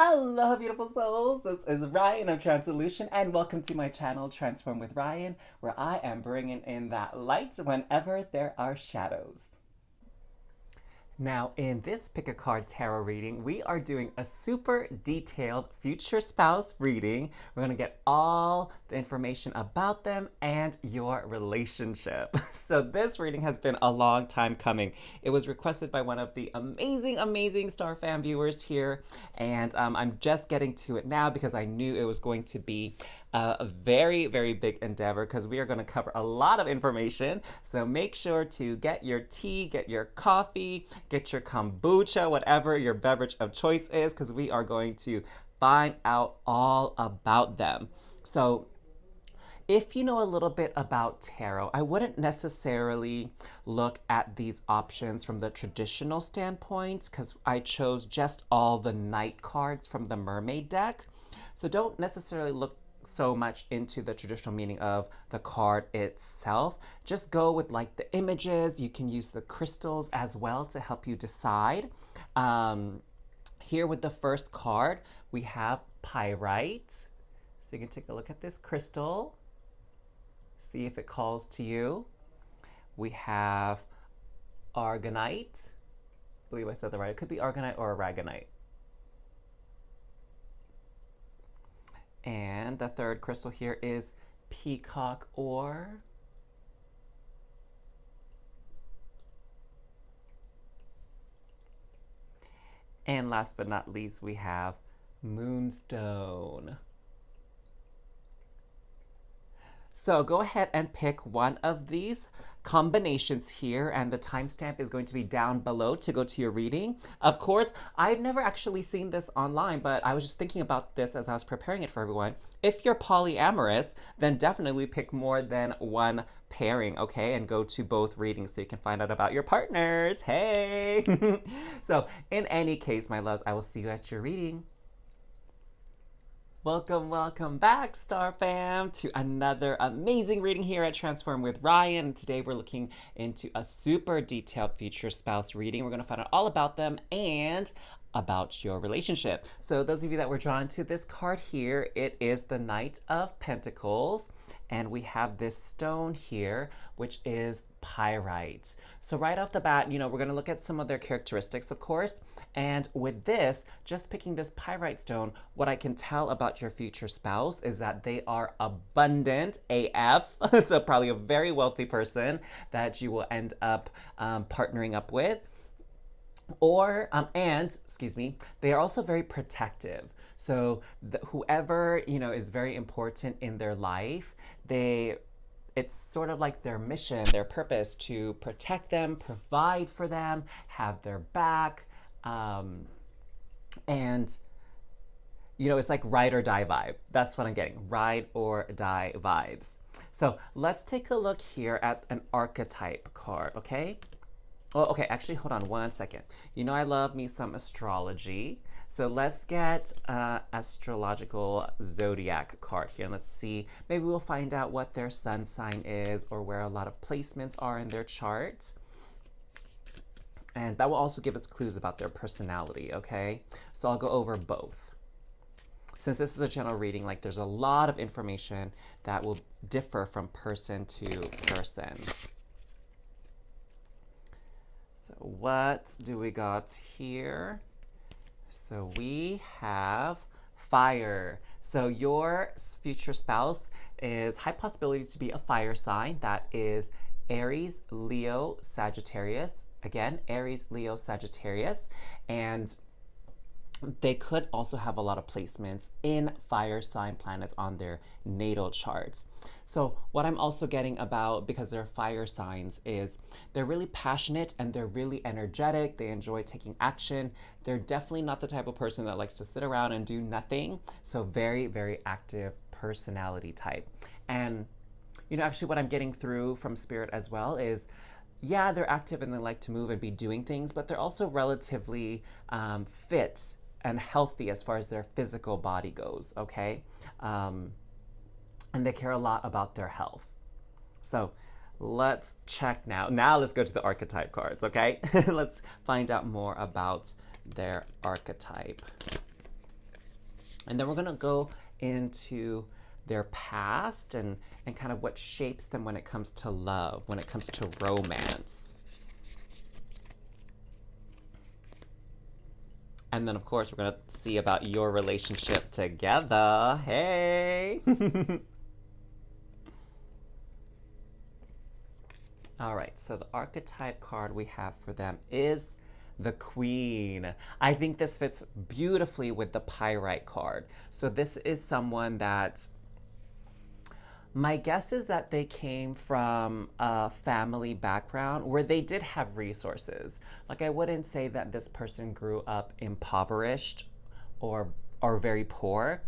Hello, beautiful souls. This is Ryan of tranSOULution, and welcome to my channel, Transform with Ryan, where I am bringing in that light whenever there are shadows. Now, in this Pick a Card Tarot reading, we are doing a super detailed future spouse reading. We're going to get all the information about them and your relationship. So this reading has been a long time coming. It was requested by one of the amazing Star fan viewers here, and I'm just getting to it now because I knew it was going to be a very big endeavor because we are going to cover a lot of information. So make sure to get your tea, get your coffee, get your kombucha, whatever your beverage of choice is, because we are going to find out all about them. So if you know a little bit about tarot, I wouldn't necessarily look at these options from the traditional standpoint because I chose just all the night cards from the mermaid deck. So don't necessarily look so much into the traditional meaning of the card itself. Just go with like the images. You can use the crystals as well to help you decide. Here with the first card, we have Pyrite. So you can take a look at this crystal. See if it calls to you. We have Aragonite. I believe I said that right. It could be Aragonite or Aragonite. And the third crystal here is Peacock Ore. And last but not least, we have Moonstone. So go ahead and pick one of these combinations here, and the timestamp is going to be down below to go to your reading. Of course, I've never actually seen this online, but I was just thinking about this as I was preparing it for everyone. If you're polyamorous, then definitely pick more than one pairing, okay? And go to both readings so you can find out about your partners. Hey! So in any case, my loves, I will see you at your reading. Welcome back, Star Fam, to another amazing reading here at Transform with Ryan. Today we're looking into a super detailed future spouse reading. We're going to find out all about them and about your relationship. So those of you that were drawn to this card here, it is the Knight of Pentacles, and we have this stone here, which is Pyrite. So right off the bat, we're going to look at some of their characteristics, of course. And with this, just picking this Pyrite stone, what I can tell about your future spouse is that they are abundant AF. So probably a very wealthy person that you will end up partnering up with. They are also very protective. So whoever, is very important in their life, it's sort of like their mission, their purpose to protect them, provide for them, have their back. It's like ride or die vibe. That's what I'm getting, ride or die vibes. So let's take a look here at an archetype card, okay? Oh, okay, actually, hold on one second. I love me some astrology. So let's get astrological zodiac card here. Let's see, maybe we'll find out what their sun sign is or where a lot of placements are in their chart. And that will also give us clues about their personality, okay? So I'll go over both. Since this is a general reading, there's a lot of information that will differ from person to person. So what do we got here? So we have fire. So your future spouse is high possibility to be a fire sign. That is Aries, Leo, Sagittarius. Again, Aries, Leo, Sagittarius. And they could also have a lot of placements in fire sign planets on their natal charts. So what I'm also getting about, because they're fire signs, is they're really passionate and they're really energetic. They enjoy taking action. They're definitely not the type of person that likes to sit around and do nothing. So very active personality type. And actually what I'm getting through from Spirit as well is, yeah, they're active and they like to move and be doing things, but they're also relatively fit and healthy as far as their physical body goes, okay? And they care a lot about their health. So let's check now. Now let's go to the archetype cards, okay? Let's find out more about their archetype. And then we're going to go into their past and kind of what shapes them when it comes to love, when it comes to romance. And then, of course, we're going to see about your relationship together. Hey! All right, so the archetype card we have for them is the Queen. I think this fits beautifully with the Pyrite card. So this is someone that, my guess is that they came from a family background where they did have resources. Like, I wouldn't say that this person grew up impoverished or very poor.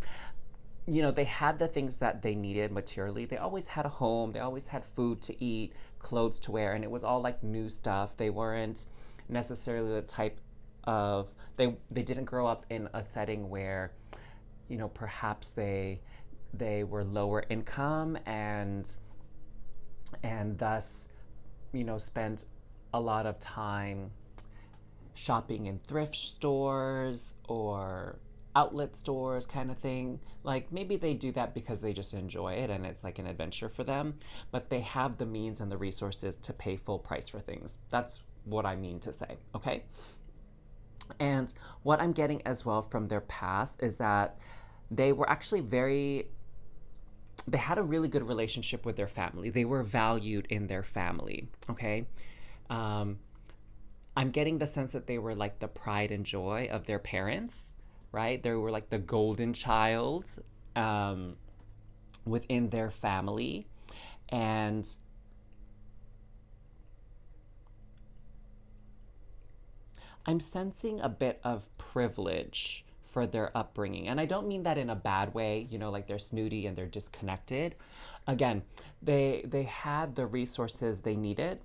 You know, they had the things that they needed materially. They always had a home, they always had food to eat, clothes to wear, and it was all like new stuff. They weren't necessarily the type of, they didn't grow up in a setting where, you know, perhaps they were lower income and thus, you know, spent a lot of time shopping in thrift stores or outlet stores kind of thing. Like, maybe they do that because they just enjoy it and it's like an adventure for them, but they have the means and the resources to pay full price for things. That's what I mean to say, okay? And what I'm getting as well from their past is that they were actually they had a really good relationship with their family. They were valued in their family, okay? I'm getting the sense that they were like the pride and joy of their parents, right? They were like the golden child within their family. And I'm sensing a bit of privilege for their upbringing. And I don't mean that in a bad way, you know, like they're snooty and they're disconnected. Again, they had the resources they needed,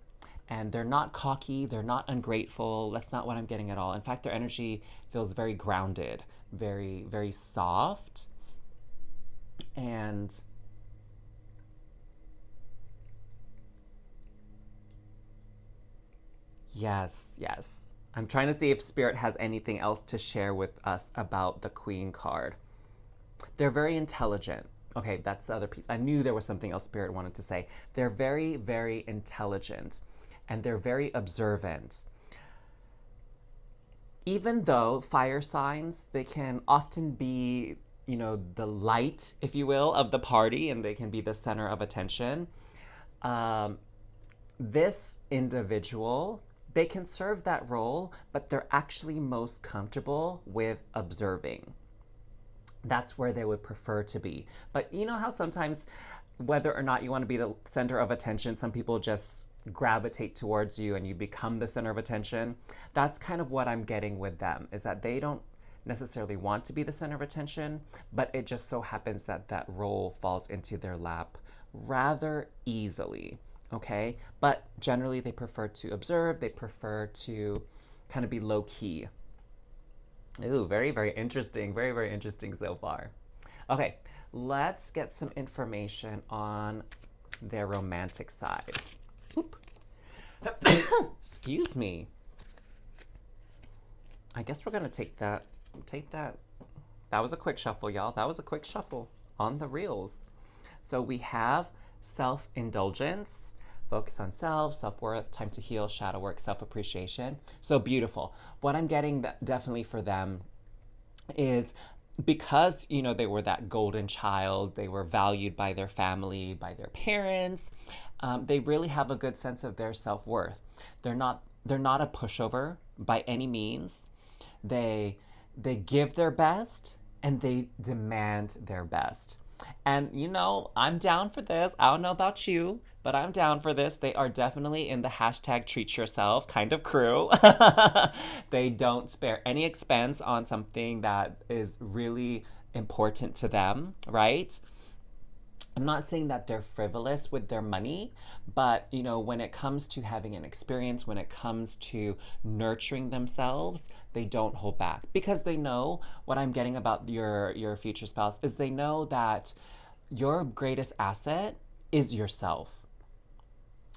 and they're not cocky, they're not ungrateful. That's not what I'm getting at all. In fact, their energy feels very grounded, very, very soft. And yes, yes. I'm trying to see if Spirit has anything else to share with us about the Queen card. They're very intelligent. Okay, that's the other piece. I knew there was something else Spirit wanted to say. They're very, very intelligent and they're very observant. Even though fire signs, they can often be, you know, the light, if you will, of the party, and they can be the center of attention. This individual, they can serve that role, but they're actually most comfortable with observing. That's where they would prefer to be. But you know how sometimes, whether or not you want to be the center of attention, some people just gravitate towards you and you become the center of attention. That's kind of what I'm getting with them, is that they don't necessarily want to be the center of attention, but it just so happens that that role falls into their lap rather easily. Okay, but generally they prefer to observe, they prefer to kind of be low key. Ooh, very, very interesting. Very, very interesting so far. Okay, let's get some information on their romantic side. Oop. Excuse me. I guess we're gonna take that. That was a quick shuffle, y'all. That was a quick shuffle on the reels. So we have self-indulgence, focus on self, self-worth, time to heal, shadow work, self-appreciation. So beautiful. What I'm getting definitely for them is, because, you know, they were that golden child, they were valued by their family, by their parents, they really have a good sense of their self-worth. They're not a pushover by any means. They give their best and they demand their best. And, you know, I'm down for this. I don't know about you, but I'm down for this. They are definitely in the hashtag treat yourself kind of crew. They don't spare any expense on something that is really important to them, right? I'm not saying that they're frivolous with their money, but, you know, when it comes to having an experience, when it comes to nurturing themselves, they don't hold back, because they know, what I'm getting about your future spouse is, they know that your greatest asset is yourself.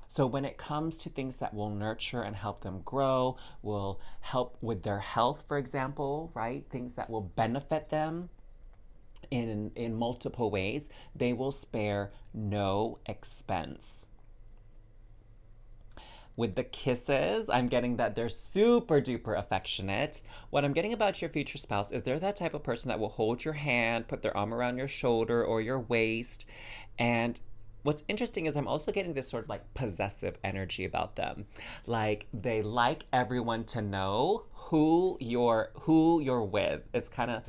So when it comes to things that will nurture and help them grow, will help with their health, for example, right? Things that will benefit them, in multiple ways. They will spare no expense. With the kisses, I'm getting that they're super duper affectionate. What I'm getting about your future spouse is they're that type of person that will hold your hand, put their arm around your shoulder or your waist. And what's interesting is I'm also getting this sort of like possessive energy about them. Like they like everyone to know who you're with. It's kind of,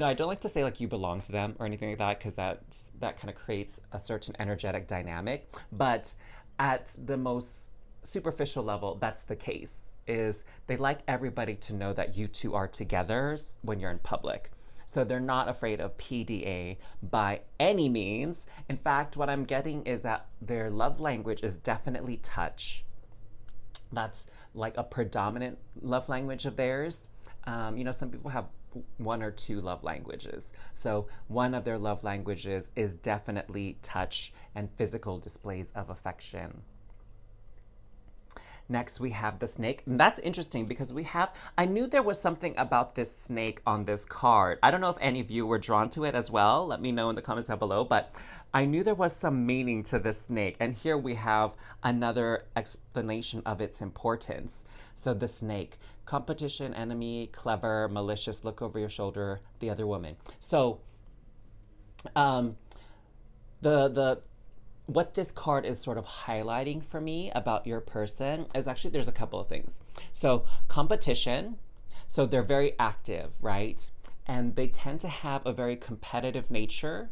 I don't like to say like you belong to them or anything like that, because that kind of creates a certain energetic dynamic. But at the most superficial level, that's the case, is they like everybody to know that you two are together when you're in public. So they're not afraid of PDA by any means. In fact, what I'm getting is that their love language is definitely touch. That's like a predominant love language of theirs. Some people have one or two love languages. So one of their love languages is definitely touch and physical displays of affection. Next, we have the snake. And that's interesting because I knew there was something about this snake on this card. I don't know if any of you were drawn to it as well. Let me know in the comments down below. But I knew there was some meaning to this snake. And here we have another explanation of its importance. So the snake, competition, enemy, clever, malicious, look over your shoulder, the other woman. So what this card is sort of highlighting for me about your person is actually there's a couple of things. So competition, so they're very active, right? And they tend to have a very competitive nature.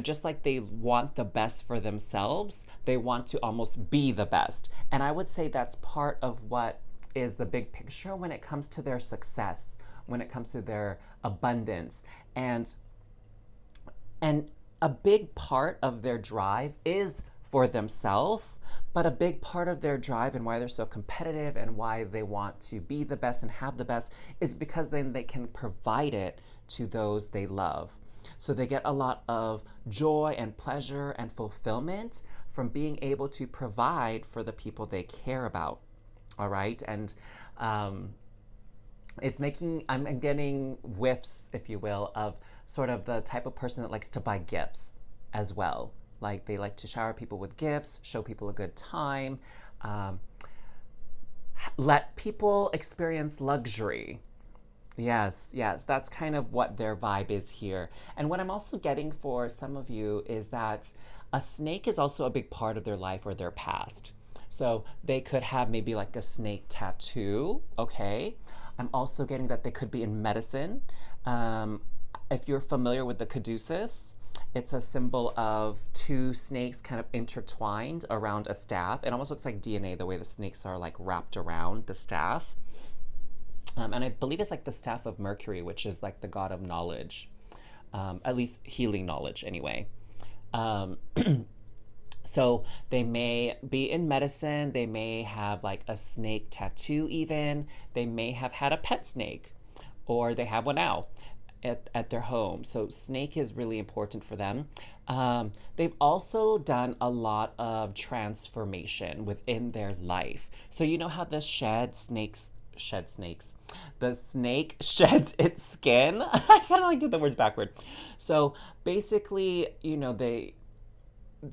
Just like they want the best for themselves, they want to almost be the best. And I would say that's part of what is the big picture when it comes to their success, when it comes to their abundance. And a big part of their drive is for themselves, but a big part of their drive and why they're so competitive and why they want to be the best and have the best is because then they can provide it to those they love. So they get a lot of joy and pleasure and fulfillment from being able to provide for the people they care about. All right. And I'm getting whiffs, if you will, of sort of the type of person that likes to buy gifts as well. Like they like to shower people with gifts, show people a good time, let people experience luxury. Yes, that's kind of what their vibe is here. And what I'm also getting for some of you is that a snake is also a big part of their life or their past. So they could have maybe like a snake tattoo, okay? I'm also getting that they could be in medicine. If you're familiar with the caduceus, it's a symbol of two snakes kind of intertwined around a staff. It almost looks like DNA, the way the snakes are like wrapped around the staff. And I believe it's like the staff of Mercury, which is like the god of knowledge, at least healing knowledge anyway. So they may be in medicine, they may have like a snake tattoo even, they may have had a pet snake, or they have one now at their home. So snake is really important for them. They've also done a lot of transformation within their life. So you know how the snakes, the snake sheds its skin? I kind of like did the words backward. So basically,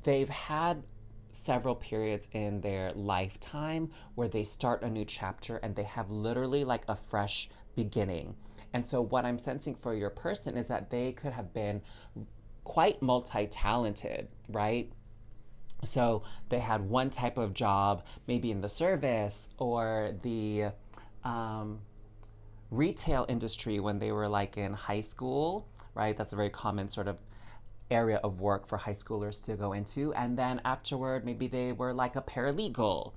they've had several periods in their lifetime where they start a new chapter and they have literally like a fresh beginning. And so what I'm sensing for your person is that they could have been quite multi-talented, right? So they had one type of job, maybe in the service or the retail industry when they were like in high school, right? That's a very common sort of area of work for high schoolers to go into. And then afterward, maybe they were like a paralegal,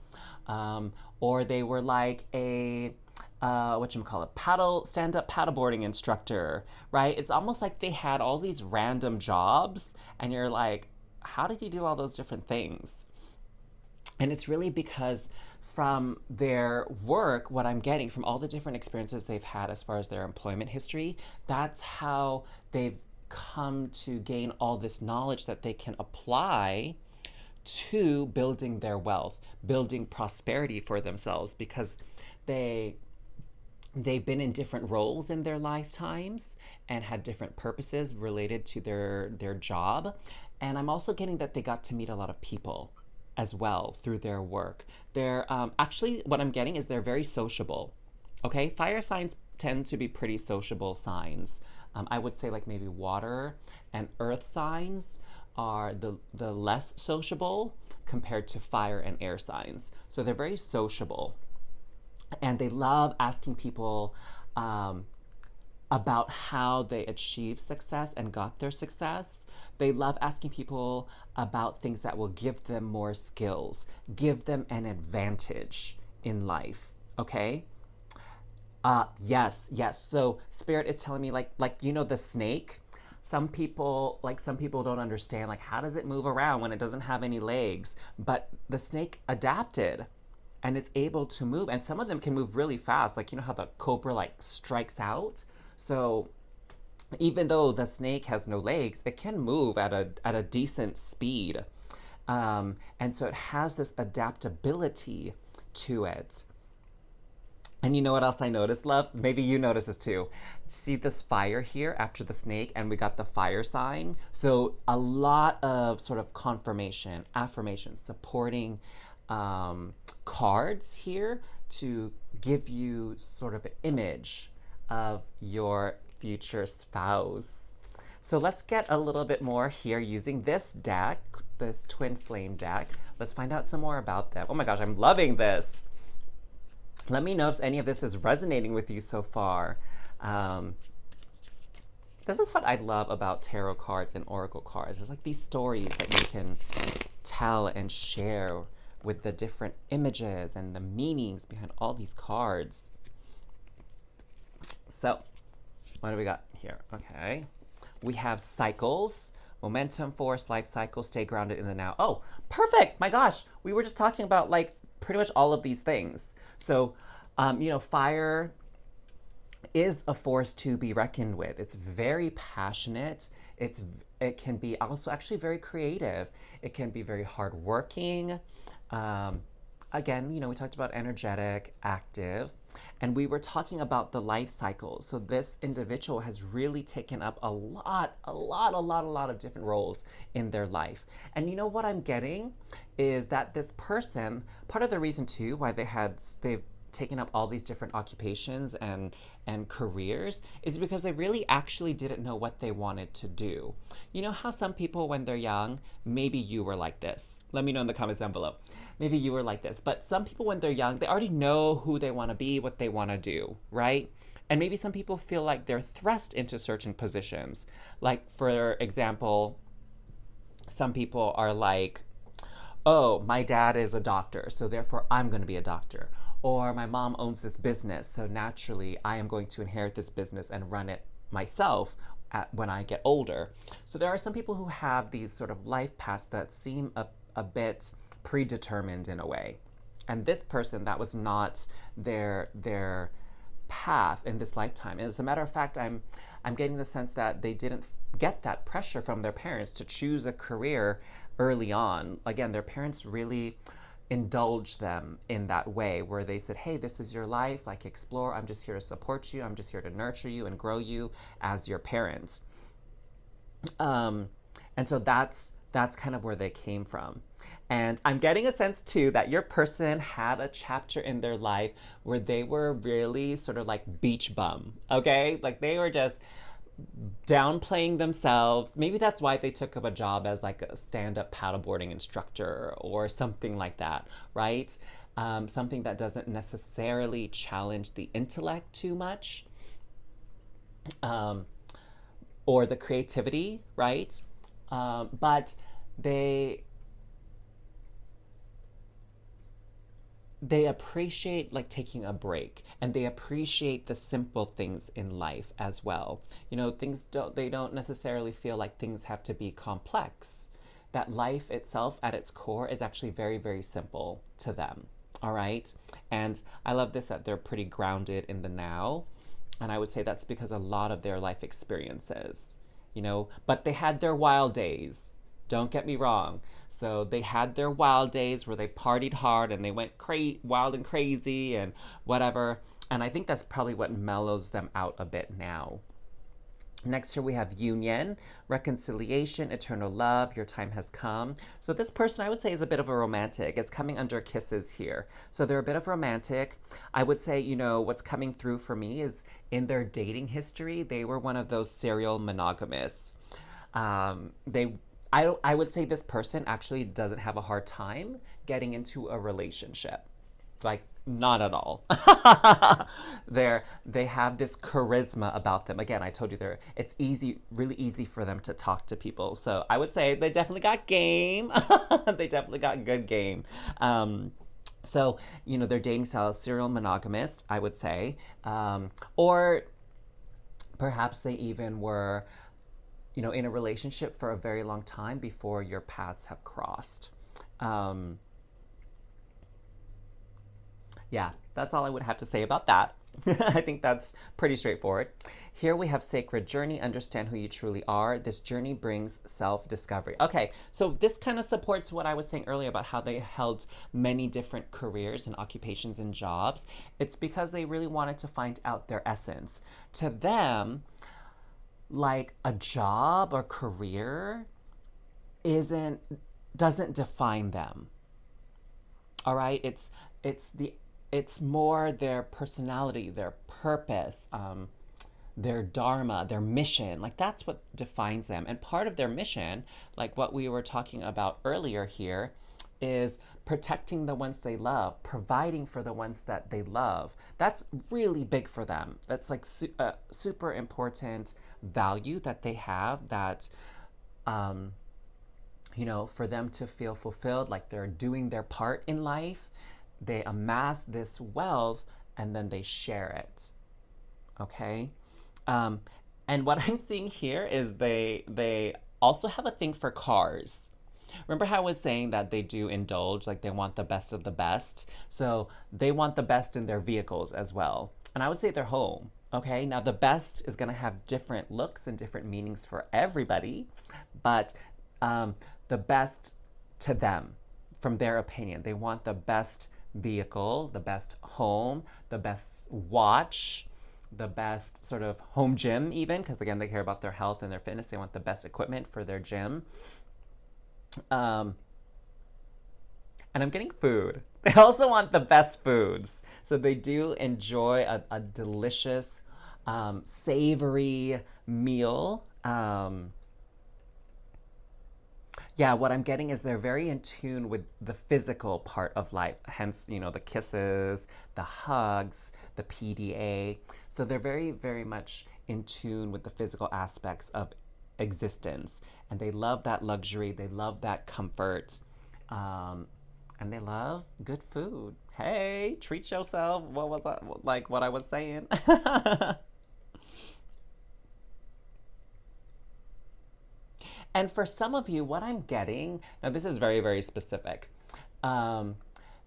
or they were like a stand-up paddleboarding instructor, right? It's almost like they had all these random jobs and you're like, how did you do all those different things? And it's really because from their work, what I'm getting from all the different experiences they've had as far as their employment history, that's how they've come to gain all this knowledge that they can apply to building their wealth, building prosperity for themselves, because they they've been in different roles in their lifetimes and had different purposes related to their job. And I'm also getting that they got to meet a lot of people as well through their work. They're actually, what I'm getting is they're very sociable. Okay, fire signs tend to be pretty sociable signs. I would say like maybe water and earth signs are the less sociable compared to fire and air signs. So they're very sociable, and they love asking people about how they achieved success and got their success. They love asking people about things that will give them more skills, give them an advantage in life. Okay. Yes. So spirit is telling me like the snake. Some people don't understand like how does it move around when it doesn't have any legs, but the snake adapted and it's able to move, and some of them can move really fast, like how the cobra like strikes out. So even though the snake has no legs, it can move at a decent speed, and so it has this adaptability to it. And you know what else I noticed, loves? Maybe you noticed this too. See this fire here after the snake, and we got the fire sign. So a lot of sort of confirmation, affirmation, supporting cards here to give you sort of an image of your future spouse. So let's get a little bit more here using this deck, this twin flame deck. Let's find out some more about them. Oh my gosh, I'm loving this. Let me know if any of this is resonating with you so far. This is what I love about tarot cards and oracle cards. It's like these stories that you can tell and share with the different images and the meanings behind all these cards. So, what do we got here? Okay. We have cycles, momentum, force, life cycle, stay grounded in the now. Oh, perfect. My gosh. We were just talking about like pretty much all of these things. So, fire is a force to be reckoned with. It's very passionate. It can be also actually very creative. It can be very hardworking. Again, we talked about energetic, active, and we were talking about the life cycle. So this individual has really taken up a lot of different roles in their life. And what I'm getting is that this person, part of the reason too why they've taken up all these different occupations and careers is because they really actually didn't know what they wanted to do. You know how some people when they're young, maybe you were like this. Let me know in the comments down below. Maybe you were like this, but some people when they're young, they already know who they want to be, what they want to do, right? And maybe some people feel like they're thrust into certain positions. Like for example, some people are like, oh, my dad is a doctor, so therefore I'm going to be a doctor. Or my mom owns this business, so naturally I am going to inherit this business and run it myself when I get older. So there are some people who have these sort of life paths that seem a bit predetermined in a way. And this person, that was not their path in this lifetime. And as a matter of fact, I'm getting the sense that they didn't get that pressure from their parents to choose a career early on. Again, their parents really indulge them in that way where they said, hey, this is your life, like explore. I'm just here to support you. I'm just here to nurture you and grow you as your parents. And so that's kind of where they came from. And I'm getting a sense too that your person had a chapter in their life where they were really sort of like beach bum, okay? Like they were just downplaying themselves. Maybe that's why they took up a job as like a stand-up paddleboarding instructor or something like that, right? Something that doesn't necessarily challenge the intellect too much, or the creativity, right? But they appreciate like taking a break, and they appreciate the simple things in life as well. They don't necessarily feel like things have to be complex. That life itself at its core is actually very, very simple to them. All right. And I love this, that they're pretty grounded in the now. And I would say that's because a lot of their life experiences, but they had their wild days. Don't get me wrong. So they had their wild days where they partied hard and they went wild and crazy and whatever. And I think that's probably what mellows them out a bit now. Next here we have union, reconciliation, eternal love, your time has come. So this person I would say is a bit of a romantic. It's coming under kisses here. So they're a bit of romantic. I would say, you know, what's coming through for me is in their dating history, they were one of those serial monogamists. I would say this person actually doesn't have a hard time getting into a relationship. Like, not at all. They have this charisma about them. Again, I told you it's easy, really easy for them to talk to people. So I would say they definitely got game. They definitely got good game. So, you know, their dating style is serial monogamist, I would say. Or perhaps they even were, you know, in a relationship for a very long time before your paths have crossed. Yeah, that's all I would have to say about that. I think that's pretty straightforward. Here we have sacred journey, understand who you truly are. This journey brings self-discovery. Okay, so this kind of supports what I was saying earlier about how they held many different careers and occupations and jobs. It's because they really wanted to find out their essence. To them, like a job or career doesn't define them. All right, it's more their personality, their purpose, their dharma, their mission. Like that's what defines them. And part of their mission, like what we were talking about earlier here, is protecting the ones they love, providing for the ones that they love. That's really big for them. That's like super important value that they have that, you know, for them to feel fulfilled, like they're doing their part in life. They amass this wealth and then they share it. Okay? And what I'm seeing here is they also have a thing for cars. Remember how I was saying that they do indulge, like they want the best of the best? So they want the best in their vehicles as well. And I would say their home. Okay? Now the best is going to have different looks and different meanings for everybody, but the best to them, from their opinion. They want the best vehicle, the best home, the best watch, the best sort of home gym even, because again, they care about their health and their fitness. They want the best equipment for their gym. And I'm getting food. They also want the best foods. So they do enjoy a delicious, savory meal. Yeah, what I'm getting is they're very in tune with the physical part of life, hence, you know, the kisses, the hugs, the PDA. So they're very, very much in tune with the physical aspects of existence. And they love that luxury, they love that comfort, and they love good food. Hey, treat yourself. What was that? Like what I was saying? And for some of you, what I'm getting, now this is very, very specific.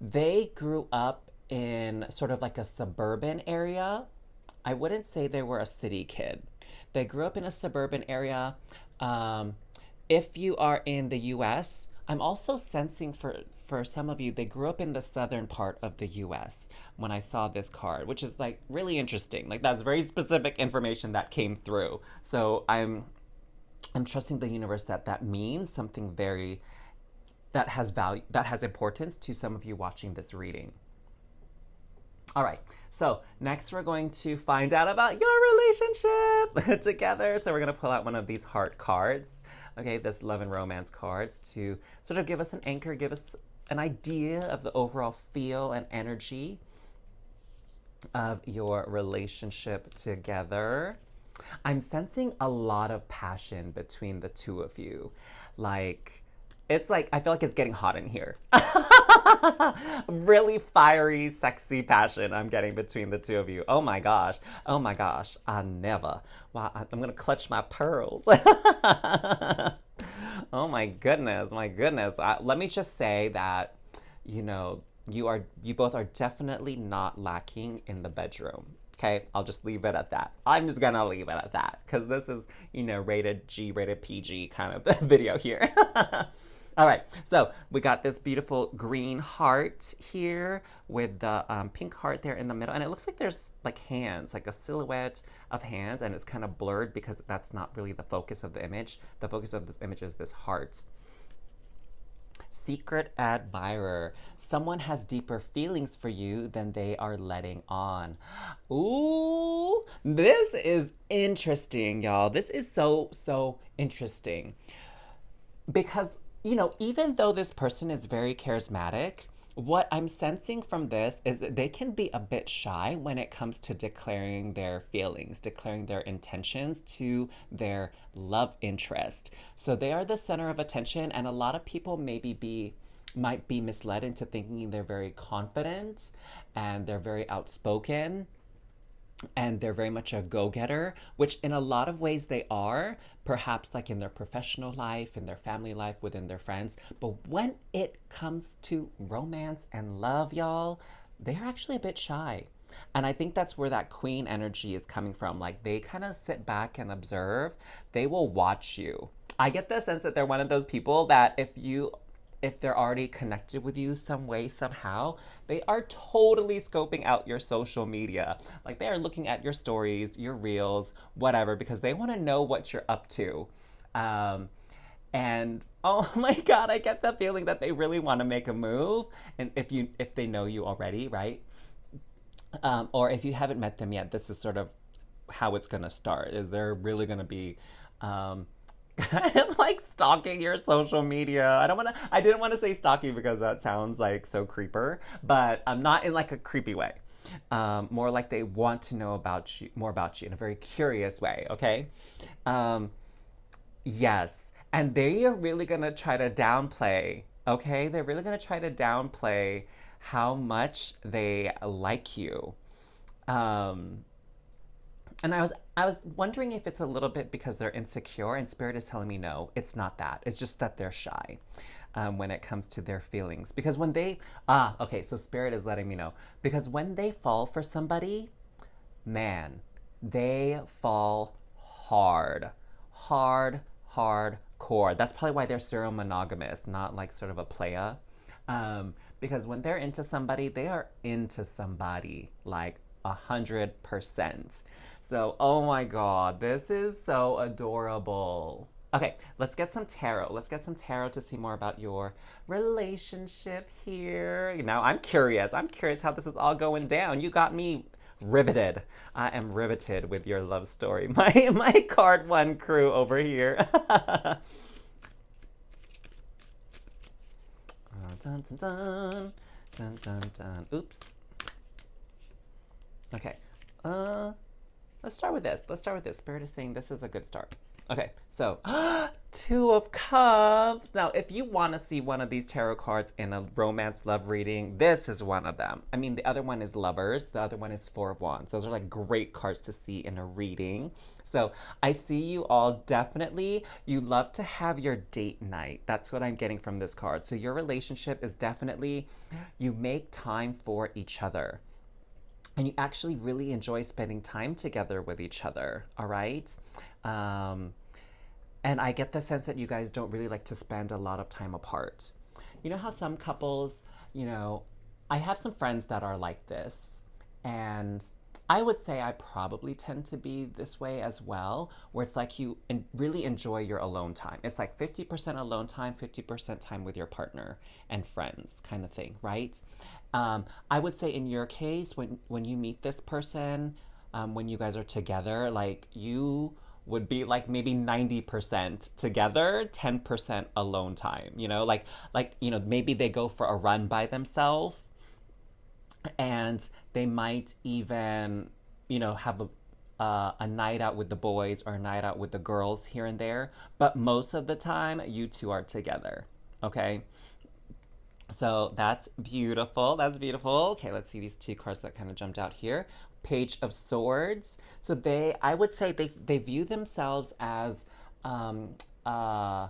They grew up in sort of like a suburban area. I wouldn't say they were a city kid. They grew up in a suburban area. If you are in the US, I'm also sensing for some of you, they grew up in the southern part of the US when I saw this card, which is like really interesting. Like that's very specific information that came through. So I'm trusting the universe that means something very, that has value, that has importance to some of you watching this reading. All right, so next we're going to find out about your relationship together. So we're gonna pull out one of these heart cards, okay, this love and romance cards, to sort of give us an anchor, give us an idea of the overall feel and energy of your relationship together. I'm sensing a lot of passion between the two of you. Like, it's like, I feel like it's getting hot in here. Really fiery, sexy passion I'm getting between the two of you. Oh my gosh. Oh my gosh. I never. Wow, I'm going to clutch my pearls. Oh my goodness. My goodness. Let me just say that, you know, you both are definitely not lacking in the bedroom. Okay, I'll just leave it at that. I'm just gonna leave it at that because this is, you know, rated G, rated PG kind of video here. All right, so we got this beautiful green heart here with the pink heart there in the middle, and it looks like there's like hands, like a silhouette of hands, and it's kind of blurred because that's not really the focus of the image. The focus of this image is this heart. Secret admirer. Someone has deeper feelings for you than they are letting on. Ooh, this is interesting, y'all. This is so interesting because, even though this person is very charismatic, what I'm sensing from this is that they can be a bit shy when it comes to declaring their feelings, declaring their intentions to their love interest. So they are the center of attention, and a lot of people might be misled into thinking they're very confident and they're very outspoken and they're very much a go-getter, which in a lot of ways they are, perhaps like in their professional life, in their family life, within their friends. But when it comes to romance and love, y'all, they're actually a bit shy. And I think that's where that queen energy is coming from. Like they kind of sit back and observe. They will watch you. I get the sense that they're one of those people that if they're already connected with you some way, somehow, they are totally scoping out your social media. Like they are looking at your stories, your reels, whatever, because they want to know what you're up to. And oh my God, I get the feeling that they really want to make a move. And if they know you already, right? Or if you haven't met them yet, this is sort of how it's gonna start. Is they're really gonna be kind of like stalking your social media. I didn't want to say stalking because that sounds like so creeper, but I'm not in like a creepy way. More like they want to know more about you in a very curious way, okay? Yes. And they are really gonna try to downplay, okay? They're really gonna try to downplay how much they like you. Um, and I was wondering if it's a little bit because they're insecure, and Spirit is telling me no, it's not that. It's just that they're shy when it comes to their feelings. Because when okay, so Spirit is letting me know. Because when they fall for somebody, man, they fall hard. Hardcore. That's probably why they're serial monogamous, not like sort of a playa. Because when they're into somebody, they are into somebody like 100%. So, oh my God, this is so adorable. Okay, let's get some tarot. Let's get some tarot to see more about your relationship here. Now, I'm curious. I'm curious how this is all going down. You got me riveted. I am riveted with your love story. My card one crew over here. Dun, dun, dun. Dun, dun, dun. Oops. Okay. Let's start with this. Spirit is saying this is a good start. Okay, so Two of Cups. Now, if you want to see one of these tarot cards in a romance love reading, this is one of them. I mean, the other one is Lovers. The other one is Four of Wands. Those are like great cards to see in a reading. So I see you all definitely, you love to have your date night. That's what I'm getting from this card. So your relationship is definitely, you make time for each other. And you actually really enjoy spending time together with each other, all right? And I get the sense that you guys don't really like to spend a lot of time apart. You know how some couples, I have some friends that are like this. And I would say I probably tend to be this way as well, where it's like you really enjoy your alone time. It's like 50% alone time, 50% time with your partner and friends kind of thing, right? I would say in your case, when you meet this person, when you guys are together, like you would be like maybe 90% together, 10% alone time, maybe they go for a run by themselves and they might even, have a night out with the boys or a night out with the girls here and there. But most of the time, you two are together, okay? So that's beautiful. That's beautiful. Okay, let's see these two cards that kind of jumped out here. Page of Swords. So I would say they view themselves as a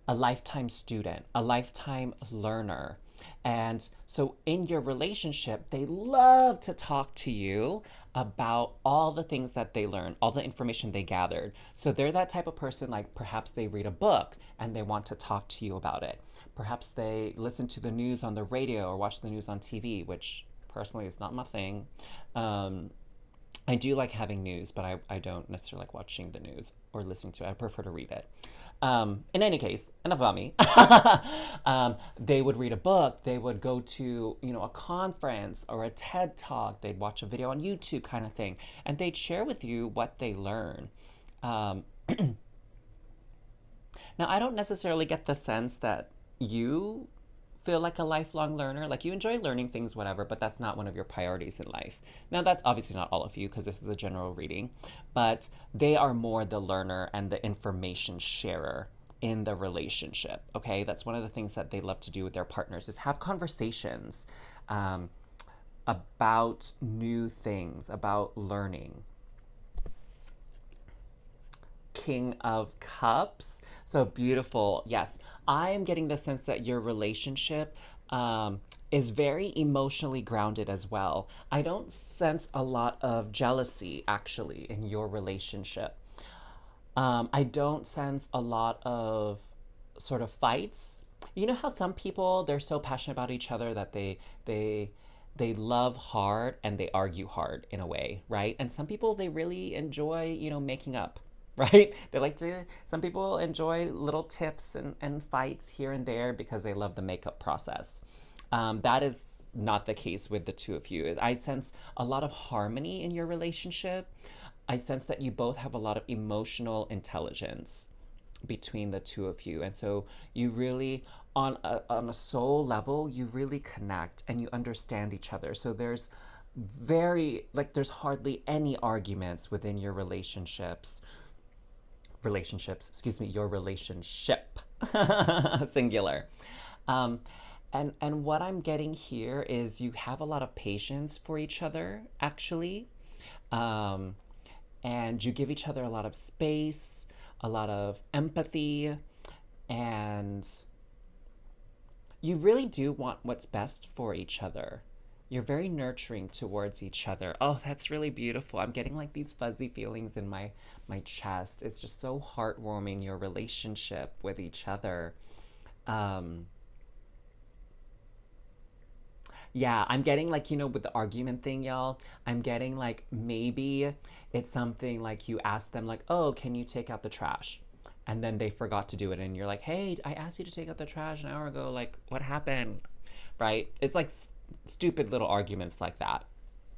lifetime student, a lifetime learner. And so in your relationship, they love to talk to you about all the things that they learned, all the information they gathered. So they're that type of person, like perhaps they read a book and they want to talk to you about it. Perhaps they listen to the news on the radio or watch the news on TV, which personally is not my thing. I do like having news, but I don't necessarily like watching the news or listening to it. I prefer to read it. In any case, enough about me. They would read a book. They would go to, a conference or a TED Talk. They'd watch a video on YouTube kind of thing. And they'd share with you what they learn. Now, I don't necessarily get the sense that you feel like a lifelong learner. Like you enjoy learning things, whatever, but that's not one of your priorities in life. Now, that's obviously not all of you because this is a general reading, but they are more the learner and the information sharer in the relationship. Okay, that's one of the things that they love to do with their partners is have conversations about new things, about learning. King of Cups. So beautiful. Yes, I am getting the sense that your relationship is very emotionally grounded as well. I don't sense a lot of jealousy actually in your relationship. I don't sense a lot of sort of fights. You know how some people, they're so passionate about each other that they love hard and they argue hard in a way, right? And some people, they really enjoy, making up, right? Some people enjoy little tips and fights here and there because they love the makeup process. That is not the case with the two of you. I sense a lot of harmony in your relationship. I sense that you both have a lot of emotional intelligence between the two of you. And so you really, on a soul level, you really connect and you understand each other. So there's there's hardly any arguments within your your relationship, singular. And what I'm getting here is you have a lot of patience for each other, actually. And you give each other a lot of space, a lot of empathy, and you really do want what's best for each other. You're very nurturing towards each other. Oh, that's really beautiful. I'm getting like these fuzzy feelings in my chest. It's just so heartwarming, your relationship with each other. Yeah, I'm getting like, with the argument thing, y'all, I'm getting like maybe it's something like you ask them like, oh, can you take out the trash? And then they forgot to do it. And you're like, hey, I asked you to take out the trash an hour ago. Like, what happened? Right? It's like stupid little arguments like that.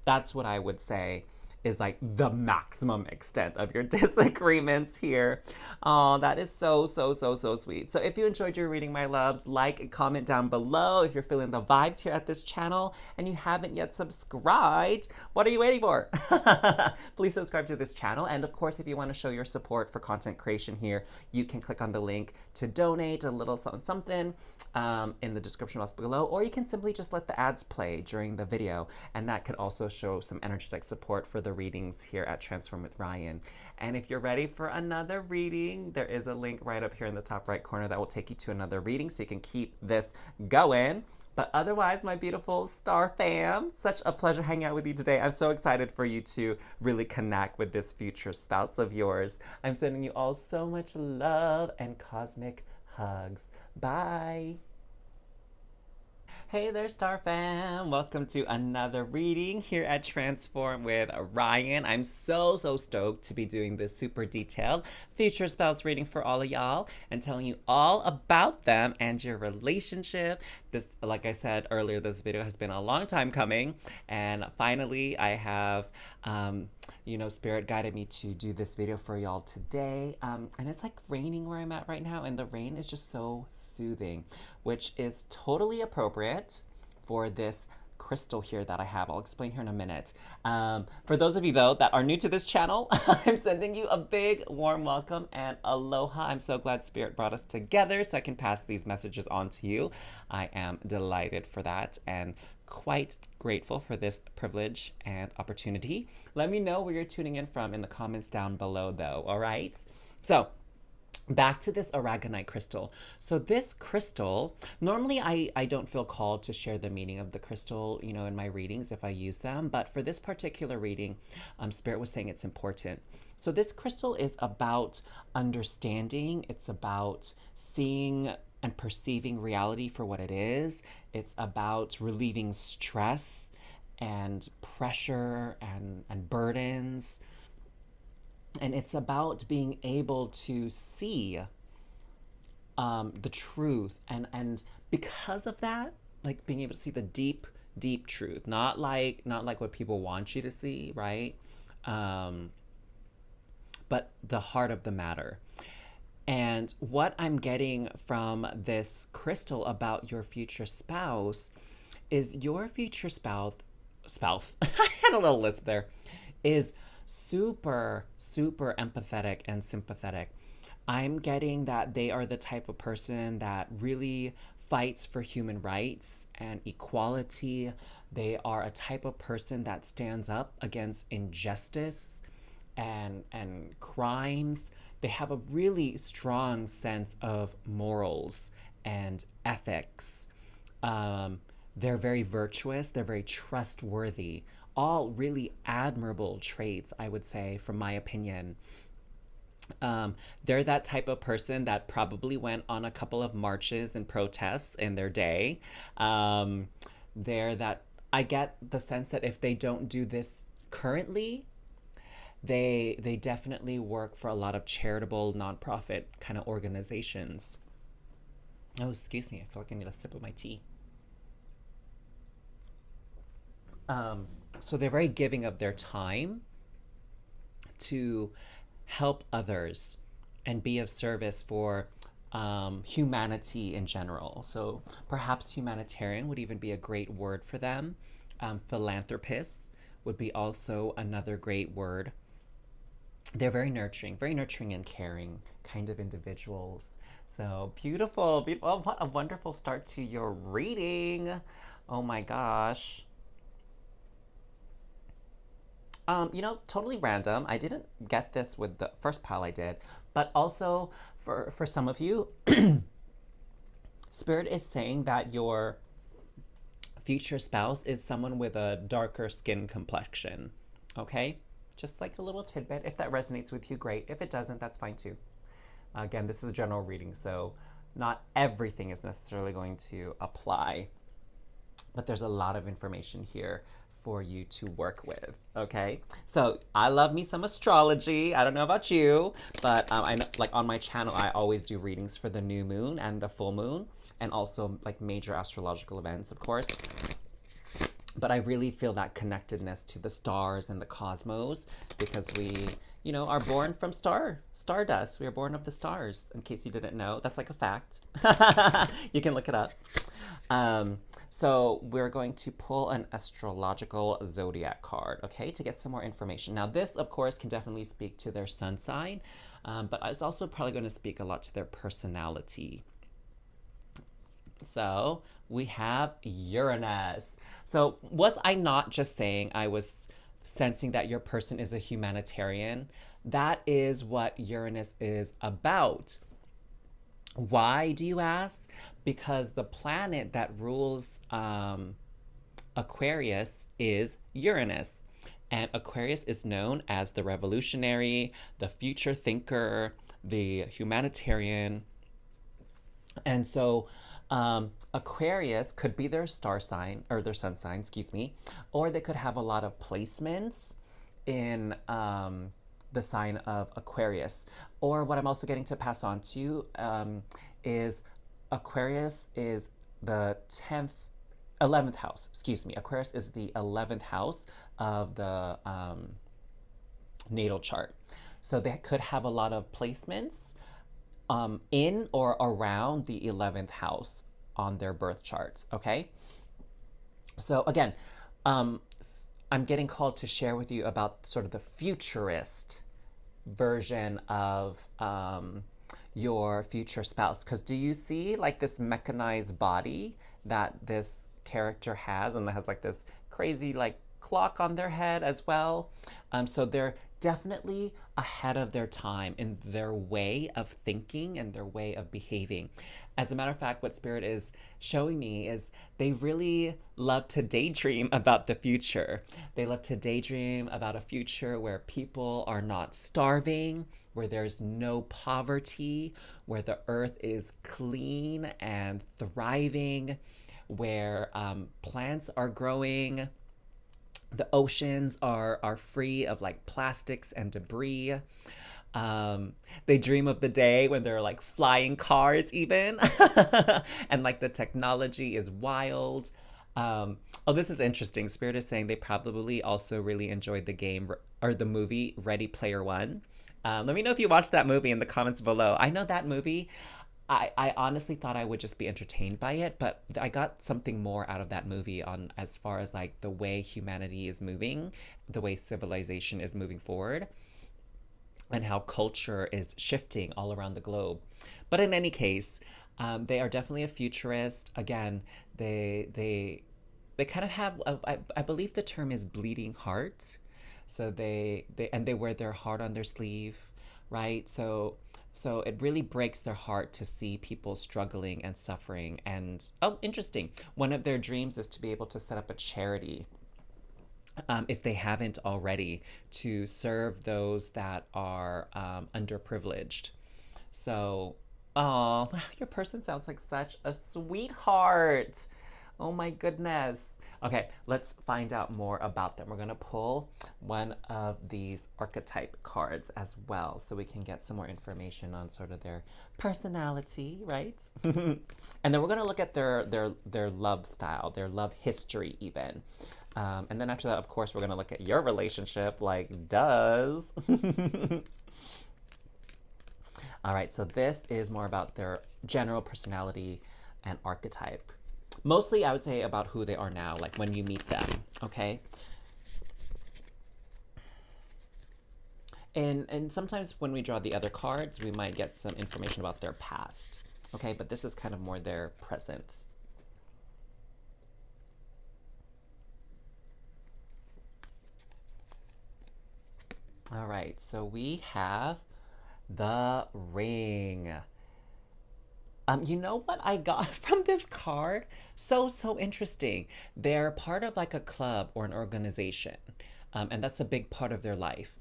That's what I would say is like the maximum extent of your disagreements here. Oh, that is so, so, so, so sweet. So if you enjoyed your reading, my loves, like and comment down below if you're feeling the vibes here at this channel and you haven't yet subscribed. What are you waiting for? Please subscribe to this channel. And of course, if you want to show your support for content creation here, you can click on the link to donate a little something in the description box below, or you can simply just let the ads play during the video. And that could also show some energetic support for the readings here at Transform with Ryan. And if you're ready for another reading, there is a link right up here in the top right corner that will take you to another reading so you can keep this going. But otherwise, my beautiful star fam, such a pleasure hanging out with you today. I'm so excited for you to really connect with this future spouse of yours. I'm sending you all so much love and cosmic hugs. Bye. Hey there, Star Fam! Welcome to another reading here at Transform with Ryan. I'm so, so stoked to be doing this super detailed future spouse reading for all of y'all and telling you all about them and your relationship. This, like I said earlier, this video has been a long time coming, and finally I have, Spirit guided me to do this video for y'all today. And it's like raining where I'm at right now, and the rain is just so soothing, which is totally appropriate for this crystal here that I have. I'll explain here in a minute. For those of you, though, that are new to this channel, I'm sending you a big warm welcome and aloha. I'm so glad Spirit brought us together so I can pass these messages on to you. I am delighted for that and quite grateful for this privilege and opportunity. Let me know where you're tuning in from in the comments down below, though, all right? So, back to this Aragonite crystal. So this crystal, normally I don't feel called to share the meaning of the crystal, in my readings if I use them. But for this particular reading, Spirit was saying it's important. So this crystal is about understanding. It's about seeing and perceiving reality for what it is. It's about relieving stress and pressure and burdens. And it's about being able to see the truth, and because of that, like being able to see the deep truth, not like what people want you to see, right? But the heart of the matter. And what I'm getting from this crystal about your future spouse is your future spouse, I had a little list there, is super, super empathetic and sympathetic. I'm getting that they are the type of person that really fights for human rights and equality. They are a type of person that stands up against injustice and crimes. They have a really strong sense of morals and ethics. They're very virtuous, they're very trustworthy. All really admirable traits, I would say, from my opinion. They're that type of person that probably went on a couple of marches and protests in their day. They're that, I get the sense that if they don't do this currently, they definitely work for a lot of charitable nonprofit kind of organizations. Oh, excuse me, I feel like I need a sip of my tea. So they're very giving of their time to help others and be of service for humanity in general. So perhaps humanitarian would even be a great word for them. Philanthropist would be also another great word. They're very nurturing and caring kind of individuals. So beautiful, beautiful. What a wonderful start to your reading. Oh my gosh. Totally random. I didn't get this with the first pile I did, but also for some of you, Spirit is saying that your future spouse is someone with a darker skin complexion. Okay? Just like a little tidbit. If that resonates with you, great. If it doesn't, that's fine too. Again, this is a general reading, so not everything is necessarily going to apply, but there's a lot of information here for you to work with. Okay, so I love me some astrology. I don't know about you, but I know, like on my channel, I always do readings for the new moon and the full moon, and also like major astrological events, of course. But I really feel that connectedness to the stars and the cosmos because we, are born from stardust. We are born of the stars. In case you didn't know, that's like a fact. You can look it up. So we're going to pull an astrological zodiac card, okay, to get some more information. Now, this, of course, can definitely speak to their sun sign, but it's also probably going to speak a lot to their personality. So we have Uranus. So was I not just saying I was sensing that your person is a humanitarian? That is what Uranus is about. Why, do you ask? Because the planet that rules Aquarius is Uranus. And Aquarius is known as the revolutionary, the future thinker, the humanitarian. And so Aquarius could be their star sign, or their sun sign, excuse me, or they could have a lot of placements in the sign of Aquarius. Or what I'm also getting to pass on to you is Aquarius is the 11th house, excuse me. Aquarius is the 11th house of the natal chart. So they could have a lot of placements in or around the 11th house on their birth charts, okay? So again, I'm getting called to share with you about sort of the futurist version of your future spouse. Because do you see like this mechanized body that this character has, and that has like this crazy like clock on their head as well. So they're definitely ahead of their time in their way of thinking and their way of behaving. As a matter of fact, what Spirit is showing me is they really love to daydream about the future. They love to daydream about a future where people are not starving, where there's no poverty, where the earth is clean and thriving, where plants are growing, the oceans are free of like plastics and debris. They dream of the day when they're like flying cars, even, and like the technology is wild. Oh, this is interesting. Spirit is saying they probably also really enjoyed the game or the movie Ready Player One. Let me know if you watched that movie in the comments below. I know that movie. I honestly thought I would just be entertained by it, but I got something more out of that movie on as far as like the way humanity is moving, the way civilization is moving forward, and how culture is shifting all around the globe. But in any case, they are definitely a futurist. Again, they kind of have I believe the term is bleeding heart. So they wear their heart on their sleeve, right? So it really breaks their heart to see people struggling and suffering. And oh, interesting. One of their dreams is to be able to set up a charity, if they haven't already, to serve those that are underprivileged. So, oh, your person sounds like such a sweetheart. Oh my goodness. Okay, let's find out more about them. We're going to pull one of these archetype cards as well so we can get some more information on sort of their personality, right? And then we're going to look at their love style, their love history even. And then after that, of course, we're going to look at your relationship, like does. All right, so this is more about their general personality and archetype. Mostly, I would say about who they are now, like when you meet them, okay? And sometimes when we draw the other cards, we might get some information about their past, okay? But this is kind of more their present. All right, so we have the ring. You know what I got from this card? So interesting. They're part of like a club or an organization, and that's a big part of their life.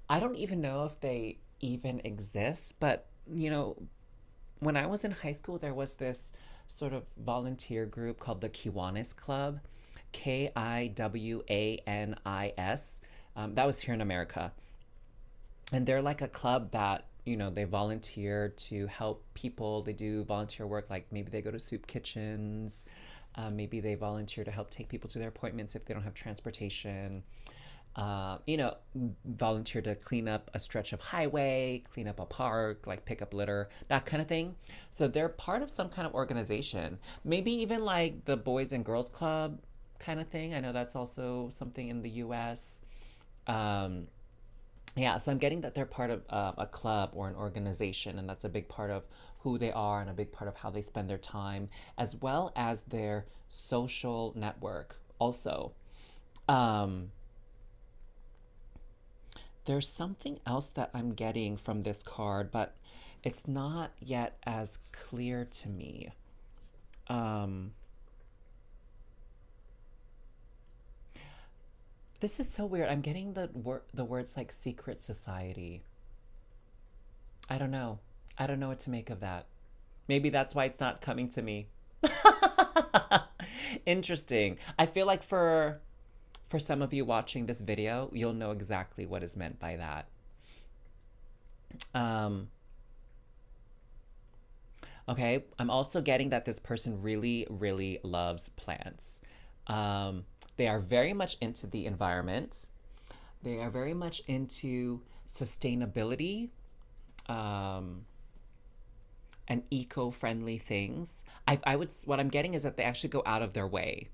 I don't even know if they even exist, but you know, when I was in high school, there was this sort of volunteer group called the Kiwanis Club, Kiwanis. That was here in America. And they're like a club that, you know, they volunteer to help people. They do volunteer work, like maybe they go to soup kitchens. Maybe they volunteer to help take people to their appointments if they don't have transportation. You know, volunteer to clean up a stretch of highway, clean up a park, like pick up litter, that kind of thing. So they're part of some kind of organization. Maybe even like the Boys and Girls Club kind of thing. I know that's also something in the US. Yeah, so I'm getting that they're part of a club or an organization, and that's a big part of who they are and a big part of how they spend their time, as well as their social network also. Um, there's something else that I'm getting from this card, but it's not yet as clear to me. Um, this is so weird. I'm getting the words like secret society. I don't know. I don't know what to make of that. Maybe that's why it's not coming to me. Interesting. I feel like for some of you watching this video, you'll know exactly what is meant by that. Um, okay, I'm also getting that this person really, really loves plants. Um, they are very much into the environment. They are very much into sustainability, um, and eco-friendly things. I would, what I'm getting is that they actually go out of their way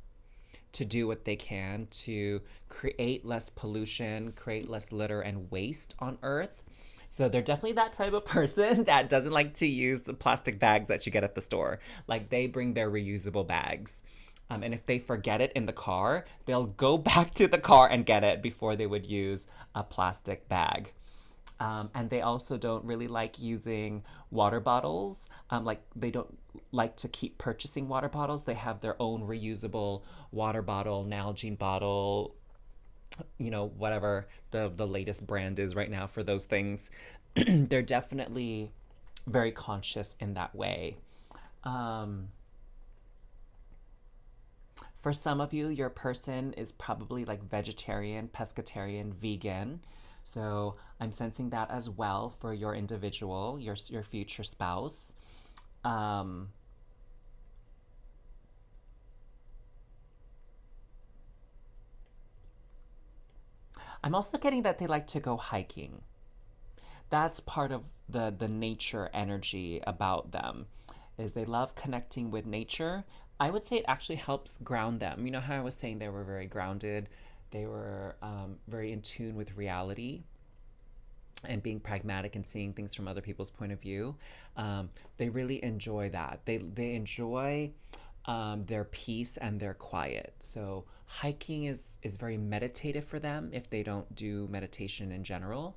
to do what they can to create less pollution, create less litter and waste on Earth. So they're definitely that type of person that doesn't like to use the plastic bags that you get at the store. Like they bring their reusable bags. And if they forget it in the car, they'll go back to the car and get it before they would use a plastic bag. And they also don't really like using water bottles. Like they don't like to keep purchasing water bottles. They have their own reusable water bottle, Nalgene bottle, whatever the latest brand is right now for those things. They're definitely very conscious in that way. Um, for some of you, your person is probably like vegetarian, pescatarian, vegan. So I'm sensing that as well for your individual, your future spouse. Um, I'm also getting that they like to go hiking. That's part of the nature energy about them, is they love connecting with nature. I would say it actually helps ground them. You know how I was saying they were very grounded, they were very in tune with reality and being pragmatic and seeing things from other people's point of view. They really enjoy that. They enjoy their peace and their quiet. So hiking is very meditative for them if they don't do meditation in general.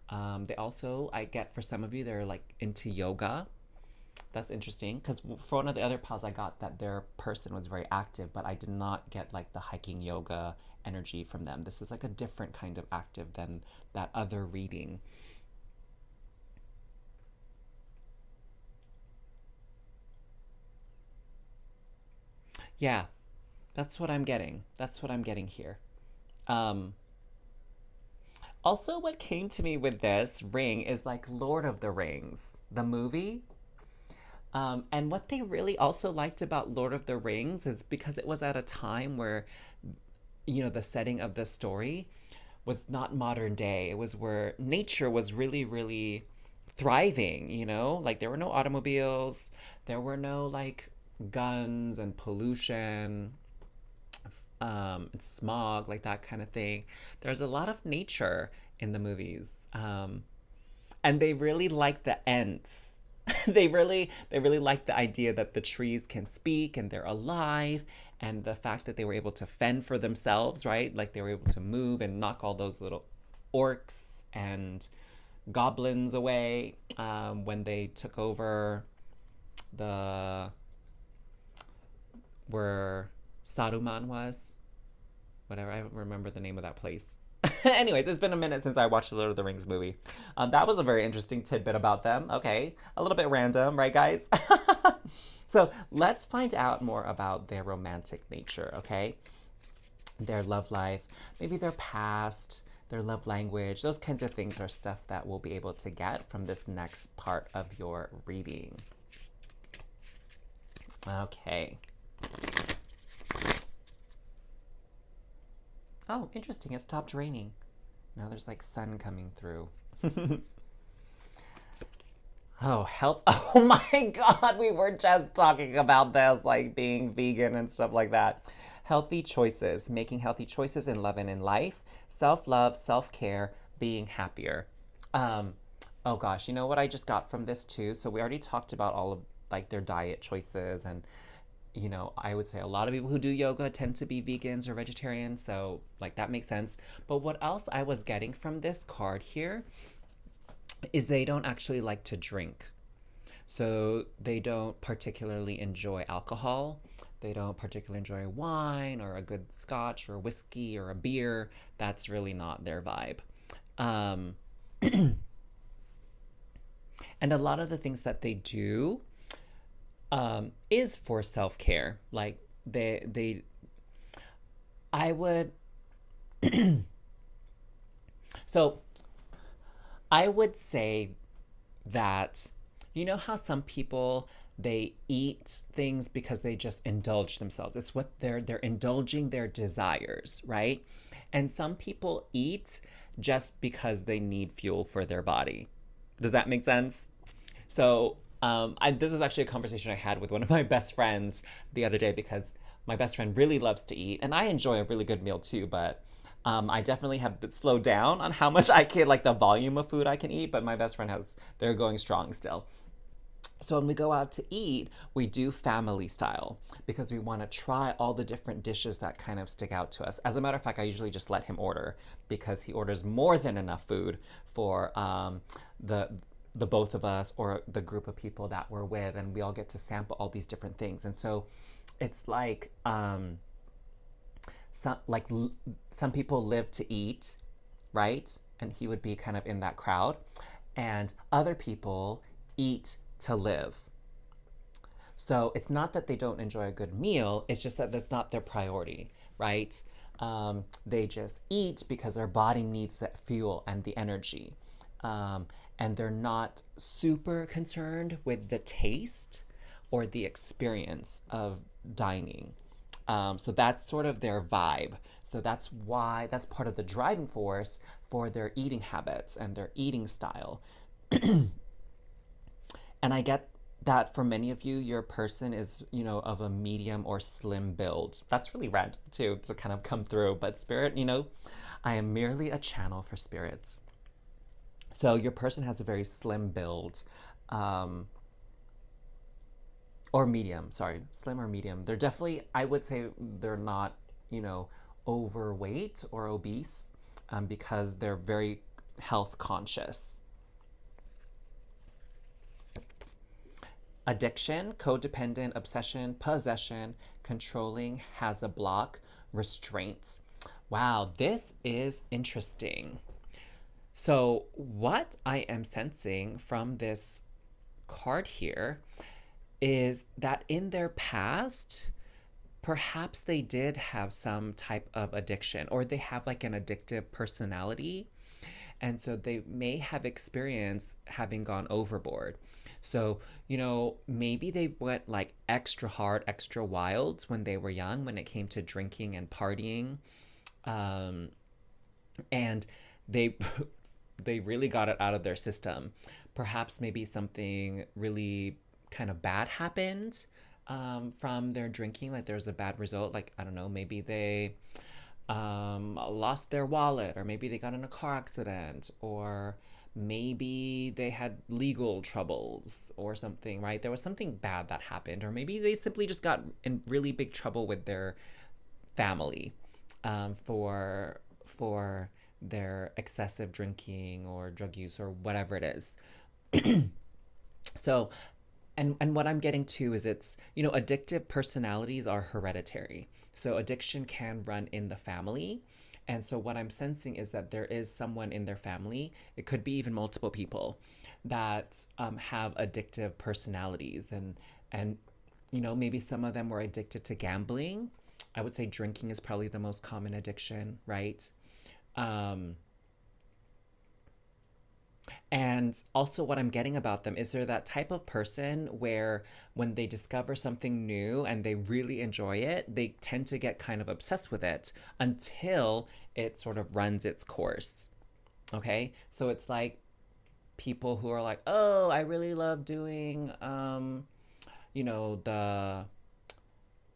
They also, I get for some of you, they're like into yoga. That's interesting because for one of the other piles I got that their person was very active, but I did not get like the hiking yoga energy from them. This is like a different kind of active than that other reading. Yeah, that's what I'm getting. That's what I'm getting here. Um, Also, what came to me with this ring is like Lord of the Rings, the movie. And what they really also liked about Lord of the Rings is because it was at a time where, the setting of the story was not modern day. It was where nature was really, really thriving, Like there were no automobiles, there were no like guns and pollution, smog, like that kind of thing. There's a lot of nature in the movies, and they really like the ents. They really like the idea that the trees can speak and they're alive, and the fact that they were able to fend for themselves, right? Like they were able to move and knock all those little orcs and goblins away when they took over the where Saruman was, whatever. I don't remember the name of that place. Anyways, it's been a minute since I watched the Lord of the Rings movie. That was a very interesting tidbit about them. Okay, a little bit random, right, guys? So let's find out more about their romantic nature, okay? Their love life, maybe their past, their love language. Those kinds of things are stuff that we'll be able to get from this next part of your reading. Okay. Oh, interesting. It stopped raining. Now there's like sun coming through. Oh, health. Oh my God. We were just talking about this, like being vegan and stuff like that. Healthy choices, making healthy choices in love and in life, self love, self care, being happier. Um, oh gosh, you know what I just got from this too? So we already talked about all of like their diet choices, and I would say a lot of people who do yoga tend to be vegans or vegetarians, so like that makes sense. But what else I was getting from this card here is they don't actually like to drink. So they don't particularly enjoy alcohol. They don't particularly enjoy wine or a good scotch or whiskey or a beer. That's really not their vibe. Um, and a lot of the things that they do is for self care. Like I would, so I would say that, how some people, they eat things because they just indulge themselves. It's what they're indulging their desires, right? And some people eat just because they need fuel for their body. Does that make sense? So this is actually a conversation I had with one of my best friends the other day, because my best friend really loves to eat, and I enjoy a really good meal too, but I definitely have slowed down on how much I can, like the volume of food I can eat, but my best friend they're going strong still. So when we go out to eat, we do family style because we want to try all the different dishes that kind of stick out to us. As a matter of fact, I usually just let him order because he orders more than enough food for the the both of us or the group of people that we're with, and we all get to sample all these different things. And so it's like some people live to eat, right? And he would be kind of in that crowd, and other people eat to live. So it's not that they don't enjoy a good meal, it's just that that's not their priority, right? They just eat because their body needs that fuel and the energy. And they're not super concerned with the taste or the experience of dining. So that's sort of their vibe. So that's why that's part of the driving force for their eating habits and their eating style. And I get that for many of you, your person is, of a medium or slim build. That's really rad too, to kind of come through. But spirit, I am merely a channel for spirits. So your person has a very slim build, or medium, sorry, slim or medium. They're definitely, I would say they're not, overweight or obese, because they're very health conscious. Addiction, codependent, obsession, possession, controlling, has a block, restraint. Wow, this is interesting. So, what I am sensing from this card here is that in their past, perhaps they did have some type of addiction, or they have like an addictive personality. And so they may have experienced having gone overboard. So, maybe they went like extra hard, extra wild when they were young, when it came to drinking and partying. And they they really got it out of their system. Perhaps maybe something really kind of bad happened, from their drinking. Like there's a bad result. Like, I don't know, maybe they lost their wallet, or maybe they got in a car accident, or maybe they had legal troubles or something, right? There was something bad that happened, or maybe they simply just got in really big trouble with their family, for their excessive drinking or drug use or whatever it is. So, and what I'm getting to is it's, addictive personalities are hereditary. So addiction can run in the family. And so what I'm sensing is that there is someone in their family, it could be even multiple people, that have addictive personalities. And maybe some of them were addicted to gambling. I would say drinking is probably the most common addiction, right? And also, what I'm getting about them is they're that type of person where when they discover something new and they really enjoy it, they tend to get kind of obsessed with it until it sort of runs its course. Okay? So it's like people who are like, oh, I really love doing,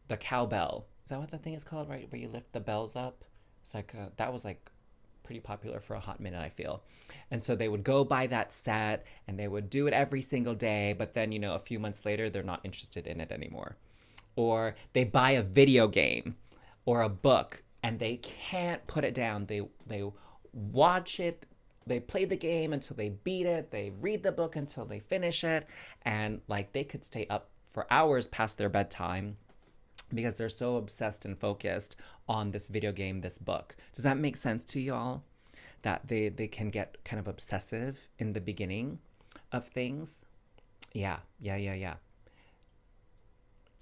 the cowbell. Is that what the thing is called, right? Where you lift the bells up? It's like, that was like pretty popular for a hot minute, I feel. And so they would go buy that set and they would do it every single day, but then, a few months later, they're not interested in it anymore. Or they buy a video game or a book and they can't put it down. They watch it, they play the game until they beat it, they read the book until they finish it, and like they could stay up for hours past their bedtime because they're so obsessed and focused on this video game, this book. Does that make sense to y'all? That they can get kind of obsessive in the beginning of things? Yeah.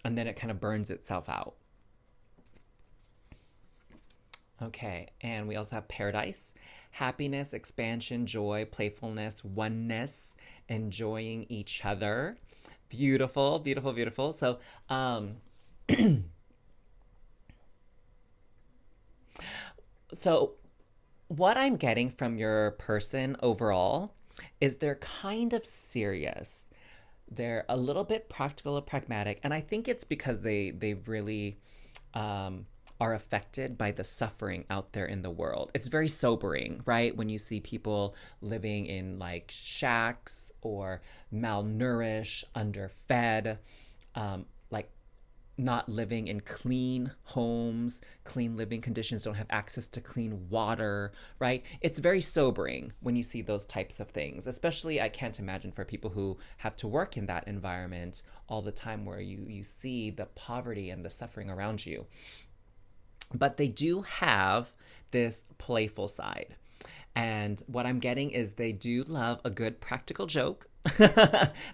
And then it kind of burns itself out. Okay, and we also have paradise. Happiness, expansion, joy, playfulness, oneness, enjoying each other. Beautiful, beautiful, beautiful. So, so what I'm getting from your person overall is they're kind of serious. They're a little bit practical and pragmatic, and I think it's because they really are affected by the suffering out there in the world. It's very sobering, right? When you see people living in like shacks or malnourished, underfed, like not living in clean homes, clean living conditions, don't have access to clean water, right? It's very sobering when you see those types of things. Especially, I can't imagine for people who have to work in that environment all the time where you see the poverty and the suffering around you. But they do have this playful side. And what I'm getting is they do love a good practical joke.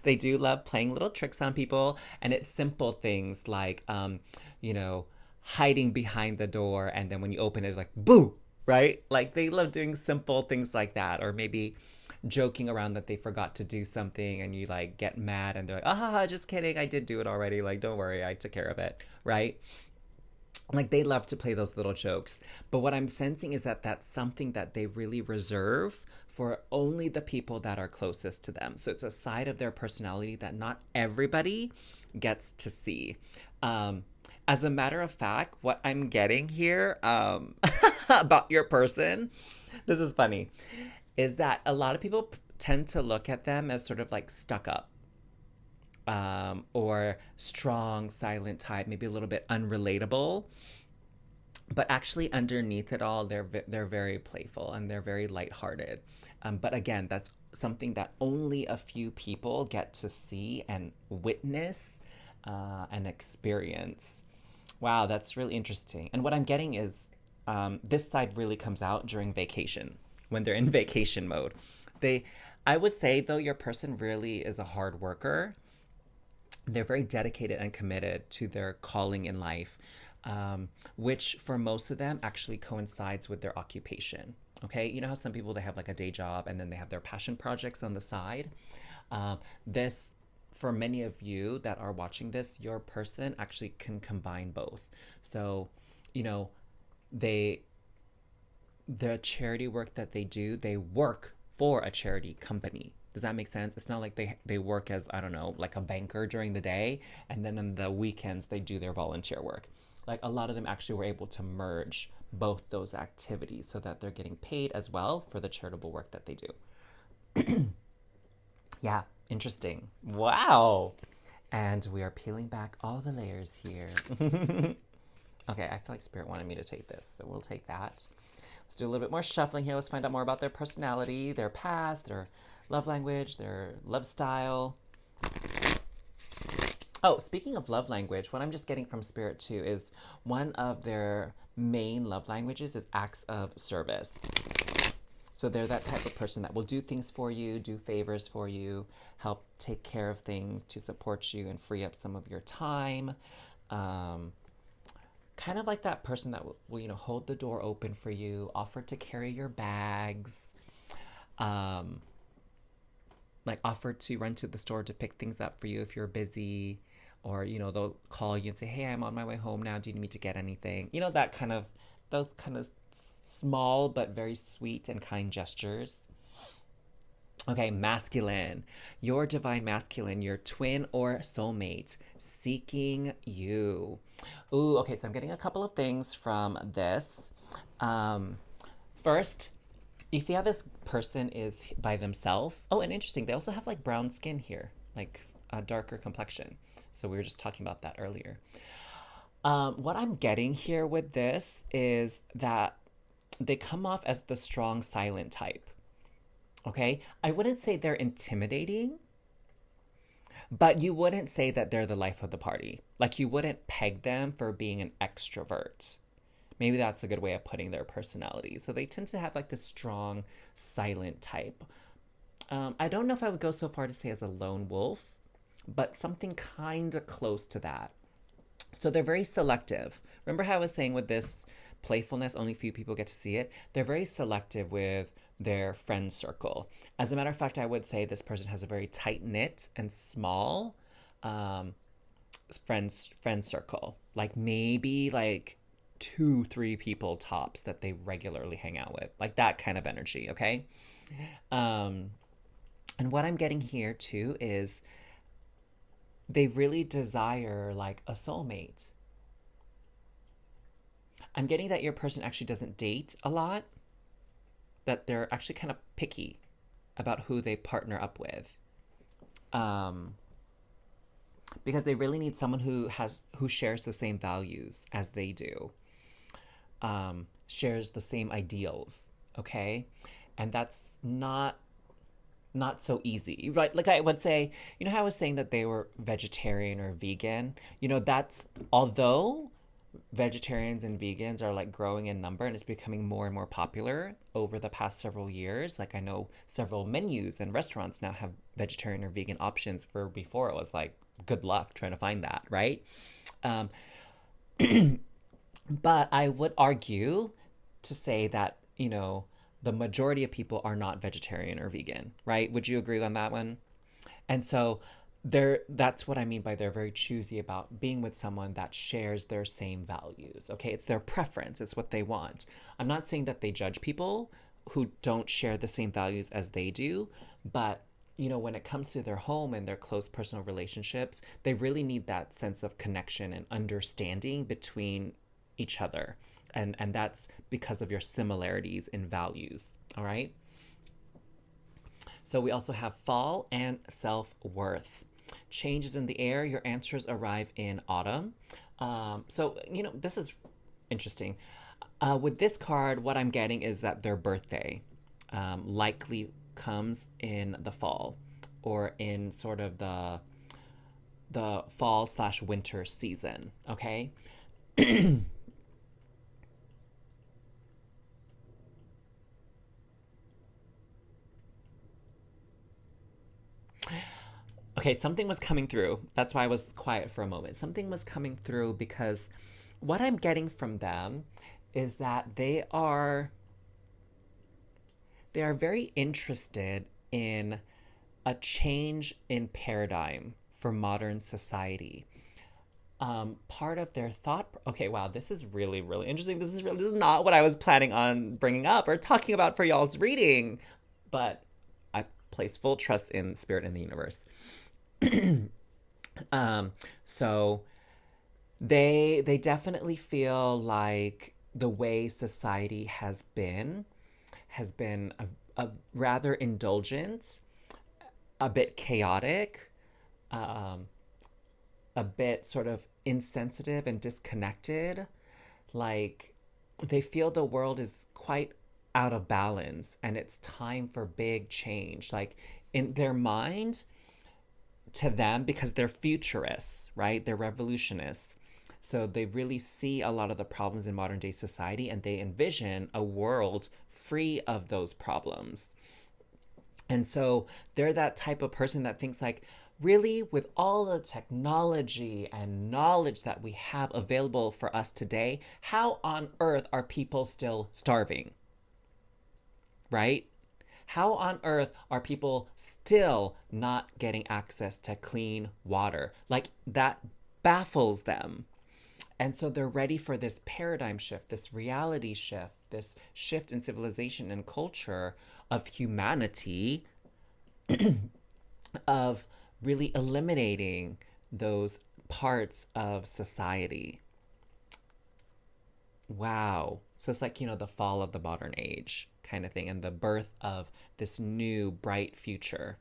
They do love playing little tricks on people. And it's simple things like, you know, hiding behind the door. And then when you open it, it's like, boo, right? Like they love doing simple things like that. Or maybe joking around that they forgot to do something and you like get mad and they're like, ah, just kidding. I did do it already. Like, don't worry. I took care of it. Right? Like they love to play those little jokes. But what I'm sensing is that that's something that they really reserve for only the people that are closest to them. So it's a side of their personality that not everybody gets to see. As a matter of fact, what I'm getting here about your person, this is funny, is that a lot of people tend to look at them as sort of like stuck up, or strong, silent type, maybe a little bit unrelatable. But actually, underneath it all, they're very playful and they're very lighthearted. But again, that's something that only a few people get to see and witness and experience. Wow, that's really interesting. And what I'm getting is this side really comes out during vacation when they're in vacation mode. They, I would say though, your person really is a hard worker. They're very dedicated and committed to their calling in life, which for most of them actually coincides with their occupation. Okay, you know how some people they have like a day job and then they have their passion projects on the side. This, for many of you that are watching this, your person actually can combine both. So, you know, they the charity work that they do, they work for a charity company. Does that make sense? It's not like they work as, I don't know, like a banker during the day, and then on the weekends they do their volunteer work. Like a lot of them actually were able to merge both those activities so that they're getting paid as well for the charitable work that they do. Yeah, interesting. Wow. And we are peeling back all the layers here. Okay, I feel like Spirit wanted me to take this, so we'll take that. Let's do a little bit more shuffling here. Let's find out more about their personality, their past, their love language, their love style. Oh, speaking of love language, what I'm just getting from Spirit too is one of their main love languages is acts of service. So they're that type of person that will do things for you, do favors for you, help take care of things to support you and free up some of your time. Kind of like that person that will, you know, hold the door open for you, offer to carry your bags, like offer to run to the store to pick things up for you if you're busy, or, you know, they'll call you and say, hey, I'm on my way home now. Do you need me to get anything? You know, that kind of, those kind of small but very sweet and kind gestures. Okay, masculine. Your divine masculine, your twin or soulmate seeking you. Ooh, okay, so I'm getting a couple of things from this. First, you see how this person is by themselves? Oh, and interesting, they also have like brown skin here, like a darker complexion. So we were just talking about that earlier. What I'm getting here with this is that they come off as the strong, silent type. Okay, I wouldn't say they're intimidating, but you wouldn't say that they're the life of the party. Like you wouldn't peg them for being an extrovert. Maybe that's a good way of putting their personality. So they tend to have like this strong, silent type. I don't know if I would go so far to say as a lone wolf, but something kind of close to that. So they're very selective. Remember how I was saying with this playfulness, only few people get to see it? They're very selective with their friend circle. As a matter of fact, I would say this person has a very tight-knit and small friend circle. Like maybe like 2-3 people tops that they regularly hang out with. Like that kind of energy, okay? And what I'm getting here too is they really desire like a soulmate. I'm getting that your person actually doesn't date a lot, that they're actually kind of picky about who they partner up with. Um, because they really need someone who shares the same values as they do, shares the same ideals, okay? And that's not so easy, right? Like I would say, how I was saying that they were vegetarian or vegan, that's, although vegetarians and vegans are like growing in number and it's becoming more and more popular over the past several years. Like I know several menus and restaurants now have vegetarian or vegan options, for before it was like good luck trying to find that, right? Um, but I would argue to say that, the majority of people are not vegetarian or vegan, right? Would you agree on that one? And so that's what I mean by they're very choosy about being with someone that shares their same values. Okay, it's their preference, it's what they want. I'm not saying that they judge people who don't share the same values as they do, but when it comes to their home and their close personal relationships, they really need that sense of connection and understanding between each other. And that's because of your similarities in values. All right. So we also have fall and self-worth. Changes in the air, your answers arrive in autumn. This is interesting. With this card, what I'm getting is that their birthday likely comes in the fall, or in sort of the fall slash winter season. Okay. Okay, something was coming through. That's why I was quiet for a moment. Something was coming through because what I'm getting from them is that they are very interested in a change in paradigm for modern society. Part of their thought. Okay, wow, this is really, really interesting. This is not what I was planning on bringing up or talking about for y'all's reading, but I place full trust in spirit and the universe. So they definitely feel like the way society has been a rather indulgent, a bit chaotic, um, a bit sort of insensitive and disconnected. Like they feel the world is quite out of balance and it's time for big change. Like in their mind, to them, because they're futurists, right? They're revolutionists. So they really see a lot of the problems in modern day society and they envision a world free of those problems. And so they're that type of person that thinks like, really, with all the technology and knowledge that we have available for us today, how on earth are people still starving? Right? How on earth are people still not getting access to clean water? Like that baffles them. And so they're ready for this paradigm shift, this reality shift, this shift in civilization and culture of humanity, of really eliminating those parts of society. Wow. So it's like, the fall of the modern age kind of thing and the birth of this new bright future.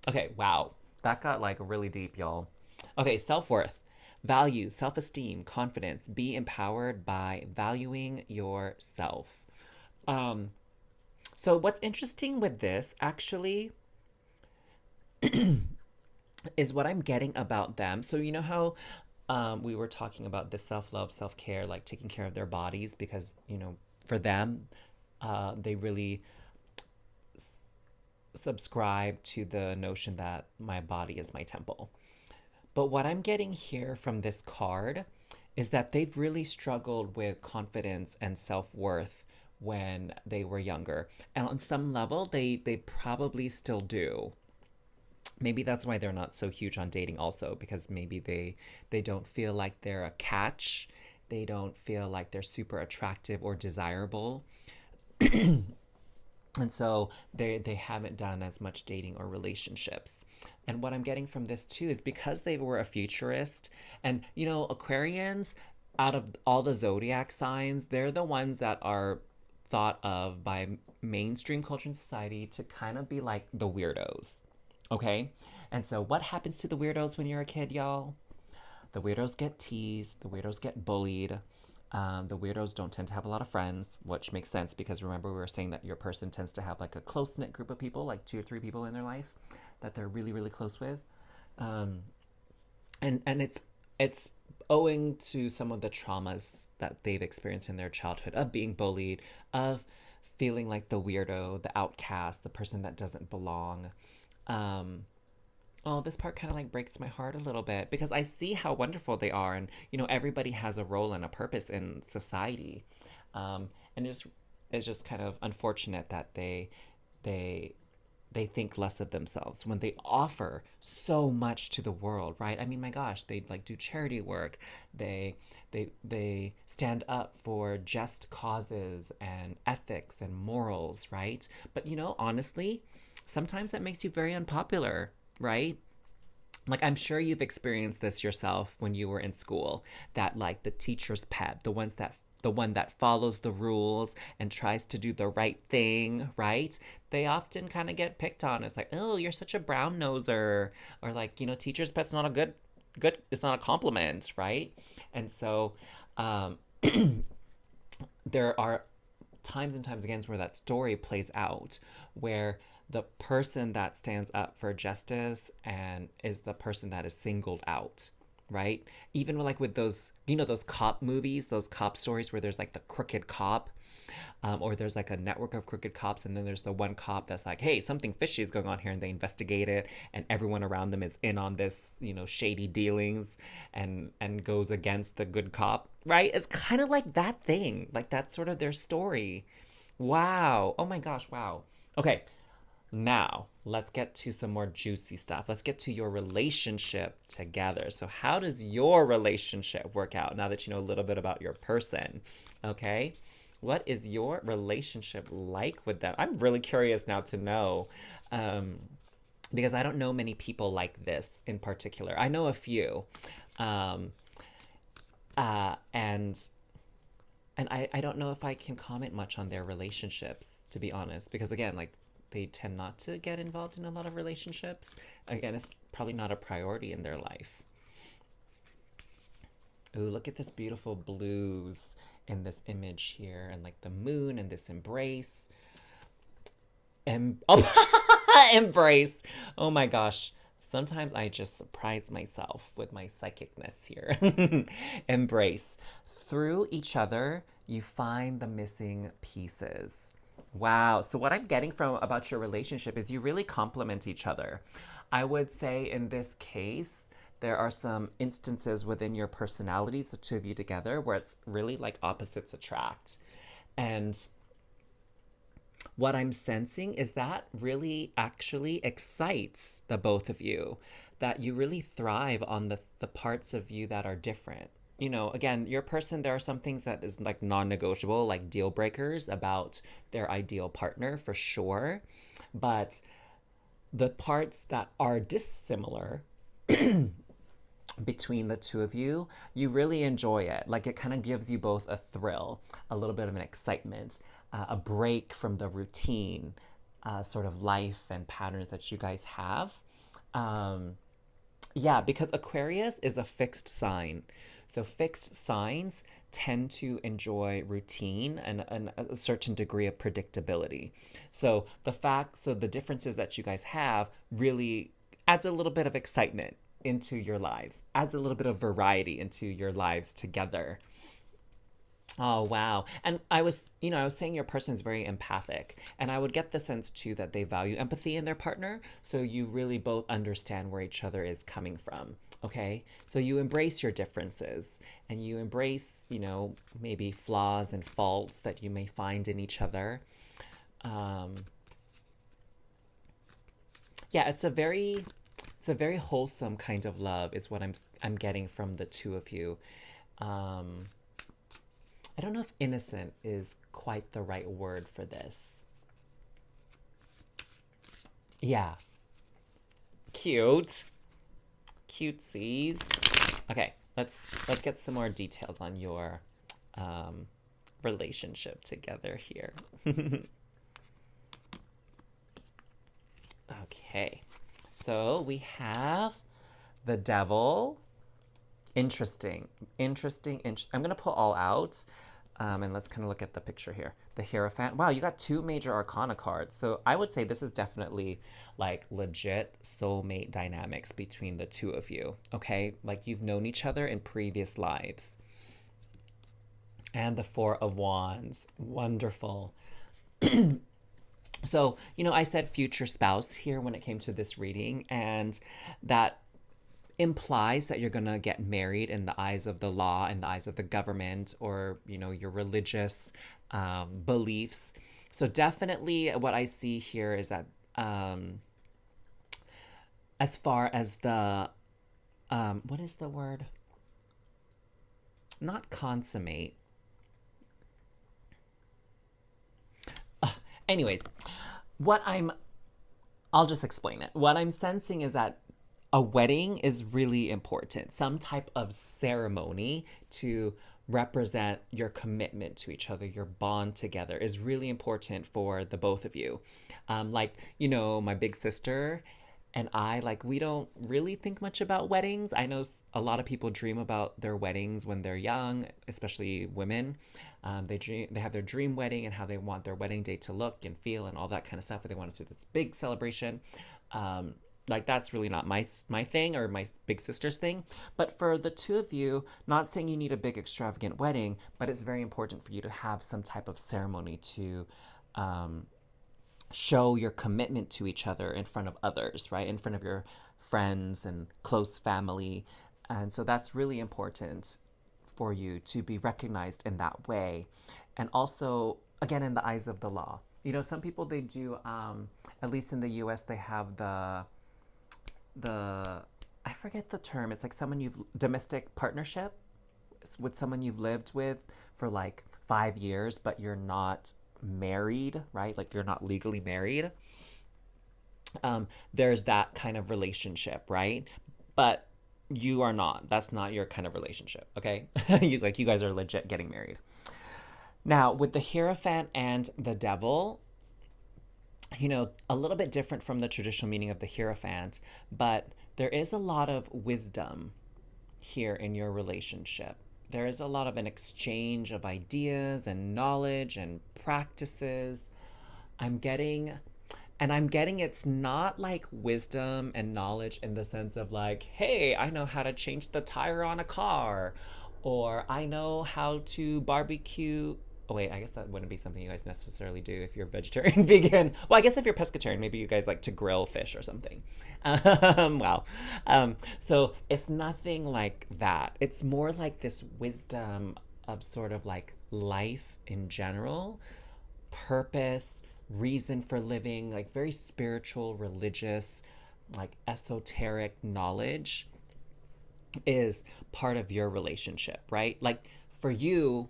Okay, wow. That got like really deep, y'all. Okay, self-worth. Value, self-esteem, confidence. Be empowered by valuing yourself. Um, so what's interesting with this actually is what I'm getting about them. So you know how we were talking about this self-love, self-care, like taking care of their bodies because, for them, they really subscribe to the notion that my body is my temple. But what I'm getting here from this card is that they've really struggled with confidence and self-worth when they were younger. And on some level, they probably still do. Maybe that's why they're not so huge on dating also, because maybe they don't feel like they're a catch. They don't feel like they're super attractive or desirable. And so they haven't done as much dating or relationships. And what I'm getting from this too is because they were a futurist and, Aquarians, out of all the zodiac signs, they're the ones that are thought of by mainstream culture and society to kind of be like the weirdos. Okay? And so, what happens to the weirdos when you're a kid, y'all? The weirdos get teased, the weirdos get bullied. The weirdos don't tend to have a lot of friends, which makes sense because remember, we were saying that your person tends to have like a close knit group of people, like 2 or 3 people in their life that they're really, really close with. Um, and it's owing to some of the traumas that they've experienced in their childhood of being bullied, of feeling like the weirdo, the outcast, the person that doesn't belong. Um, oh, this part kind of like breaks my heart a little bit because I see how wonderful they are, and everybody has a role and a purpose in society, and it's just kind of unfortunate that they they think less of themselves when they offer so much to the world, right? I mean, my gosh, they like do charity work. They stand up for just causes and ethics and morals, right? But honestly, sometimes that makes you very unpopular, right? Like, I'm sure you've experienced this yourself when you were in school, that like the teacher's pet, the one that follows the rules and tries to do the right thing, right? They often kind of get picked on. It's like, oh, you're such a brown noser, or like, teacher's pet's not a good. It's not a compliment, right? And so, um, there are times and times again where that story plays out, where the person that stands up for justice and is the person that is singled out, right? Even like with those, those cop movies, those cop stories where there's like the crooked cop, or there's like a network of crooked cops, and then there's the one cop that's like, hey, something fishy is going on here, and they investigate it, and everyone around them is in on this, shady dealings, and goes against the good cop, right? It's kind of like that thing, like that's sort of their story. Wow. Oh my gosh. Wow. Okay. Now, let's get to some more juicy stuff. Let's get to your relationship together. So, how does your relationship work out now that you know a little bit about your person? Okay. What is your relationship like with them? I'm really curious now to know, um, because I don't know many people like this in particular. I know a few. Um, and I don't know if I can comment much on their relationships, to be honest, because again, like, they tend not to get involved in a lot of relationships. Again, it's probably not a priority in their life. Ooh, look at this beautiful blues in this image here, and like the moon and this embrace. Embrace. Oh my gosh. Sometimes I just surprise myself with my psychicness here. Embrace. Through each other, you find the missing pieces. Wow. So what I'm getting from about your relationship is you really complement each other. I would say in this case, there are some instances within your personalities, the two of you together, where it's really like opposites attract. And what I'm sensing is that really actually excites the both of you, that you really thrive on the parts of you that are different. Again, your person, there are some things that is like non-negotiable, like deal breakers about their ideal partner for sure. But the parts that are dissimilar between the two of you, you really enjoy it. Like, it kind of gives you both a thrill, a little bit of an excitement, a break from the routine sort of life and patterns that you guys have. Yeah, because Aquarius is a fixed sign. So fixed signs tend to enjoy routine and a certain degree of predictability. So the differences that you guys have really adds a little bit of excitement into your lives, adds a little bit of variety into your lives together. Oh, wow. And I was saying your person is very empathic. And I would get the sense, too, that they value empathy in their partner. So you really both understand where each other is coming from. Okay? So you embrace your differences and you embrace, maybe flaws and faults that you may find in each other. Yeah, it's a very wholesome kind of love is what I'm getting from the two of you. I don't know if innocent is quite the right word for this. Yeah. Cute. Cutesies. Okay, let's get some more details on your um, relationship together here. Okay, so we have the devil. Interesting, interesting. I'm gonna pull all out, and let's kind of look at the picture here. The Hierophant. Wow, you got two major Arcana cards. So I would say this is definitely like legit soulmate dynamics between the two of you. Okay, like you've known each other in previous lives. And the Four of Wands. Wonderful. So, I said future spouse here when it came to this reading, and that implies that you're going to get married in the eyes of the law, in the eyes of the government, or, your religious beliefs. So, definitely what I see here is that as far as the, what is the word? Not consummate. Anyways, I'll just explain it. What I'm sensing is that a wedding is really important. Some type of ceremony to represent your commitment to each other, your bond together is really important for the both of you. My big sister and I, like, we don't really think much about weddings. I know a lot of people dream about their weddings when they're young, especially women. They have their dream wedding and how they want their wedding day to look and feel and all that kind of stuff. But they want to do this big celebration. Like, that's really not my thing or my big sister's thing. But for the two of you, not saying you need a big extravagant wedding, but it's very important for you to have some type of ceremony to show your commitment to each other in front of others, right? In front of your friends and close family. And so that's really important for you to be recognized in that way. And also, again, in the eyes of the law. Some people, they do, at least in the US, they have the I forget the term. It's like domestic partnership. It's with someone you've lived with for like 5 years, but you're not married, right? Like you're not legally married. There's that kind of relationship, right? But you are not. That's not your kind of relationship, okay? You guys are legit getting married. Now, with the Hierophant and the Devil, a little bit different from the traditional meaning of the Hierophant, but there is a lot of wisdom here in your relationship. There is a lot of an exchange of ideas and knowledge and practices. I'm getting it's not like wisdom and knowledge in the sense of like, hey, I know how to change the tire on a car, or I know how to barbecue. Oh, wait, I guess that wouldn't be something you guys necessarily do if you're vegetarian, vegan. Well, I guess if you're pescatarian, maybe you guys like to grill fish or something. Wow. So it's nothing like that. It's more like this wisdom of sort of like life in general, purpose, reason for living, like very spiritual, religious, like esoteric knowledge is part of your relationship, right? Like for you,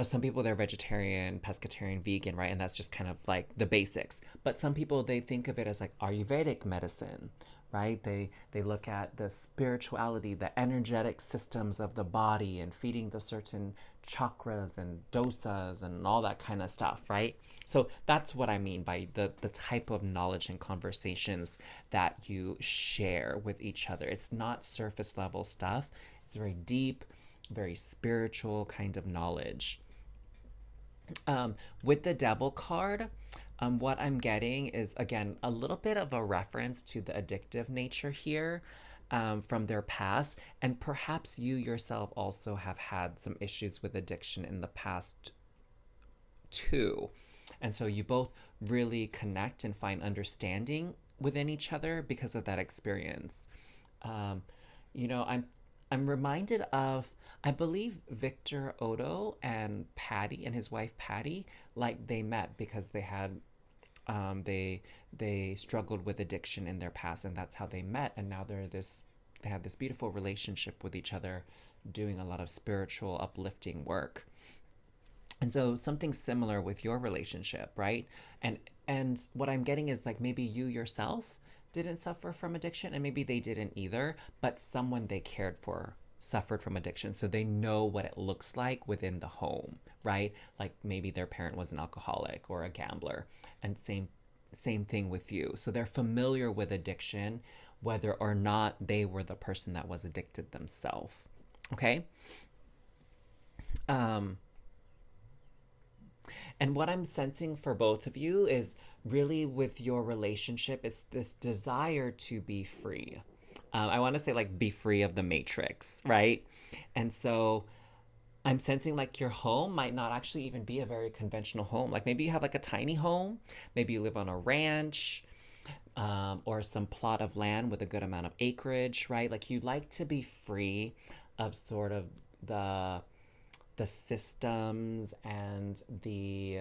some people, they're vegetarian, pescatarian, vegan, right? And that's just kind of like the basics. But some people, they think of it as like Ayurvedic medicine, right? They look at the spirituality, the energetic systems of the body and feeding the certain chakras and dosas and all that kind of stuff, right? So that's what I mean by the type of knowledge and conversations that you share with each other. It's not surface level stuff. It's very deep, very spiritual kind of knowledge. With the Devil card, what I'm getting is, again, a little bit of a reference to the addictive nature here from their past. And perhaps you yourself also have had some issues with addiction in the past too. And so you both really connect and find understanding within each other because of that experience. I'm reminded of, I believe Victor Odo and Patty and his wife Patty, like they met because they had, they struggled with addiction in their past, and that's how they met. And now they have this beautiful relationship with each other, doing a lot of spiritual uplifting work. And so something similar with your relationship, right? And what I'm getting is like maybe you yourself didn't suffer from addiction, and maybe they didn't either, but someone they cared for suffered from addiction, so they know what it looks like within the home, right? Like maybe their parent was an alcoholic or a gambler, and same thing with you. So they're familiar with addiction, whether or not they were the person that was addicted themselves. Okay. And what I'm sensing for both of you is really with your relationship, it's this desire to be free. I want to say like be free of the matrix, right? And so I'm sensing like your home might not actually even be a very conventional home. Like maybe you have like a tiny home, maybe you live on a ranch, or some plot of land with a good amount of acreage, right? Like you'd like to be free of sort of the systems and the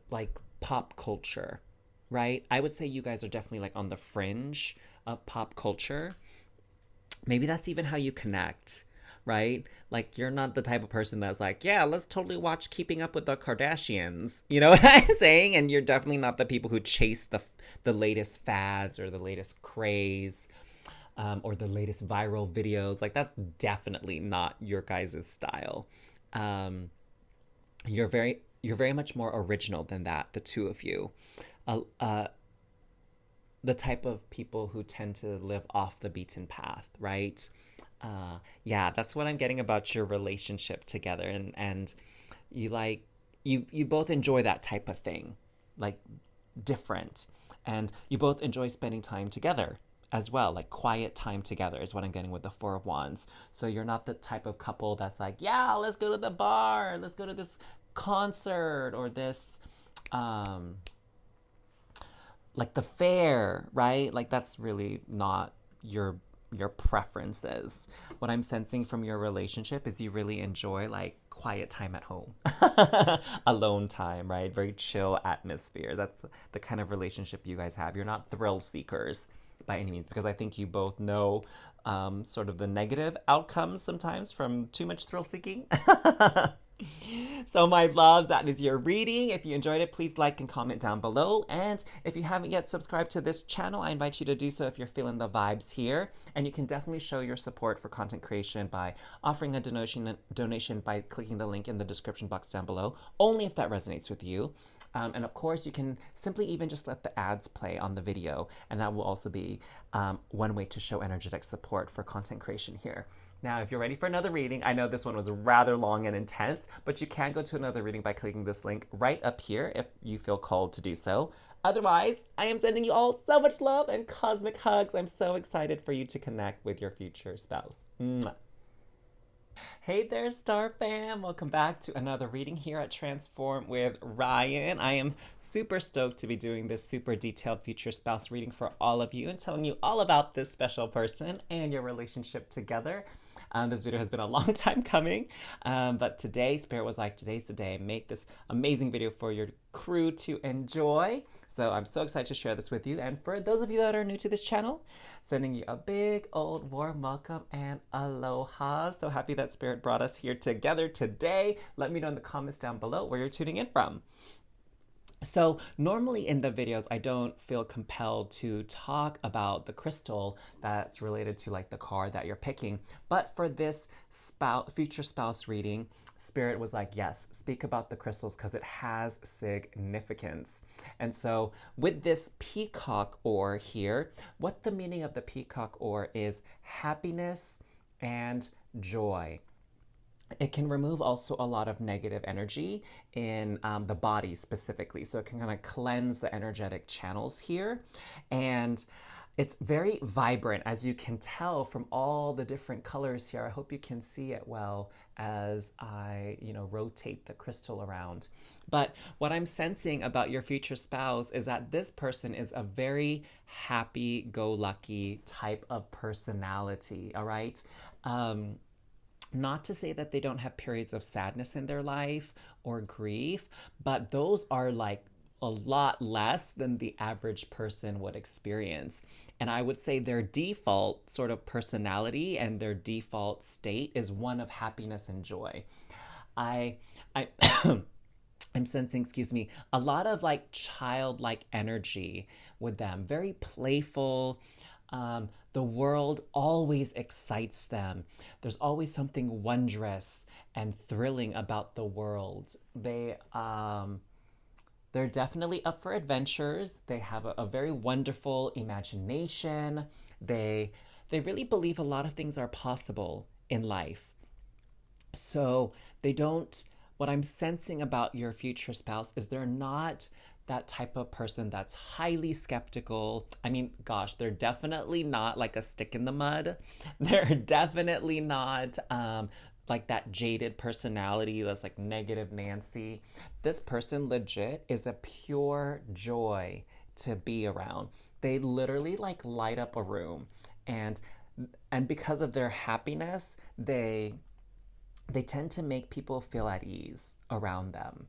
like pop culture, right? I would say you guys are definitely like on the fringe of pop culture. Maybe that's even how you connect, right? Like you're not the type of person that's like, yeah, let's totally watch Keeping Up with the Kardashians. You know what I'm saying? And you're definitely not the people who chase the latest fads or the latest craze, or the latest viral videos. Like that's definitely not your guys' style. Um, you're very much more original than that, the two of you. Uh, uh, the type of people who tend to live off the beaten path, right? Yeah, that's what I'm getting about your relationship together, and you like you both enjoy that type of thing, like different, and you both enjoy spending time together as well, like quiet time together is what I'm getting with the Four of Wands. So you're not the type of couple that's like, yeah, let's go to the bar, let's go to this concert or this um like the fair, right? Like that's really not your preferences. What I'm sensing from your relationship is you really enjoy like quiet time at home. Alone time, right? Very chill atmosphere. That's the kind of relationship you guys have. You're not thrill seekers by any means, because I think you both know sort of the negative outcomes sometimes from too much thrill seeking. So my loves, that is your reading. If you enjoyed it, please like and comment down below. And if you haven't yet subscribed to this channel, I invite you to do so if you're feeling the vibes here. And you can definitely show your support for content creation by offering a donation by clicking the link in the description box down below, only if that resonates with you. And of course, you can simply even just let the ads play on the video, and that will also be one way to show energetic support for content creation here. Now, if you're ready for another reading, I know this one was rather long and intense, but you can go to another reading by clicking this link right up here if you feel called to do so. Otherwise, I am sending you all so much love and cosmic hugs. I'm so excited for you to connect with your future spouse. Mwah. Hey there, Star Fam! Welcome back to another reading here at Transform with Ryan. I am super stoked to be doing this super detailed future spouse reading for all of you and telling you all about this special person and your relationship together. This video has been a long time coming, but today, Spirit was like, today's the day. Make this amazing video for your crew to enjoy. So I'm so excited to share this with you. And for those of you that are new to this channel, sending you a big old warm welcome and aloha. So happy that Spirit brought us here together today. Let me know in the comments down below where you're tuning in from. So normally in the videos, I don't feel compelled to talk about the crystal that's related to like the card that you're picking. But for this future spouse reading, Spirit was like, yes, speak about the crystals because it has significance. And so with this peacock ore here, what the meaning of the peacock ore is happiness and joy. It can remove also a lot of negative energy in the body specifically. So it can kind of cleanse the energetic channels here. And it's very vibrant, as you can tell from all the different colors here. I hope you can see it well as I, rotate the crystal around. But what I'm sensing about your future spouse is that this person is a very happy-go-lucky type of personality, all right? Not to say that they don't have periods of sadness in their life or grief, but those are like a lot less than the average person would experience. And I would say their default sort of personality and their default state is one of happiness and joy. I I'm sensing, a lot of like childlike energy with them, very playful, The world always excites them. There's always something wondrous and thrilling about the world. They're definitely up for adventures. They have a very wonderful imagination. They they really believe a lot of things are possible in life. So they don't, what I'm sensing about your future spouse is they're not that type of person that's highly skeptical. I mean, gosh, they're definitely not like a stick in the mud. They're definitely not like that jaded personality that's like negative Nancy. This person legit is a pure joy to be around. They literally like light up a room, and because of their happiness, they tend to make people feel at ease around them.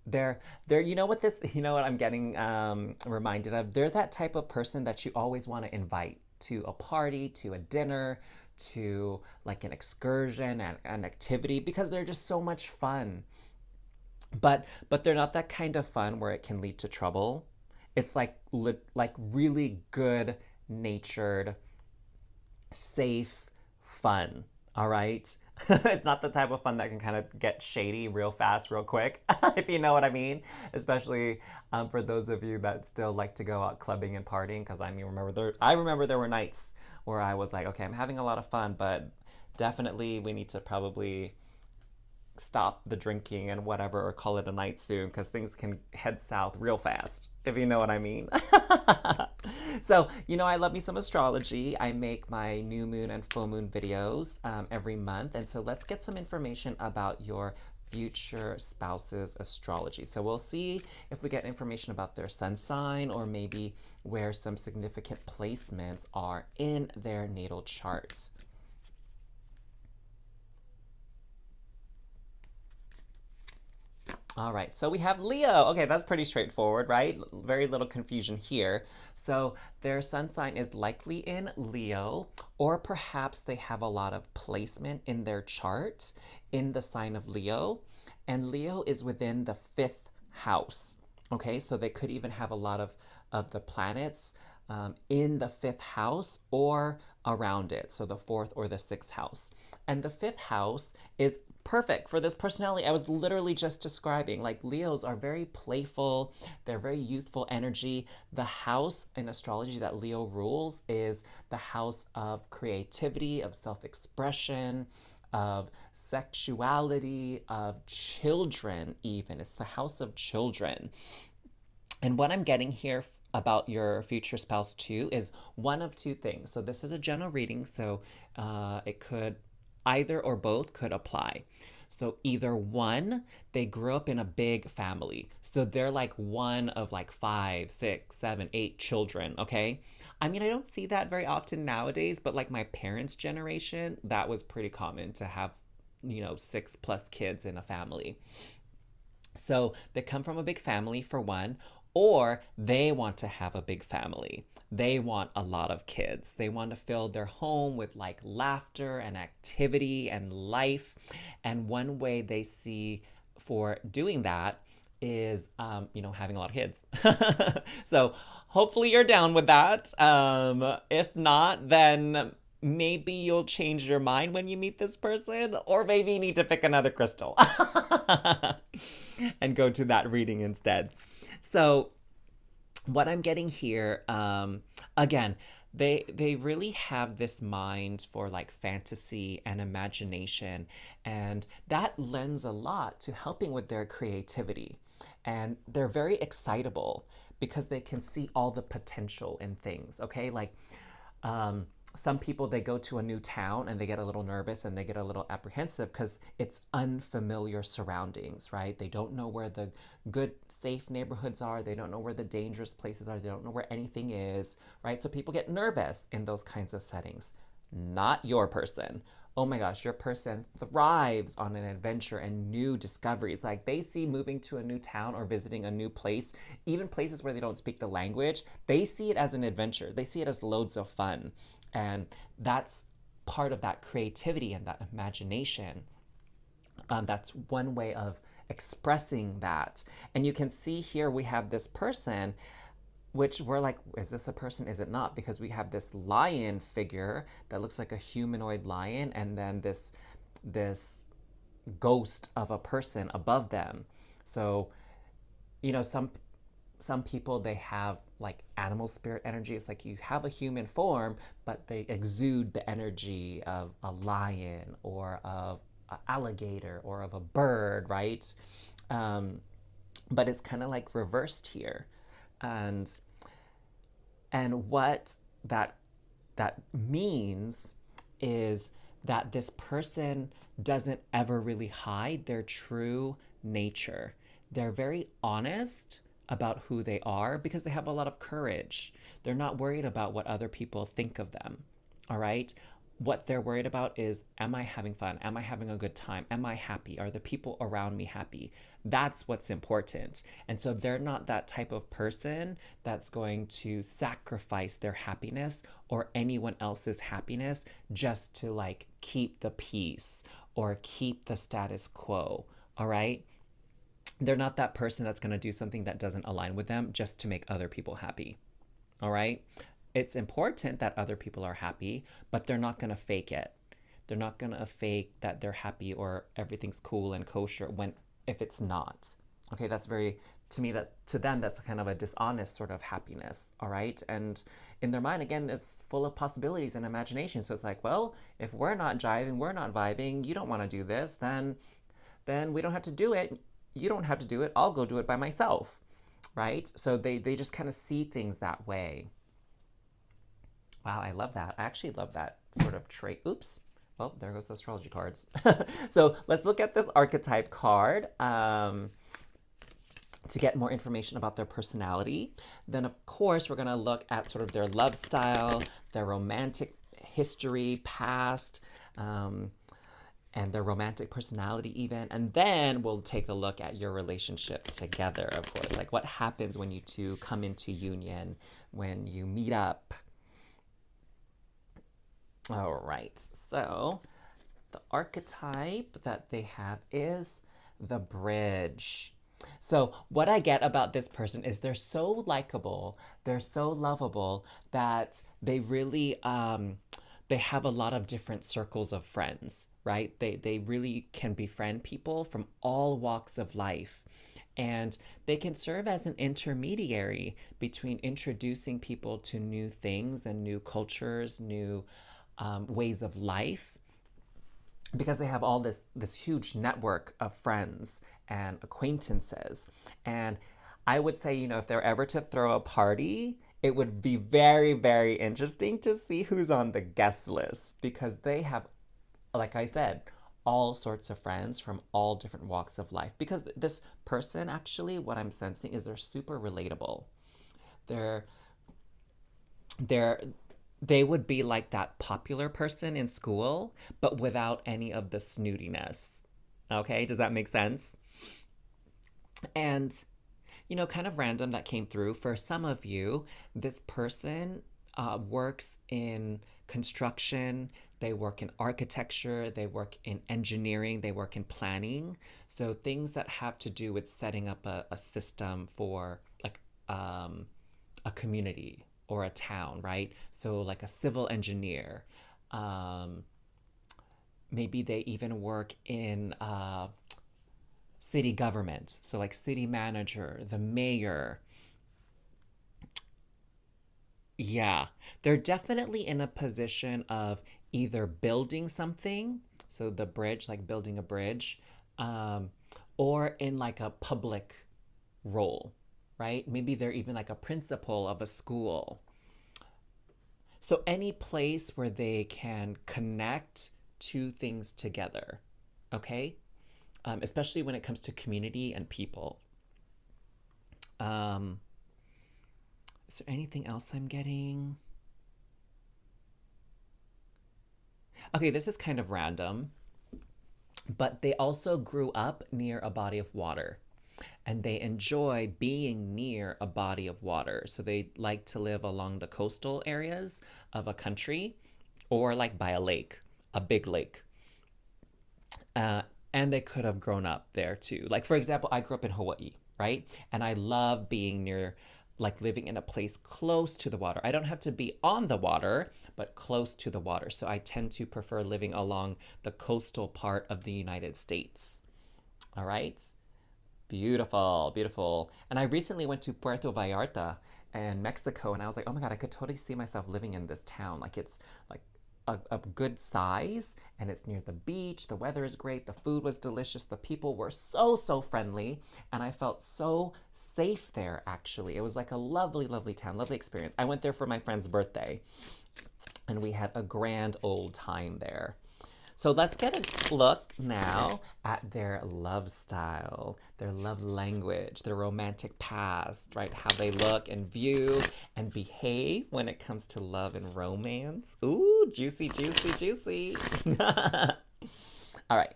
They're you know what this you know what I'm getting reminded of. They're that type of person that you always want to invite to a party, to a dinner, to like an excursion and an activity, because they're just so much fun. But they're not that kind of fun where it can lead to trouble. It's like really good natured, safe fun. All right. It's not the type of fun that can kind of get shady real fast, real quick, if you know what I mean. Especially for those of you that still like to go out clubbing and partying. Because I remember there were nights where I was like, okay, I'm having a lot of fun, but definitely we need to probably stop the drinking and whatever, or call it a night soon, because things can head south real fast, if you know what I mean. So, I love me some astrology. I make my new moon and full moon videos every month. And so let's get some information about your future spouse's astrology. So we'll see if we get information about their sun sign, or maybe where some significant placements are in their natal chart. All right, so we have Leo. Okay, that's pretty straightforward, right? Very little confusion here. So their sun sign is likely in Leo, or perhaps they have a lot of placement in their chart in the sign of Leo. And Leo is within the fifth house. Okay, so they could even have a lot of the planets in the fifth house or around it. So the fourth or the sixth house. And the fifth house is perfect for this personality I was literally just describing. Like, Leos are very playful, they're very youthful energy. The house in astrology that Leo rules is the house of creativity, of self expression, of sexuality, of children, even. It's the house of children. And what I'm getting here about your future spouse too is one of two things. So this is a general reading, so it could either or both could apply. So either one, they grew up in a big family. So they're like one of like 5, 6, 7, 8 children, okay? I mean, I don't see that very often nowadays, but like my parents' generation, that was pretty common to have, 6 plus kids in a family. So they come from a big family for one, or they want to have a big family. They want a lot of kids. They want to fill their home with like laughter and activity and life. And one way they see for doing that is, having a lot of kids. So hopefully you're down with that. If not, then maybe you'll change your mind when you meet this person, or maybe you need to pick another crystal and go to that reading instead. So, what I'm getting here, again, they really have this mind for like fantasy and imagination, and that lends a lot to helping with their creativity. And they're very excitable because they can see all the potential in things. Okay, like some people, they go to a new town and they get a little nervous and they get a little apprehensive because it's unfamiliar surroundings, right? They don't know where the good, safe neighborhoods are. They don't know where the dangerous places are. They don't know where anything is, right? So people get nervous in those kinds of settings. Not your person. Oh my gosh, your person thrives on an adventure and new discoveries. Like, they see moving to a new town or visiting a new place, even places where they don't speak the language, they see it as an adventure. They see it as loads of fun. And that's part of that creativity and that imagination. That's one way of expressing that. And you can see here we have this person. which we're like, is this a person? Is it not? Because we have this lion figure that looks like a humanoid lion, and then this ghost of a person above them. So, some people, they have like animal spirit energy. It's like you have a human form, but they exude the energy of a lion or of an alligator or of a bird, right? Um, but it's kind of like reversed here, and what that that means is that this person doesn't ever really hide their true nature. They're very honest about who they are because they have a lot of courage. They're not worried about what other people think of them. All right? What they're worried about is, am I having fun? Am I having a good time? Am I happy? Are the people around me happy? That's what's important. And so they're not that type of person that's going to sacrifice their happiness or anyone else's happiness just to like keep the peace or keep the status quo. All right? They're not that person that's going to do something that doesn't align with them just to make other people happy. All right? It's important that other people are happy, but they're not going to fake it. They're not going to fake that they're happy or everything's cool and kosher when if it's not. Okay, that's very, to me, that to them, that's kind of a dishonest sort of happiness. All right? And in their mind, again, it's full of possibilities and imagination. So it's like, well, if we're not jiving, we're not vibing, you don't want to do this, then we don't have to do it. You don't have to do it. I'll go do it by myself. Right? So they just kind of see things that way. Wow, I love that. I actually love that sort of trait. Oops. Well, there goes the astrology cards. So let's look at this archetype card to get more information about their personality. Then, of course, we're going to look at sort of their love style, their romantic history, past, and their romantic personality even. And then we'll take a look at your relationship together, of course. Like what happens when you two come into union, when you meet up. All right, so the archetype that they have is the bridge. So what I get about this person is they're so likable, they're so lovable that they really they have a lot of different circles of friends, right? They really can befriend people from all walks of life. And they can serve as an intermediary between introducing people to new things and new cultures, new ways of life, because they have all this huge network of friends and acquaintances. And I would say, if they're ever to throw a party, it would be very, very interesting to see who's on the guest list, because they have, like I said, all sorts of friends from all different walks of life. Because this person, actually, what I'm sensing is they're super relatable. They're they would be like that popular person in school, but without any of the snootiness. Okay, does that make sense? And, kind of random that came through. For some of you, this person works in construction, they work in architecture, they work in engineering, they work in planning. So things that have to do with setting up a system for like a community or a town, right? So like a civil engineer. Maybe they even work in city government. So like city manager, the mayor. Yeah, they're definitely in a position of either building something, so the bridge, like building a bridge, um, or in like a public role, right? Maybe they're even like a principal of a school. So any place where they can connect two things together, okay? Especially when it comes to community and people. Um, is there anything else I'm getting? Okay, this is kind of random, but they also grew up near a body of water, and they enjoy being near a body of water. So they like to live along the coastal areas of a country or like by a lake, a big lake. Uh, and they could have grown up there too. Like, for example, I grew up in Hawaii, right? And I love being near like living in a place close to the water. I don't have to be on the water, but close to the water. So I tend to prefer living along the coastal part of the United States. All right. Beautiful, beautiful. And I recently went to Puerto Vallarta in Mexico, and I was like, oh my God, I could totally see myself living in this town. Like it's like a good size, and it's near the beach. The weather is great. The food was delicious. The people were so, so friendly. And I felt so safe there, actually. It was like a lovely, lovely town, lovely experience. I went there for my friend's birthday, and we had a grand old time there. So let's get a look now at their love style, their love language, their romantic past, right? How they look and view and behave when it comes to love and romance. Ooh, juicy, juicy, juicy. All right.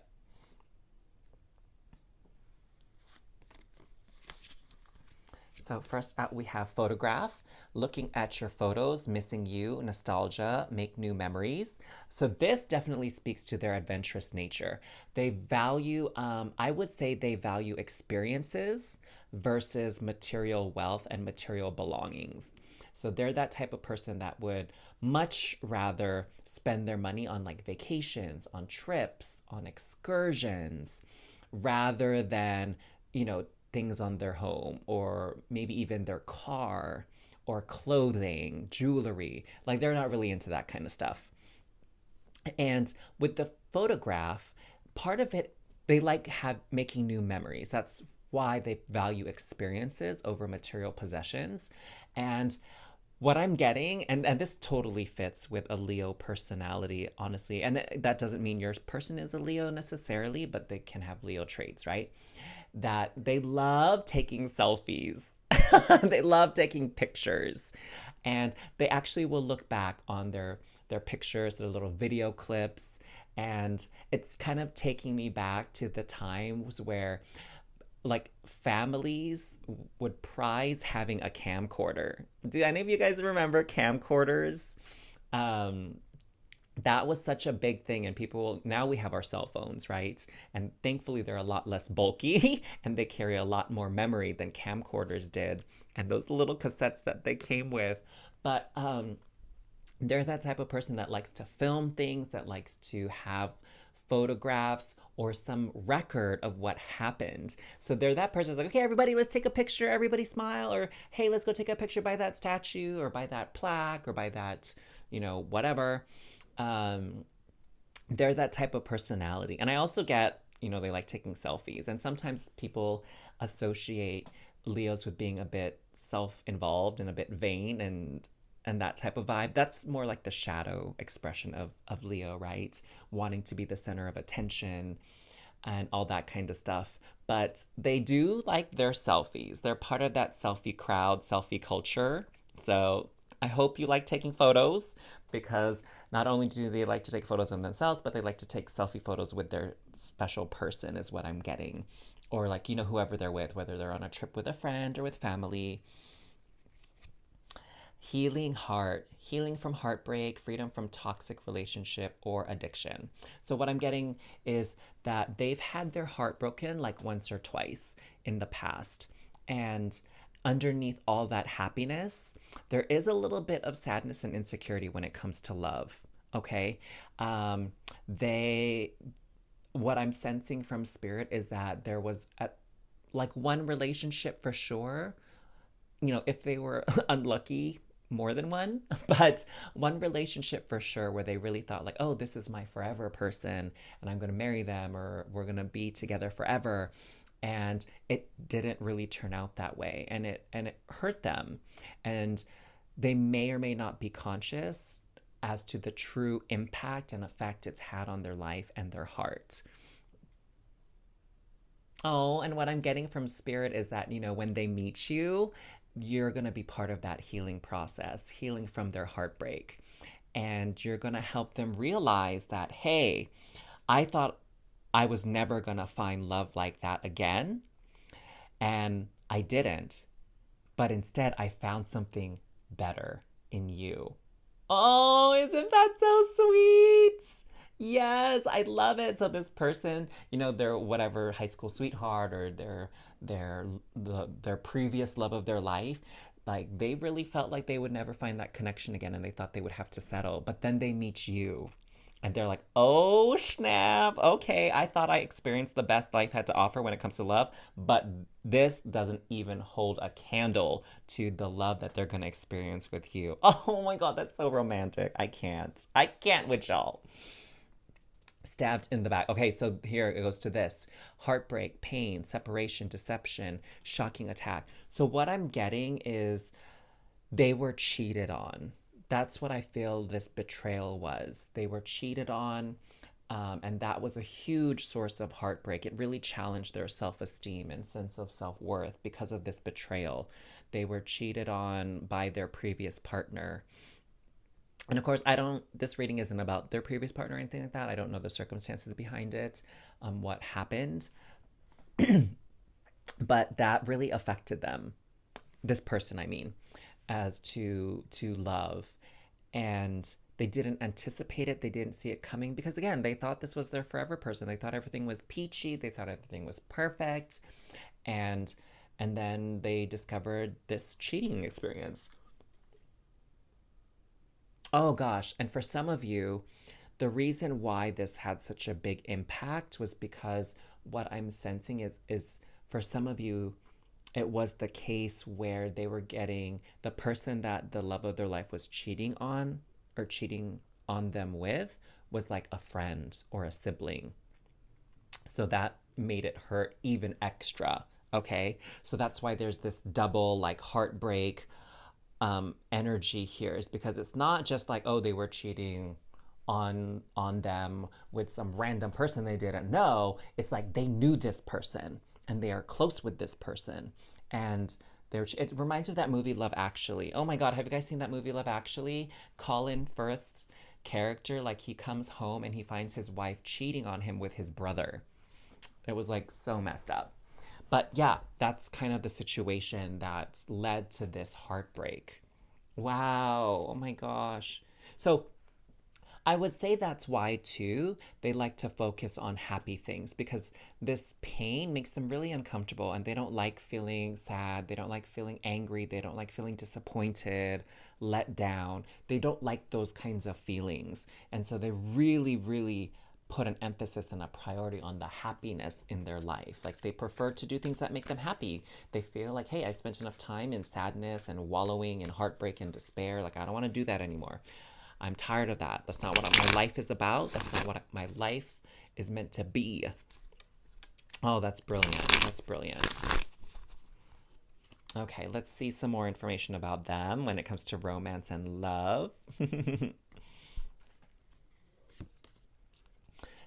So first up, we have photograph. Looking at your photos, missing you, nostalgia, make new memories. So this definitely speaks to their adventurous nature. They value, I would say they value experiences versus material wealth and material belongings. So they're that type of person that would much rather spend their money on like vacations, on trips, on excursions, rather than, things on their home or maybe even their car or clothing, jewelry. Like they're not really into that kind of stuff. And with the photograph, part of it, they like making new memories. That's why they value experiences over material possessions. And what I'm getting, and this totally fits with a Leo personality, honestly. And that doesn't mean your person is a Leo necessarily, but they can have Leo traits, right? That they love taking selfies. They love taking pictures. And they actually will look back on their pictures, their little video clips. And it's kind of taking me back to the times where like families would prize having a camcorder. Do any of you guys remember camcorders? That was such a big thing, and people, now we have our cell phones, right? And thankfully they're a lot less bulky and they carry a lot more memory than camcorders did, and those little cassettes that they came with. But they're that type of person that likes to film things, that likes to have photographs or some record of what happened. So they're that person that's like, okay, everybody, let's take a picture, everybody smile, or hey, let's go take a picture by that statue or by that plaque or by that, whatever. They're that type of personality. And I also get, they like taking selfies. And sometimes people associate Leos with being a bit self-involved and a bit vain and that type of vibe. That's more like the shadow expression of Leo, right? Wanting to be the center of attention and all that kind of stuff. But they do like their selfies. They're part of that selfie crowd, selfie culture. So I hope you like taking photos, because not only do they like to take photos of themselves, but they like to take selfie photos with their special person is what I'm getting. Or like, whoever they're with, whether they're on a trip with a friend or with family. Healing heart, healing from heartbreak, freedom from toxic relationship or addiction. So what I'm getting is that they've had their heart broken like once or twice in the past. And underneath all that happiness, there is a little bit of sadness and insecurity when it comes to love. Okay. What I'm sensing from spirit is that there was like one relationship for sure, if they were unlucky, more than one, but one relationship for sure where they really thought like, oh, this is my forever person and I'm going to marry them or we're going to be together forever. And it didn't really turn out that way, and it hurt them, and they may or may not be conscious as to the true impact and effect it's had on their life and their heart. Oh, and what I'm getting from spirit is that, when they meet you, you're going to be part of that healing process, healing from their heartbreak. And you're going to help them realize that, hey, I thought I was never going to find love like that again. And I didn't. But instead, I found something better in you. Oh, isn't that so sweet? Yes, I love it. So this person, their whatever high school sweetheart or their previous love of their life, Like they really felt like they would never find that connection again and they thought they would have to settle. But then they meet you and they're like, oh snap, okay, I thought I experienced the best life had to offer when it comes to love, but this doesn't even hold a candle to the love that they're gonna experience with you. Oh my god, that's so romantic. I can't with y'all. Stabbed in the back. Okay, so here it goes to this: heartbreak, pain, separation, deception, shocking attack. So, what I'm getting is they were cheated on. That's what I feel this betrayal was. They were cheated on, and that was a huge source of heartbreak. It really challenged their self esteem and sense of self worth because of this betrayal. They were cheated on by their previous partner. And of course, this reading isn't about their previous partner or anything like that. I don't know the circumstances behind it, what happened, but that really affected them. This person, I mean, as to love. And they didn't anticipate it. They didn't see it coming because, again, they thought this was their forever person. They thought everything was peachy. They thought everything was perfect. And then they discovered this cheating experience. Oh gosh. And for some of you, the reason why this had such a big impact was because what I'm sensing is for some of you, it was the case where they were getting the person that the love of their life was cheating on or cheating on them with was like a friend or a sibling. So that made it hurt even extra. Okay. So that's why there's this double like heartbreak energy here, is because it's not just like, oh, they were cheating on them with some random person they didn't know. It's like they knew this person and they are close with this person, and it reminds me of that movie Love Actually. Oh my god, have you guys seen that movie Love Actually? Colin Firth's character, like he comes home and he finds his wife cheating on him with his brother. It was like so messed up. But yeah, that's kind of the situation that led to this heartbreak. Wow. Oh my gosh. So I would say that's why, too, they like to focus on happy things, because this pain makes them really uncomfortable and they don't like feeling sad. They don't like feeling angry. They don't like feeling disappointed, let down. They don't like those kinds of feelings. And so they really, really put an emphasis and a priority on the happiness in their life. Like they prefer to do things that make them happy. They feel like, hey, I spent enough time in sadness and wallowing in heartbreak and despair. Like I don't want to do that anymore. I'm tired of that. That's not what my life is about. That's not what my life is meant to be. Oh, that's brilliant. That's brilliant. Okay, let's see some more information about them when it comes to romance and love.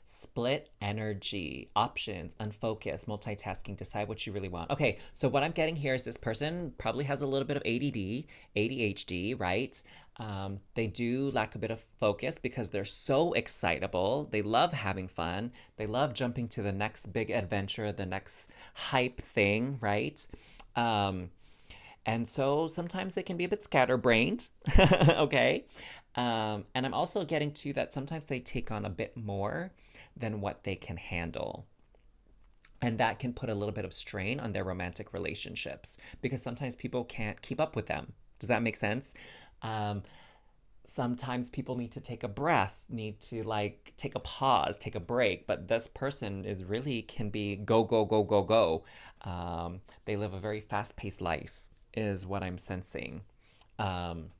Split energy, options, unfocused, multitasking, decide what you really want. Okay, so what I'm getting here is this person probably has a little bit of ADD, ADHD, right? They do lack a bit of focus because they're so excitable. They love having fun. They love jumping to the next big adventure, the next hype thing, right? Um, and so sometimes they can be a bit scatterbrained, okay? And I'm also getting to that sometimes they take on a bit more than what they can handle. And that can put a little bit of strain on their romantic relationships because sometimes people can't keep up with them. Does that make sense? Um, Sometimes people need to take a breath, need to like take a pause, take a break. But this person is really can be go, go, go, go, go. They live a very fast paced life, is what I'm sensing. Um,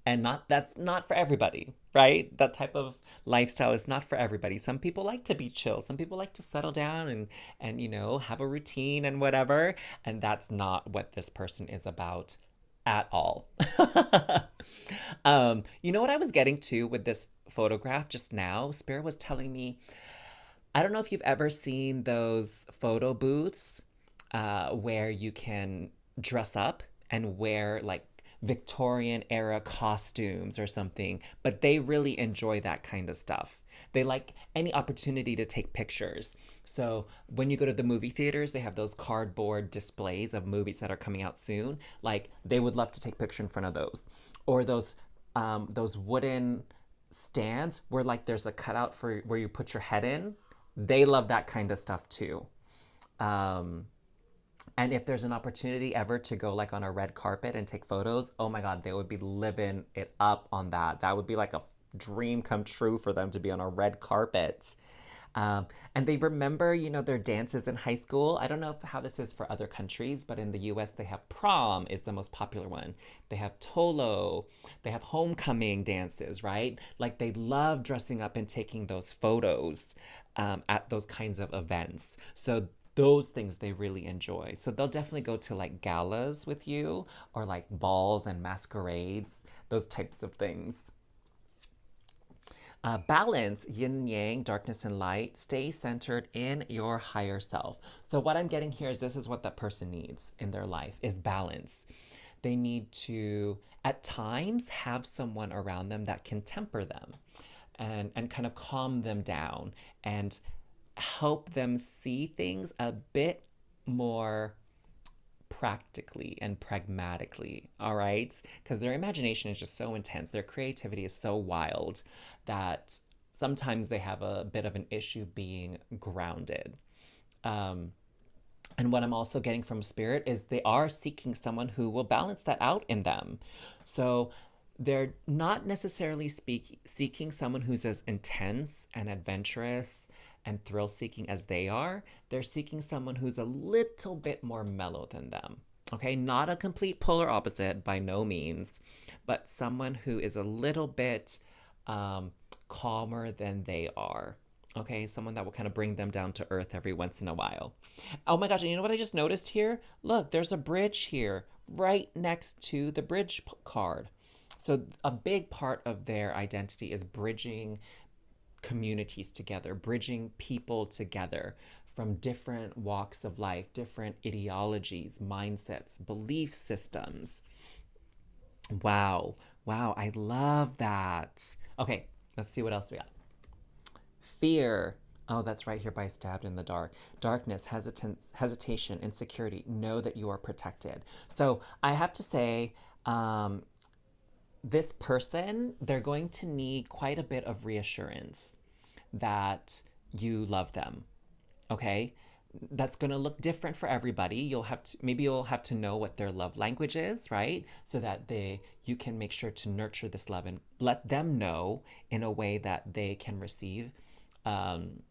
and that's not for everybody, right? That type of lifestyle is not for everybody. Some people like to be chill, some people like to settle down and have a routine and whatever, and that's not what this person is about at all. You know what I was getting to with this photograph just now? Spirit was telling me, I don't know if you've ever seen those photo booths where you can dress up and wear like Victorian era costumes or something, but they really enjoy that kind of stuff. They like any opportunity to take pictures. So when you go to the movie theaters, they have those cardboard displays of movies that are coming out soon. Like they would love to take picture in front of those, or those wooden stands where like there's a cutout for where you put your head in. They love that kind of stuff too. Um, And if there's an opportunity ever to go like on a red carpet and take photos, oh my God, they would be living it up on that. That would be like a dream come true for them to be on a red carpet. Um, and they remember, their dances in high school. I don't know how this is for other countries, but in the US, they have prom is the most popular one. They have tolo, they have homecoming dances, right? Like they love dressing up and taking those photos at those kinds of events. So those things they really enjoy. So they'll definitely go to like galas with you or like balls and masquerades, those types of things. Balance, yin yang, darkness and light, stay centered in your higher self. So what I'm getting here is this is what that person needs in their life is balance. They need to at times have someone around them that can temper them and kind of calm them down and help them see things a bit more practically and pragmatically, all right? Because their imagination is just so intense, their creativity is so wild that sometimes they have a bit of an issue being grounded. Um, and what I'm also getting from spirit is they are seeking someone who will balance that out in them. So they're not necessarily seeking someone who's as intense and adventurous and thrill seeking as they are. They're seeking someone who's a little bit more mellow than them. Okay, not a complete polar opposite by no means, but someone who is a little bit calmer than they are. Okay, someone that will kind of bring them down to earth every once in a while. Oh my gosh, and you know what I just noticed here? Look, there's a bridge here right next to the bridge card. So, a big part of their identity is bridging communities together, bridging people together from different walks of life, different ideologies, mindsets, belief systems. Wow. Wow. I love that. Okay, let's see what else we got. Fear. Oh, that's right here by stabbed in the dark. Darkness, hesitance, hesitation, insecurity. Know that you are protected. So I have to say, this person, they're going to need quite a bit of reassurance that you love them. Okay? That's going to look different for everybody. You'll have to know what their love language is, right? So that you can make sure to nurture this love and let them know in a way that they can receive um,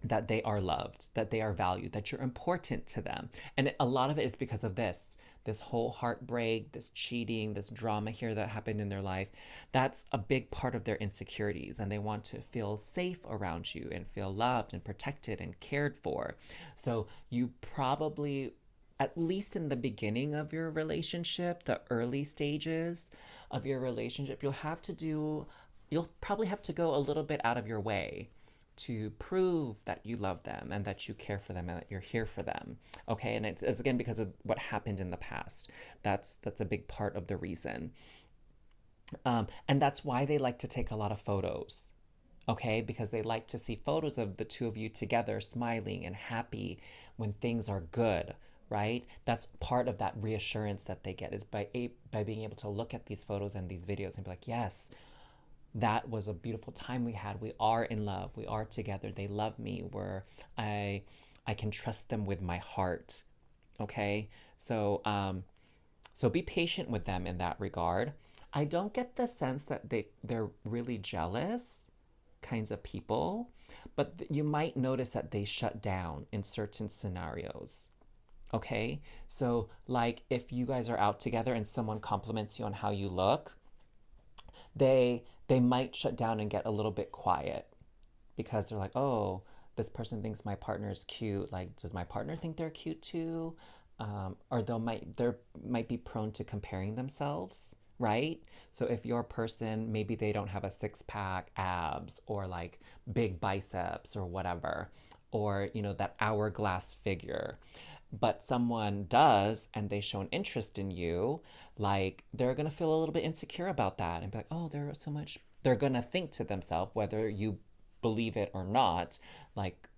that they are loved, that they are valued, that you're important to them. And a lot of it is because of this whole heartbreak, this cheating, this drama here that happened in their life. That's a big part of their insecurities, and they want to feel safe around you and feel loved and protected and cared for. So you probably, at least in the beginning of your relationship, the early stages of your relationship, you'll probably have to go a little bit out of your way to prove that you love them and that you care for them and that you're here for them. Okay, and it's again because of what happened in the past. That's a big part of the reason. And that's why they like to take a lot of photos. Okay, because they like to see photos of the two of you together, smiling and happy when things are good, right? That's part of that reassurance that they get is by being able to look at these photos and these videos and be like, yes, that was a beautiful time we had. We are in love. We are together. They love me. I can trust them with my heart. Okay, so be patient with them in that regard. I don't get the sense that they're really jealous kinds of people, but you might notice that they shut down in certain scenarios. Okay, so like if you guys are out together and someone compliments you on how you look, they might shut down and get a little bit quiet because they're like, oh, this person thinks my partner is cute. Like, does my partner think they're cute too? Or they might be prone to comparing themselves, right? So if your person, maybe they don't have a six pack abs or like big biceps or whatever, or that hourglass figure, but someone does and they show an interest in you, like they're gonna feel a little bit insecure about that and be like, oh, they're gonna think to themselves, whether you believe it or not, like,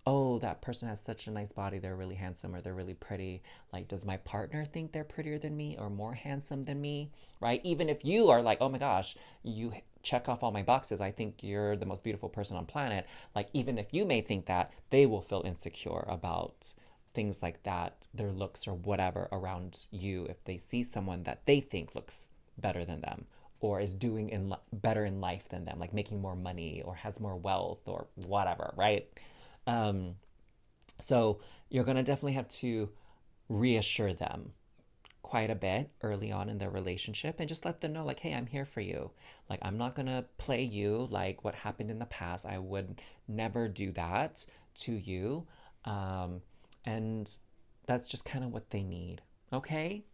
oh, that person has such a nice body, they're really handsome or they're really pretty. Like, does my partner think they're prettier than me or more handsome than me, right? Even if you are like, oh my gosh, you check off all my boxes, I think you're the most beautiful person on planet. Like, even if you may think that, they will feel insecure about things like that, their looks or whatever around you, if they see someone that they think looks better than them or is doing better in life than them, like making more money or has more wealth or whatever, right? Um, so you're going to definitely have to reassure them quite a bit early on in their relationship and just let them know, like, hey, I'm here for you. Like, I'm not going to play you like what happened in the past. I would never do that to you. And that's just kind of what they need. Okay.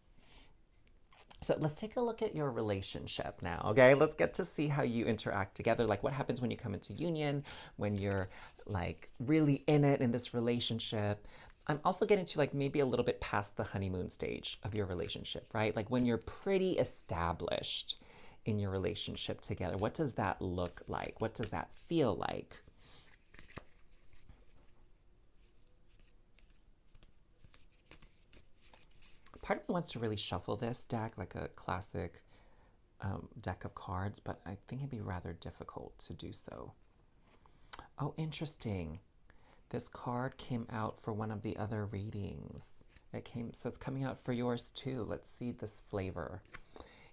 So let's take a look at your relationship now, okay? Let's get to see how you interact together. Like, what happens when you come into union, when you're like really in it in this relationship. I'm also getting to like maybe a little bit past the honeymoon stage of your relationship, right? Like when you're pretty established in your relationship together. What does that look like? What does that feel like? Part of me wants to really shuffle this deck like a classic deck of cards, but I think it'd be rather difficult to do so. Oh, interesting. This card came out for one of the other readings. So it's coming out for yours too. Let's see this flavor.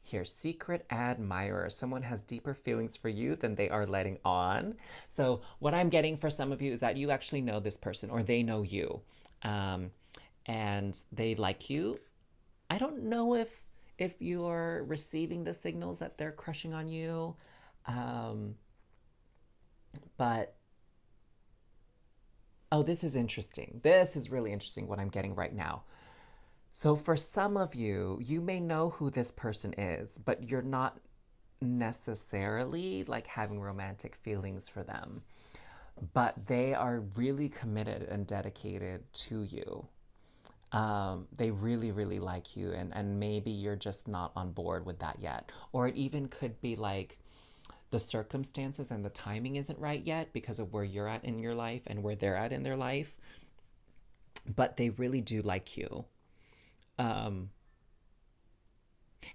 Here, secret admirer. Someone has deeper feelings for you than they are letting on. So what I'm getting for some of you is that you actually know this person or they know you. And they like you. I don't know if you're receiving the signals that they're crushing on you. But oh, this is interesting. This is really interesting what I'm getting right now. So for some of you, you may know who this person is, but you're not necessarily like having romantic feelings for them. But they are really committed and dedicated to you. They really, really like you, and maybe you're just not on board with that yet. Or it even could be like the circumstances and the timing isn't right yet because of where you're at in your life and where they're at in their life. But they really do like you. Um,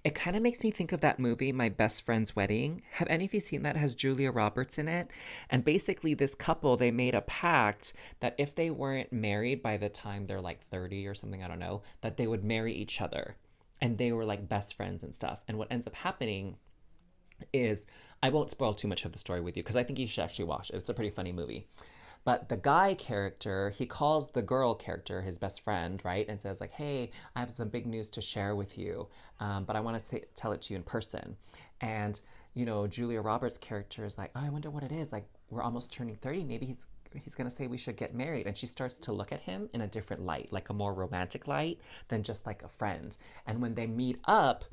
it kind of makes me think of that movie, My Best Friend's Wedding. Have any of you seen that? It has Julia Roberts in it. And basically, this couple, they made a pact that if they weren't married by the time they're like 30 or something, I don't know, that they would marry each other. And they were like best friends and stuff. And what ends up happening is, I won't spoil too much of the story with you because I think you should actually watch it. It's a pretty funny movie. But the guy character, he calls the girl character his best friend, right? And says like, hey, I have some big news to share with you, but I want to tell it to you in person. And, Julia Roberts' character is like, oh, I wonder what it is. Like, we're almost turning 30. Maybe he's going to say we should get married. And she starts to look at him in a different light, like a more romantic light than just like a friend. And when they meet up,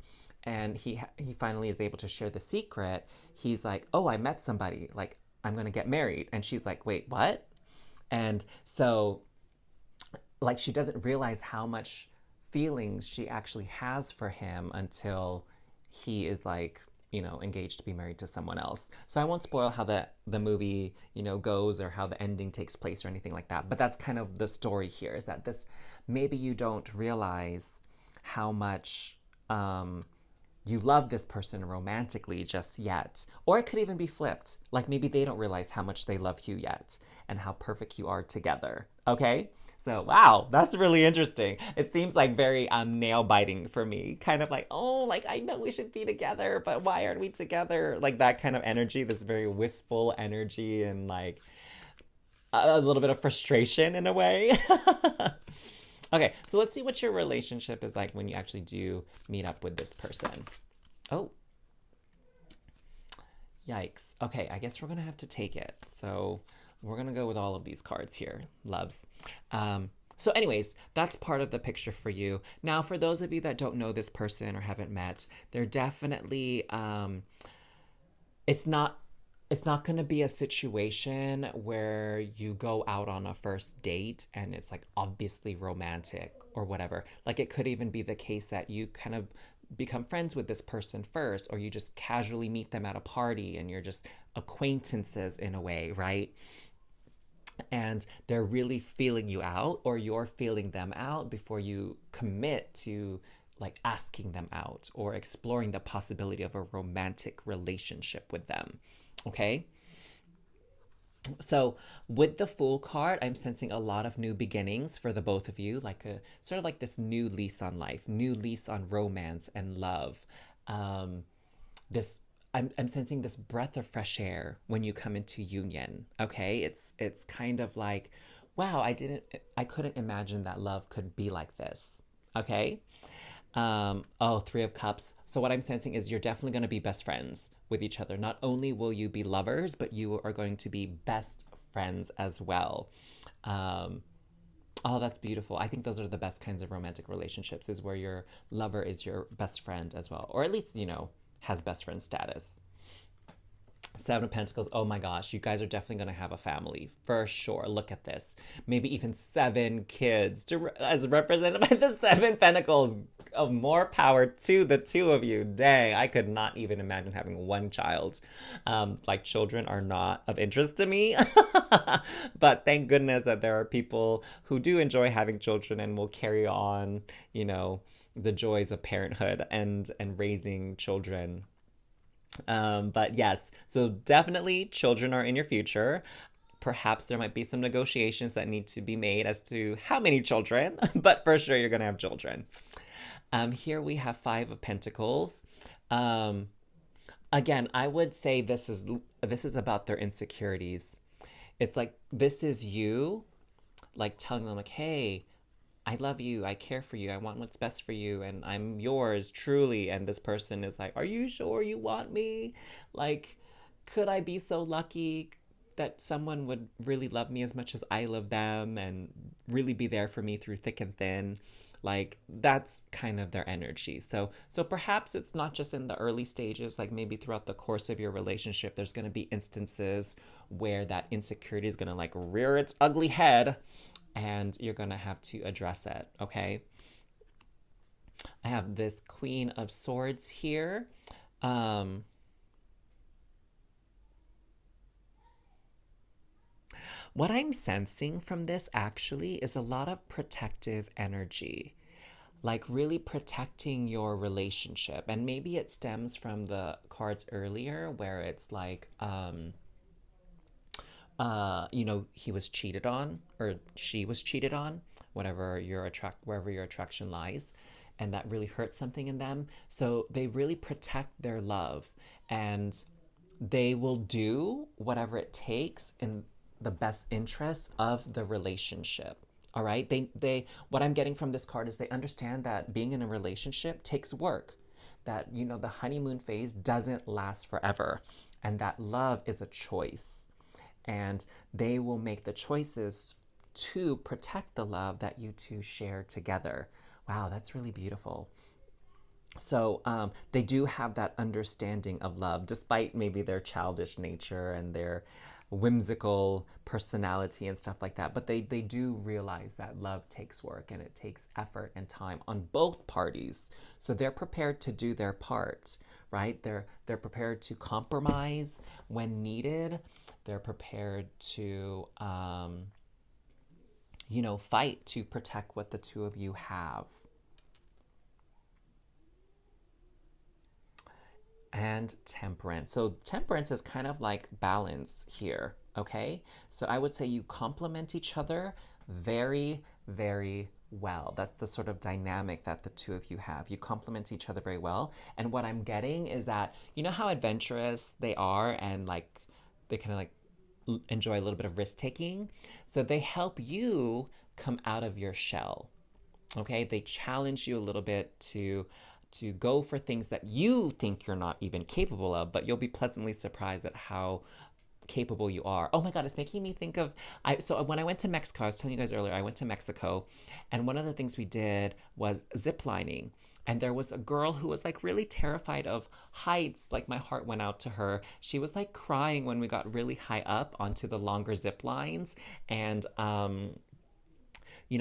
and he finally is able to share the secret, he's like, oh, I met somebody. Like, I'm going to get married. And she's like, wait, what? And so, like, she doesn't realize how much feelings she actually has for him until he is like, engaged to be married to someone else. So I won't spoil how the movie, goes or how the ending takes place or anything like that. But that's kind of the story here, is that maybe you don't realize how much, you love this person romantically just yet. Or it could even be flipped. Like maybe they don't realize how much they love you yet and how perfect you are together. Okay? So, wow, that's really interesting. It seems like very nail biting for me. Kind of like, oh, like I know we should be together, but why aren't we together? Like that kind of energy, this very wistful energy and like a little bit of frustration in a way. Okay, so let's see what your relationship is like when you actually do meet up with this person. Oh. Yikes. Okay, I guess we're going to have to take it. So we're going to go with all of these cards here, loves. So anyways, that's part of the picture for you. Now, for those of you that don't know this person or haven't met, they're definitely, it's not going to be a situation where you go out on a first date and it's like obviously romantic or whatever. Like it could even be the case that you kind of become friends with this person first, or you just casually meet them at a party and you're just acquaintances in a way, right? And they're really feeling you out, or you're feeling them out before you commit to like asking them out or exploring the possibility of a romantic relationship with them. Okay? So with the Fool card, I'm sensing a lot of new beginnings for the both of you, like a sort of like this new lease on life, new lease on romance and love. Um, this I'm sensing this breath of fresh air when you come into union. Okay, it's kind of like, wow, I couldn't imagine that love could be like this. Okay, oh, Three of Cups. So what I'm sensing is you're definitely going to be best friends with each other. Not only will you be lovers, but you are going to be best friends as well. Um, oh, that's beautiful. I think those are the best kinds of romantic relationships, is where your lover is your best friend as well, or at least, has best friend status. Seven of Pentacles. Oh my gosh, you guys are definitely going to have a family for sure. Look at this. Maybe even seven kids as represented by the Seven Pentacles. Oh, more power to the two of you. Dang, I could not even imagine having one child. Like, children are not of interest to me. But thank goodness that there are people who do enjoy having children and will carry on, the joys of parenthood and raising children. But yes, so definitely children are in your future. Perhaps there might be some negotiations that need to be made as to how many children, but for sure you're going to have children. Here we have Five of Pentacles. Um, Again, I would say this is about their insecurities. It's like, this is you, like, telling them, like, hey, I love you, I care for you, I want what's best for you, and I'm yours truly. And this person is like, are you sure you want me? Like, could I be so lucky that someone would really love me as much as I love them and really be there for me through thick and thin? Like, that's kind of their energy. So perhaps it's not just in the early stages, like maybe throughout the course of your relationship there's going to be instances where that insecurity is going to like rear its ugly head, and you're going to have to address it, okay? I have this Queen of Swords here. Um, what I'm sensing from this actually is a lot of protective energy, like really protecting your relationship. And maybe it stems from the cards earlier where it's like, he was cheated on or she was cheated on, wherever your attraction lies, and that really hurts something in them. So they really protect their love, and they will do whatever it takes in the best interests of the relationship. All right? They what I'm getting from this card is they understand that being in a relationship takes work. That, the honeymoon phase doesn't last forever, and that love is a choice. And they will make the choices to protect the love that you two share together. Wow, that's really beautiful. So they do have that understanding of love, despite maybe their childish nature and their whimsical personality and stuff like that. But they do realize that love takes work and it takes effort and time on both parties. So they're prepared to do their part, right? They're prepared to compromise when needed. They're prepared to, fight to protect what the two of you have. And Temperance. So Temperance is kind of like balance here, okay? So I would say you complement each other very, very well. That's the sort of dynamic that the two of you have. You complement each other very well. And what I'm getting is that, you know how adventurous they are and like they kind of like enjoy a little bit of risk taking? So they help you come out of your shell. Okay? They challenge you a little bit to go for things that you think you're not even capable of, but you'll be pleasantly surprised at how capable you are. Oh my God, it's making me think of so when I went to Mexico, I was telling you guys earlier, I went to Mexico, and one of the things we did was zip lining. And there was a girl who was like really terrified of heights. Like, my heart went out to her. She was like crying when we got really high up onto the longer zip lines. And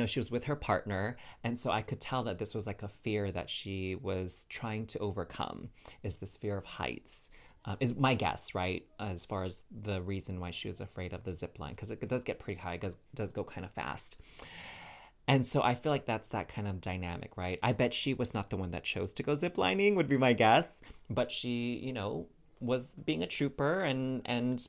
she was with her partner. And so I could tell that this was like a fear that she was trying to overcome, is this fear of heights. Is my guess, right? As far as the reason why she was afraid of the zip line, because it does get pretty high, it does go kind of fast. And so I feel like that's that kind of dynamic, right? I bet she was not the one that chose to go ziplining, would be my guess. But she, was being a trooper and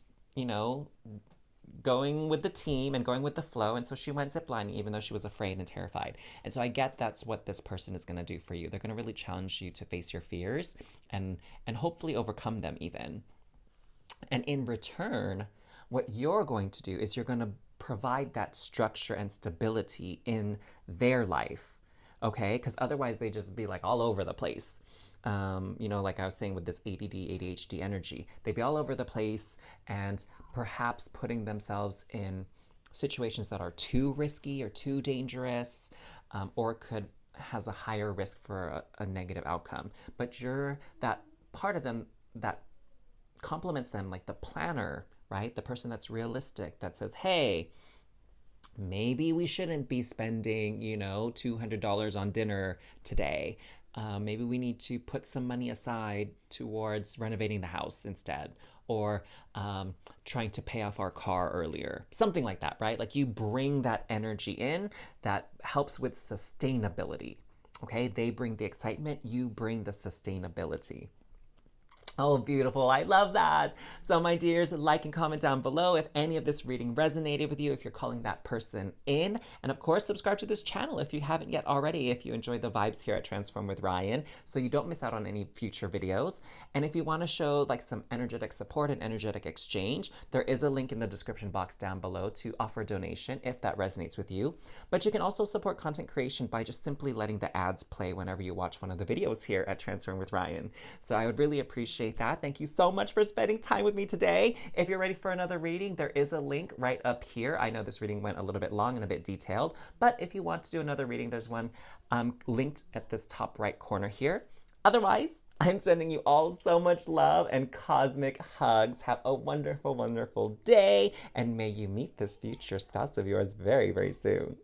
going with the team and going with the flow. And so she went ziplining even though she was afraid and terrified. And so I get that's what this person is going to do for you. They're going to really challenge you to face your fears and hopefully overcome them even. And in return, what you're going to do is you're going to provide that structure and stability in their life, okay? Because otherwise they just be like all over the place. Like I was saying with this ADD, ADHD energy, they'd be all over the place and perhaps putting themselves in situations that are too risky or too dangerous, or has a higher risk for a negative outcome. But you're that part of them that complements them, like the planner, right? The person that's realistic, that says, hey, maybe we shouldn't be spending, $200 on dinner today. Maybe we need to put some money aside towards renovating the house instead, or trying to pay off our car earlier. Something like that, right? Like you bring that energy in that helps with sustainability. Okay, they bring the excitement, you bring the sustainability. Oh, beautiful. I love that. So my dears, like and comment down below if any of this reading resonated with you, if you're calling that person in. And of course, subscribe to this channel if you haven't yet already, if you enjoy the vibes here at Transform with Ryan, so you don't miss out on any future videos. And if you want to show like some energetic support and energetic exchange, there is a link in the description box down below to offer a donation if that resonates with you. But you can also support content creation by just simply letting the ads play whenever you watch one of the videos here at Transform with Ryan. So I would really appreciate that. Thank you so much for spending time with me today. If you're ready for another reading, there is a link right up here. I know this reading went a little bit long and a bit detailed, but if you want to do another reading, there's one linked at this top right corner here. Otherwise, I'm sending you all so much love and cosmic hugs. Have a wonderful, wonderful day, and may you meet this future spouse of yours very, very soon.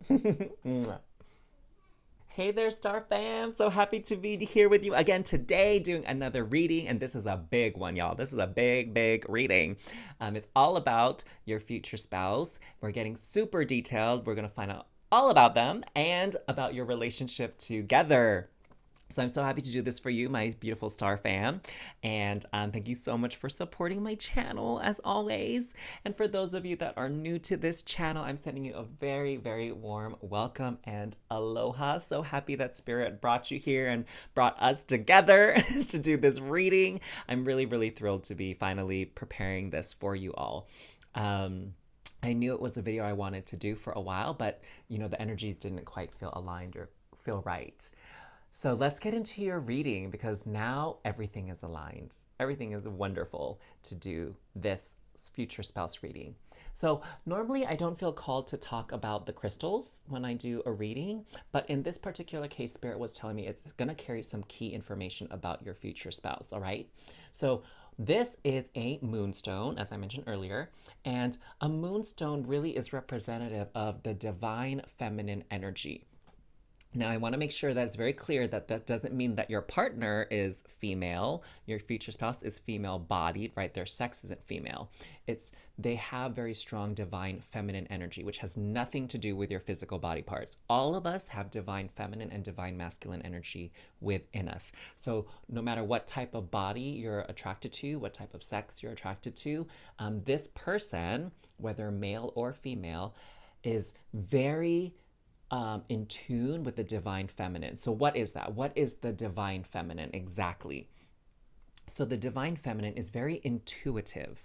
Hey there, Star fam. So happy to be here with you again today doing another reading. And this is a big one, y'all. This is a big, big reading. It's all about your future spouse. We're getting super detailed. We're going to find out all about them and about your relationship together. So I'm so happy to do this for you, my beautiful star fam. And thank you so much for supporting my channel, as always. And for those of you that are new to this channel, I'm sending you a very, very warm welcome and aloha. So happy that Spirit brought you here and brought us together to do this reading. I'm really, really thrilled to be finally preparing this for you all. I knew it was a video I wanted to do for a while, but the energies didn't quite feel aligned or feel right. So let's get into your reading, because now everything is aligned. Everything is wonderful to do this future spouse reading. So normally I don't feel called to talk about the crystals when I do a reading, but in this particular case, Spirit was telling me it's going to carry some key information about your future spouse, all right? So this is a moonstone, as I mentioned earlier, and a moonstone really is representative of the divine feminine energy. Now, I want to make sure that it's very clear that that doesn't mean that your partner is female, your future spouse is female-bodied, right? Their sex isn't female. They have very strong divine feminine energy, which has nothing to do with your physical body parts. All of us have divine feminine and divine masculine energy within us. So no matter what type of body you're attracted to, what type of sex you're attracted to, this person, whether male or female, is very in tune with the divine feminine. So what is that? What is the divine feminine exactly? So the divine feminine is very intuitive.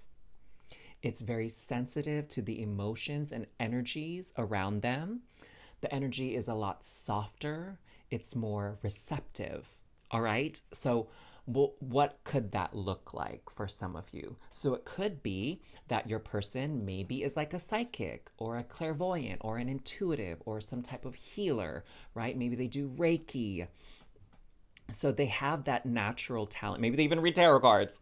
It's very sensitive to the emotions and energies around them. The energy is a lot softer. It's more receptive. All right. So what could that look like for some of you? So it could be that your person maybe is like a psychic or a clairvoyant or an intuitive or some type of healer, right? Maybe they do Reiki. So they have that natural talent. Maybe they even read tarot cards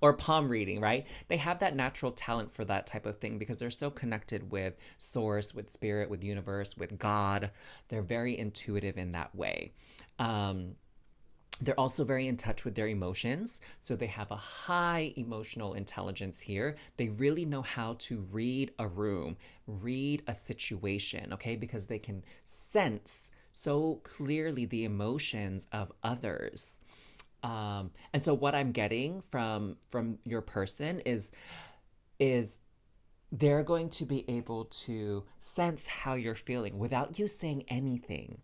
or palm reading, right? They have that natural talent for that type of thing because they're so connected with source, with spirit, with universe, with God. They're very intuitive in that way. They're also very in touch with their emotions. So they have a high emotional intelligence here. They really know how to read a room, read a situation, okay? Because they can sense so clearly the emotions of others. And so what I'm getting from your person is they're going to be able to sense how you're feeling without you saying anything.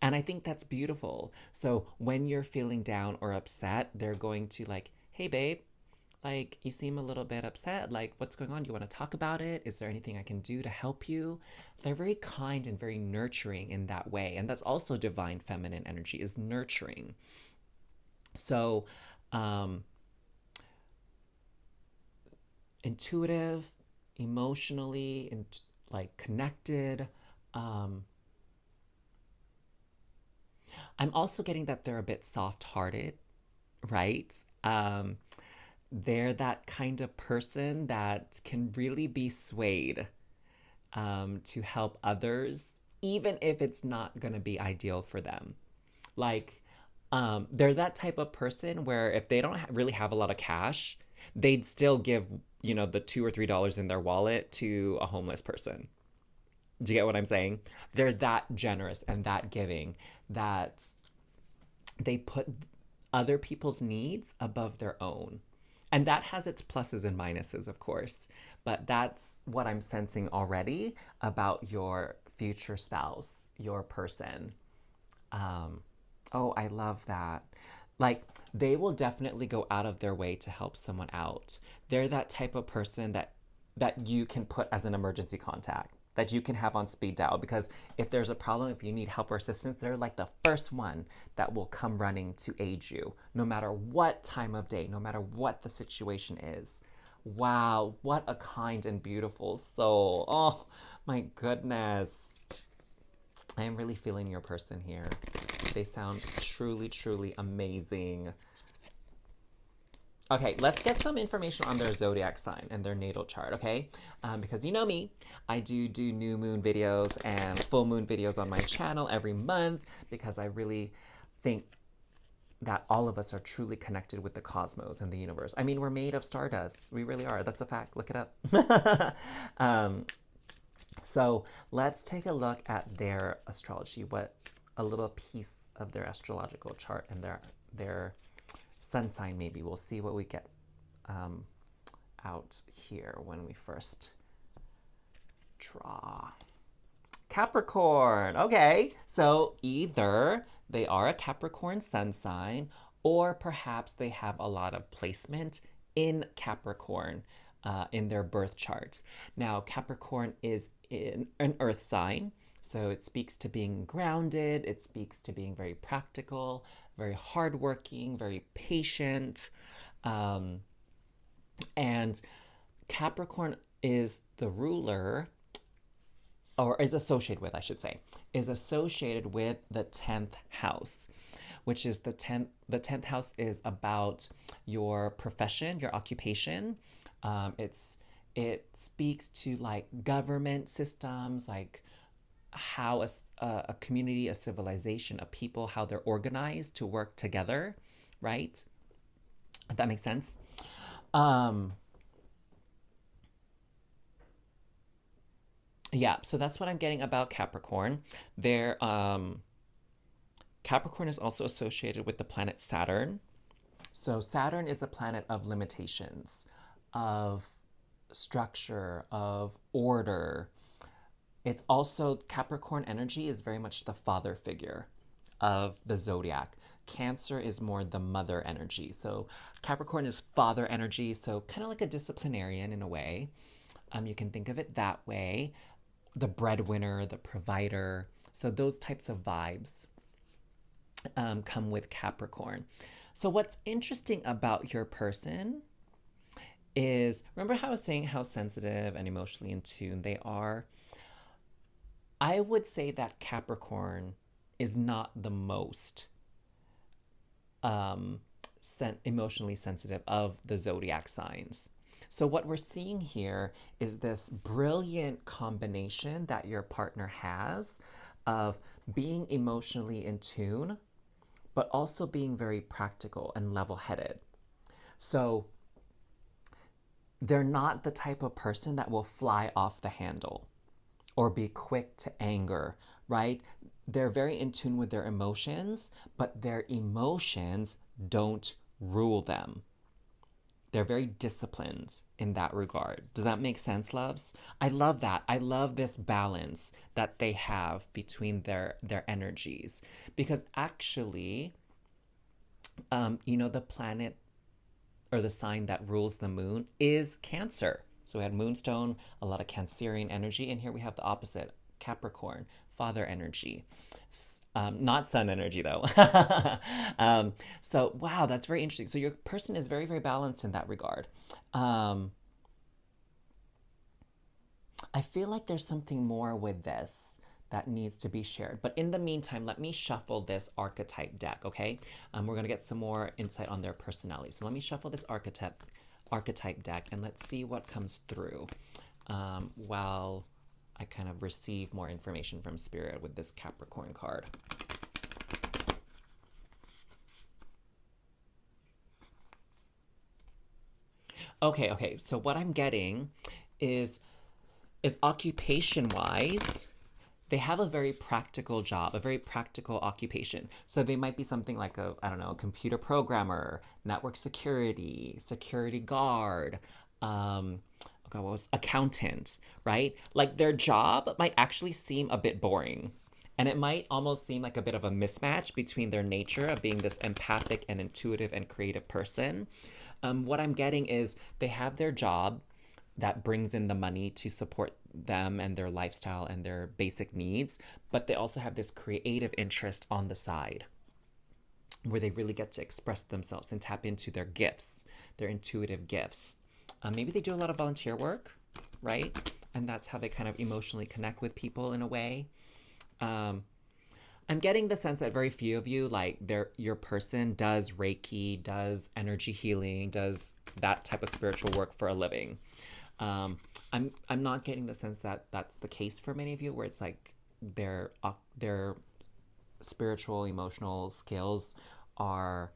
And I think that's beautiful. So when you're feeling down or upset, they're going to like, hey, babe, like, you seem a little bit upset. Like, what's going on? Do you want to talk about it? Is there anything I can do to help you? They're very kind and very nurturing in that way. And that's also divine feminine energy, is nurturing. So, um, intuitive, emotionally, like connected. Um, I'm also getting that they're a bit soft hearted, right? They're that kind of person that can really be swayed to help others, even if it's not going to be ideal for them. Like, they're that type of person where if they don't really have a lot of cash, they'd still give, the $2 or $3 in their wallet to a homeless person. Do you get what I'm saying? They're that generous and that giving that they put other people's needs above their own. And that has its pluses and minuses, of course. But that's what I'm sensing already about your future spouse, your person. Um, oh, I love that. Like, they will definitely go out of their way to help someone out. They're that type of person that you can put as an emergency contact, that you can have on speed dial, because if there's a problem, if you need help or assistance, they're like the first one that will come running to aid you, no matter what time of day, no matter what the situation is. Wow, what a kind and beautiful soul. Oh, my goodness. I am really feeling your person here. They sound truly, truly amazing. Okay, let's get some information on their zodiac sign and their natal chart, okay? Because you know me, I do new moon videos and full moon videos on my channel every month, because I really think that all of us are truly connected with the cosmos and the universe. I mean, we're made of stardust. We really are. That's a fact. Look it up. So let's take a look at their astrology, what a little piece of their astrological chart and their sun sign maybe. We'll see what we get out here when we first draw. Capricorn. Okay, so either they are a Capricorn sun sign, or perhaps they have a lot of placement in Capricorn in their birth chart. Now, Capricorn is in an earth sign, so it speaks to being grounded, it speaks to being very practical, very hardworking, very patient. And Capricorn is the ruler, or is associated with, I should say, is associated with the 10th house, which is the 10th house is about your profession, your occupation. It speaks to like government systems, like how a community, a civilization, a people, how they're organized to work together, right? If that makes sense. Yeah, so that's what I'm getting about Capricorn. Capricorn is also associated with the planet Saturn. So Saturn is the planet of limitations, of structure, of order. It's also, Capricorn energy is very much the father figure of the zodiac. Cancer is more the mother energy. So Capricorn is father energy, so kind of like a disciplinarian in a way. You can think of it that way. The breadwinner, the provider. So those types of vibes come with Capricorn. So what's interesting about your person is, remember how I was saying how sensitive and emotionally in tune they are? I would say that Capricorn is not the most emotionally sensitive of the zodiac signs. So what we're seeing here is this brilliant combination that your partner has of being emotionally in tune, but also being very practical and level-headed. So they're not the type of person that will fly off the handle or be quick to anger, right? They're very in tune with their emotions, but their emotions don't rule them. They're very disciplined in that regard. Does that make sense, loves? I love that. I love this balance that they have between their energies, because actually, the planet or the sign that rules the moon is Cancer. So we had Moonstone, a lot of Cancerian energy, and here we have the opposite, Capricorn, father energy. Not sun energy though. So wow, that's very interesting. So your person is very, very balanced in that regard. Um, I feel like there's something more with this that needs to be shared. But in the meantime, let me shuffle this archetype deck, okay? We're gonna get some more insight on their personality. So let me shuffle this archetype deck and let's see what comes through while I kind of receive more information from Spirit with this Capricorn card. Okay. So what I'm getting is occupation wise, they have a very practical job, a very practical occupation. So they might be something like I don't know, a computer programmer, network security, security guard, okay, what was accountant, right? Like their job might actually seem a bit boring. And it might almost seem like a bit of a mismatch between their nature of being this empathic and intuitive and creative person. What I'm getting is they have their job that brings in the money to support them and their lifestyle and their basic needs, but they also have this creative interest on the side where they really get to express themselves and tap into their gifts, their intuitive gifts. Maybe they do a lot of volunteer work, right? And that's how they kind of emotionally connect with people in a way. I'm getting the sense that very few of you, like your person does Reiki, does energy healing, does that type of spiritual work for a living. I'm not getting the sense that that's the case for many of you, where it's like their spiritual, emotional skills are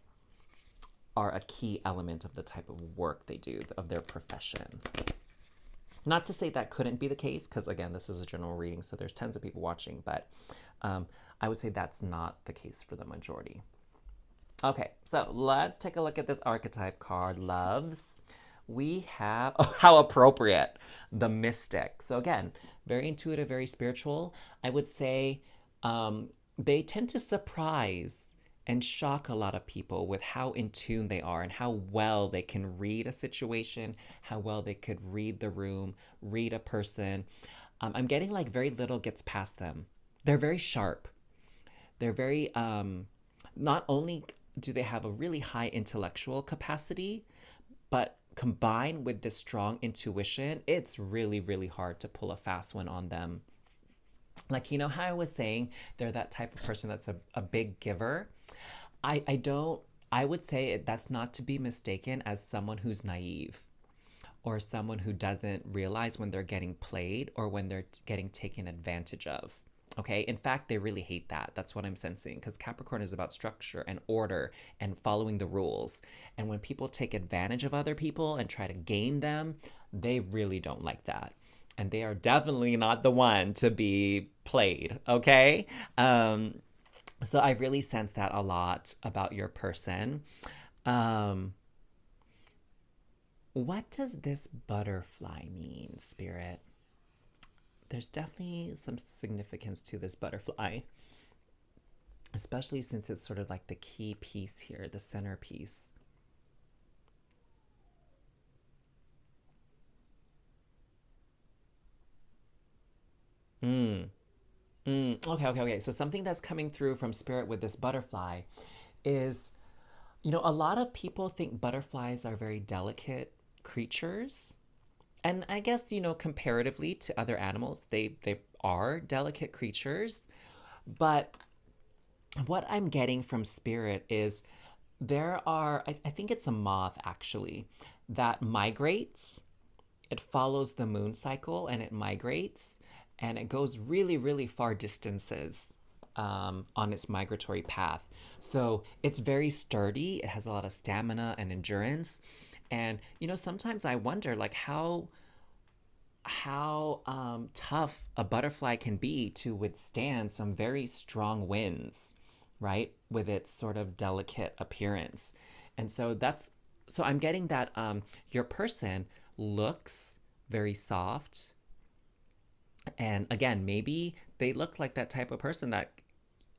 a key element of the type of work they do, of their profession. Not to say that couldn't be the case, because again, this is a general reading, so there's tons of people watching, but I would say that's not the case for the majority. Okay, so let's take a look at this archetype card, loves. We have, oh, how appropriate, the mystic. So again, very intuitive, very spiritual. I would say they tend to surprise and shock a lot of people with how in tune they are and how well they can read a situation, how well they could read the room, read a person. I'm getting like very little gets past them. They're very sharp. They're very, not only do they have a really high intellectual capacity, but combined with this strong intuition, it's really, really hard to pull a fast one on them. Like, you know how I was saying they're that type of person that's a big giver? I would say that's not to be mistaken as someone who's naive or someone who doesn't realize when they're getting played or when they're getting taken advantage of. Okay, in fact, they really hate that. That's what I'm sensing, because Capricorn is about structure and order and following the rules. And when people take advantage of other people and try to game them, they really don't like that. And they are definitely not the one to be played, okay? So I really sense that a lot about your person. What does this butterfly mean, Spirit? There's definitely some significance to this butterfly, especially since it's sort of like the key piece here, the centerpiece. Mm. Okay. So something that's coming through from Spirit with this butterfly is, a lot of people think butterflies are very delicate creatures. And I guess, comparatively to other animals, they are delicate creatures. But what I'm getting from Spirit is I think it's a moth actually, that migrates. It follows the moon cycle and it migrates and it goes really, really far distances on its migratory path. So it's very sturdy. It has a lot of stamina and endurance. And, sometimes I wonder like how tough a butterfly can be to withstand some very strong winds, right? With its sort of delicate appearance. And so that's so I'm getting that your person looks very soft, and again, maybe they look like that type of person that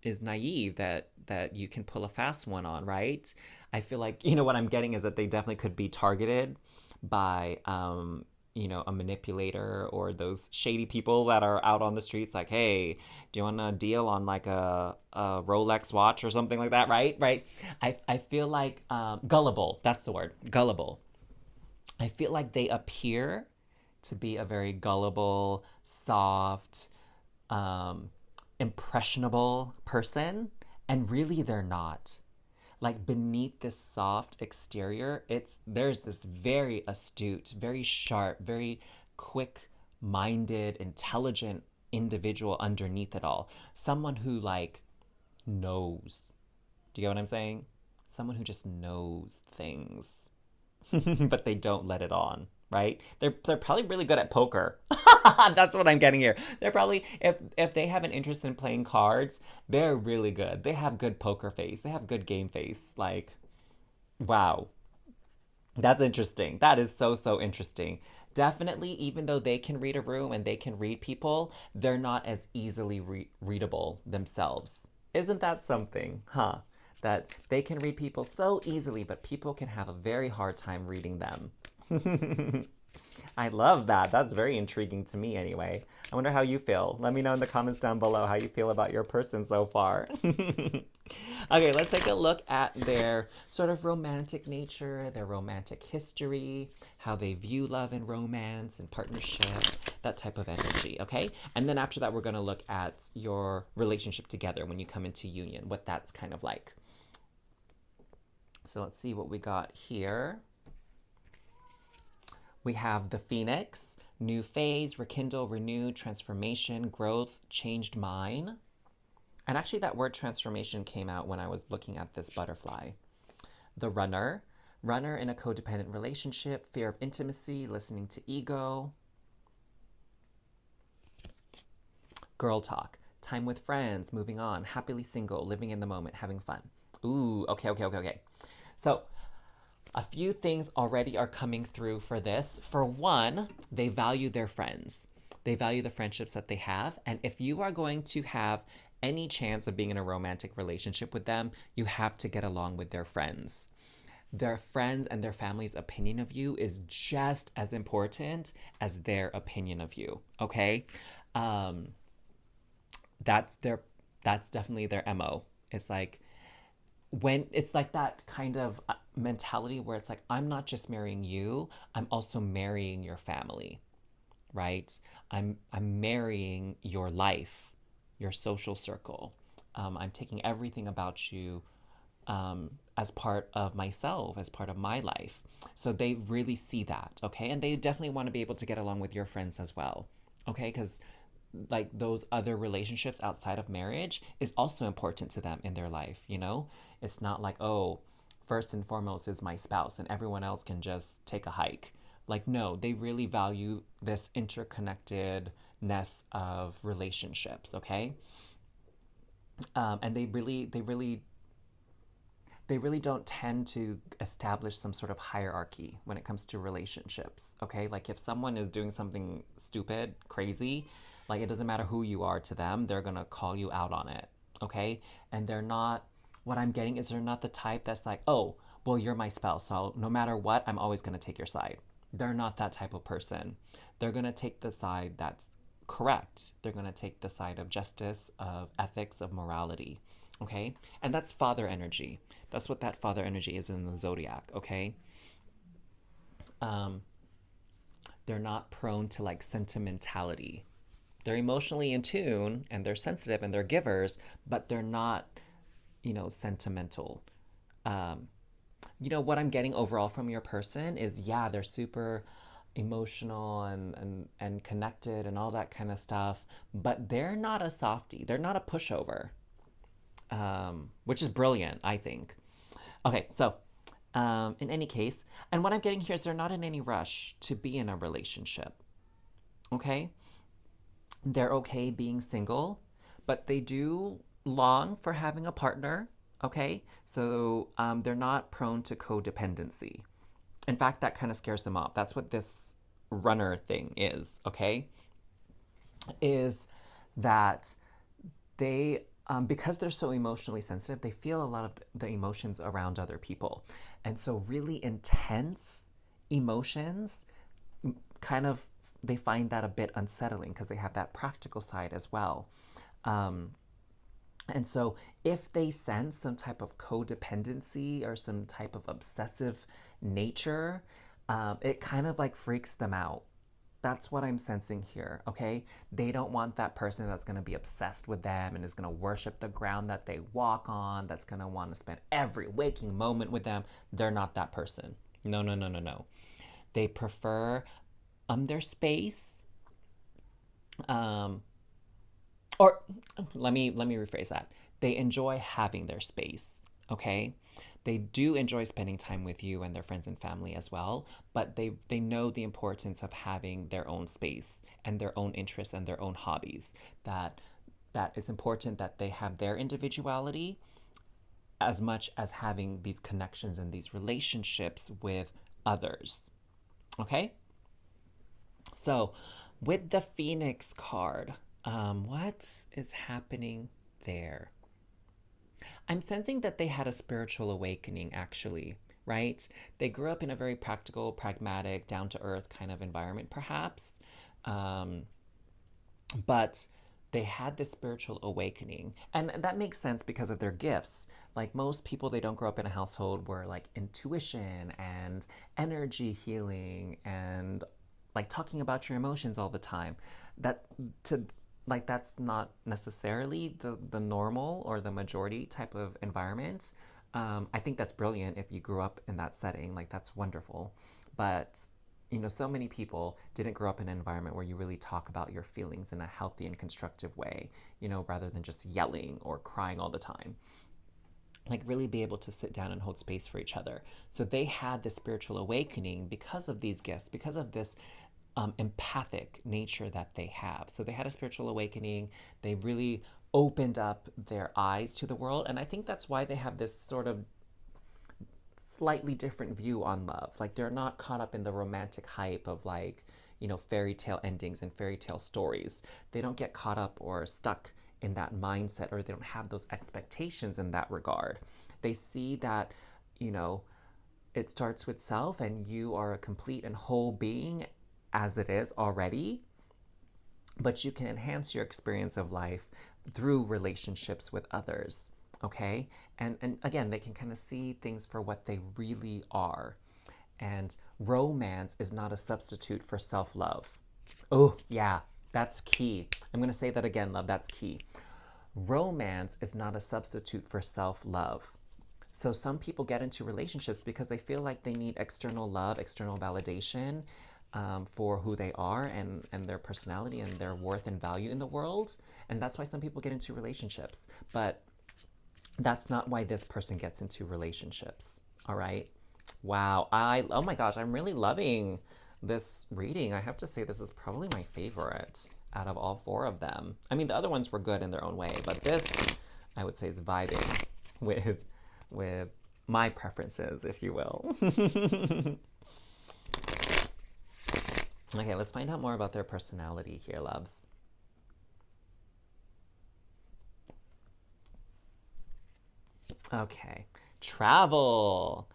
is naive, that you can pull a fast one on, right? I feel like, what I'm getting is that they definitely could be targeted by a manipulator, or those shady people that are out on the streets like, hey, do you want a deal on like a Rolex watch or something like that, right? I feel like gullible, that's the word, gullible. I feel like they appear to be a very gullible, soft, um, impressionable person, and really they're not. Like beneath this soft exterior, there's this very astute, very sharp, very quick-minded, intelligent individual underneath it all. Someone who like knows. Do you get what I'm saying? Someone who just knows things. But they don't let it on, right? They're probably really good at poker. That's what I'm getting here. They're probably, if they have an interest in playing cards, they're really good. They have good poker face. They have good game face. Like, wow. That's interesting. That is so interesting. Definitely, even though they can read a room and they can read people, they're not as easily readable themselves. Isn't that something? Huh? That they can read people so easily, but people can have a very hard time reading them. I love that. That's very intriguing to me anyway. I wonder how you feel. Let me know in the comments down below how you feel about your person so far. Okay, let's take a look at their sort of romantic nature, their romantic history, how they view love and romance and partnership, that type of energy, okay? And then after that, we're going to look at your relationship together when you come into union, what that's kind of like. So let's see what we got here. We have the Phoenix, new phase, rekindle, renew, transformation, growth, changed mind. And actually that word transformation came out when I was looking at this butterfly. The Runner, runner in a codependent relationship, fear of intimacy, listening to ego. Girl talk, time with friends, moving on, happily single, living in the moment, having fun. Ooh, okay. So a few things already are coming through for this. For one, they value their friends. They value the friendships that they have. And if you are going to have any chance of being in a romantic relationship with them, you have to get along with their friends. Their friends and their family's opinion of you is just as important as their opinion of you, okay? That's definitely their MO. It's like, when it's like that kind of mentality where it's like, I'm not just marrying you, I'm also marrying your family, right? I'm marrying your life, your social circle. I'm taking everything about you as part of myself, as part of my life. So they really see that, okay? And they definitely want to be able to get along with your friends as well, okay? Because like those other relationships outside of marriage is also important to them in their life, It's not like, oh, first and foremost is my spouse and everyone else can just take a hike. Like, no, they really value this interconnectedness of relationships, okay? And they really don't tend to establish some sort of hierarchy when it comes to relationships, okay? Like if someone is doing something stupid, crazy, like it doesn't matter who you are to them, they're gonna call you out on it, okay? And they're not, what I'm getting is they're not the type that's like, oh, well, you're my spouse, so no matter what, I'm always gonna take your side. They're not that type of person. They're gonna take the side that's correct. They're gonna take the side of justice, of ethics, of morality, okay? And that's father energy. That's what that father energy is in the zodiac, okay? They're not prone to like sentimentality. They're emotionally in tune and they're sensitive and they're givers, but they're not, sentimental. What I'm getting overall from your person is, yeah, they're super emotional and connected and all that kind of stuff, but they're not a softie. They're not a pushover, which is brilliant, I think. Okay, so in any case, and what I'm getting here is they're not in any rush to be in a relationship, okay? They're okay being single, but they do long for having a partner, okay? So they're not prone to codependency. In fact, that kind of scares them off. That's what this runner thing is, okay? Is that they, because they're so emotionally sensitive, they feel a lot of the emotions around other people. And so, really intense emotions kind of, they find that a bit unsettling because they have that practical side as well. Um, and so, if they sense some type of codependency or some type of obsessive nature, it kind of like freaks them out. That's what I'm sensing here, okay? They don't want that person that's gonna be obsessed with them and is gonna worship the ground that they walk on, that's gonna wanna spend every waking moment with them. They're not that person. No, no, no, no, no. They prefer their space. Um, or let me rephrase that. They enjoy having their space, okay? They do enjoy spending time with you and their friends and family as well, but they know the importance of having their own space and their own interests and their own hobbies. That it's important that they have their individuality as much as having these connections and these relationships with others. Okay? So, with the Phoenix card, what is happening there? I'm sensing that they had a spiritual awakening, actually, right? They grew up in a very practical, pragmatic, down to earth kind of environment, perhaps. Um, but they had this spiritual awakening. And that makes sense because of their gifts. Like most people, they don't grow up in a household where like intuition and energy healing and like talking about your emotions all the time. That to like that's not necessarily the normal or the majority type of environment. I think that's brilliant if you grew up in that setting. Like that's wonderful. But so many people didn't grow up in an environment where you really talk about your feelings in a healthy and constructive way, rather than just yelling or crying all the time. Like, really be able to sit down and hold space for each other. So, they had this spiritual awakening because of these gifts, because of this empathic nature that they have. So, they had a spiritual awakening. They really opened up their eyes to the world. And I think that's why they have this sort of slightly different view on love. Like they're not caught up in the romantic hype of like, fairy tale endings and fairy tale stories. They don't get caught up or stuck in that mindset, or they don't have those expectations in that regard. They see that, it starts with self and you are a complete and whole being as it is already, but you can enhance your experience of life through relationships with others. Okay? And again, they can kind of see things for what they really are. And romance is not a substitute for self-love. Oh, yeah, that's key. I'm going to say that again, love, that's key. Romance is not a substitute for self-love. So some people get into relationships because they feel like they need external love, external validation for who they are and their personality and their worth and value in the world. And that's why some people get into relationships. But that's not why this person gets into relationships. All right? Wow. Oh my gosh, I'm really loving this reading. I have to say this is probably my favorite out of all four of them. I mean, the other ones were good in their own way, but this, I would say, is vibing with my preferences, if you will. Okay, let's find out more about their personality here, loves. Okay, travel,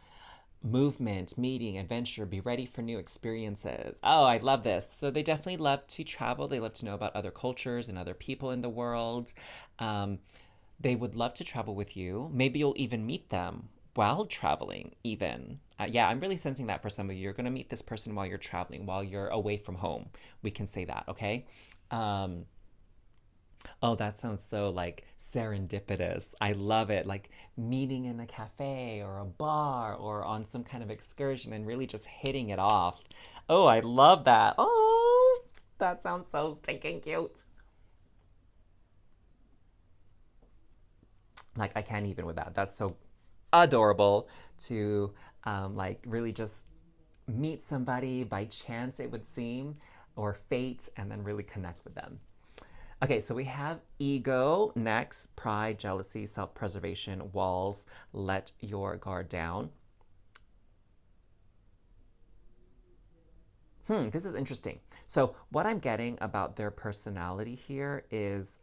movement, meeting, adventure, be ready for new experiences. Oh, I love this. So they definitely love to travel. They love to know about other cultures and other people in the world. Um, they would love to travel with you. Maybe you'll even meet them while traveling, even. Yeah, I'm really sensing that for some of you. You're going to meet this person while you're traveling, while you're away from home. We can say that, okay? Um, Oh, that sounds so like serendipitous. I love it. Like meeting in a cafe or a bar or on some kind of excursion and really just hitting it off. Oh, I love that. Oh, that sounds so stinking cute. Like I can't even with that. That's so adorable to like really just meet somebody by chance, it would seem, or fate, and then really connect with them. Okay, so we have ego next, pride, jealousy, self-preservation, walls, let your guard down. This is interesting. So what I'm getting about their personality here is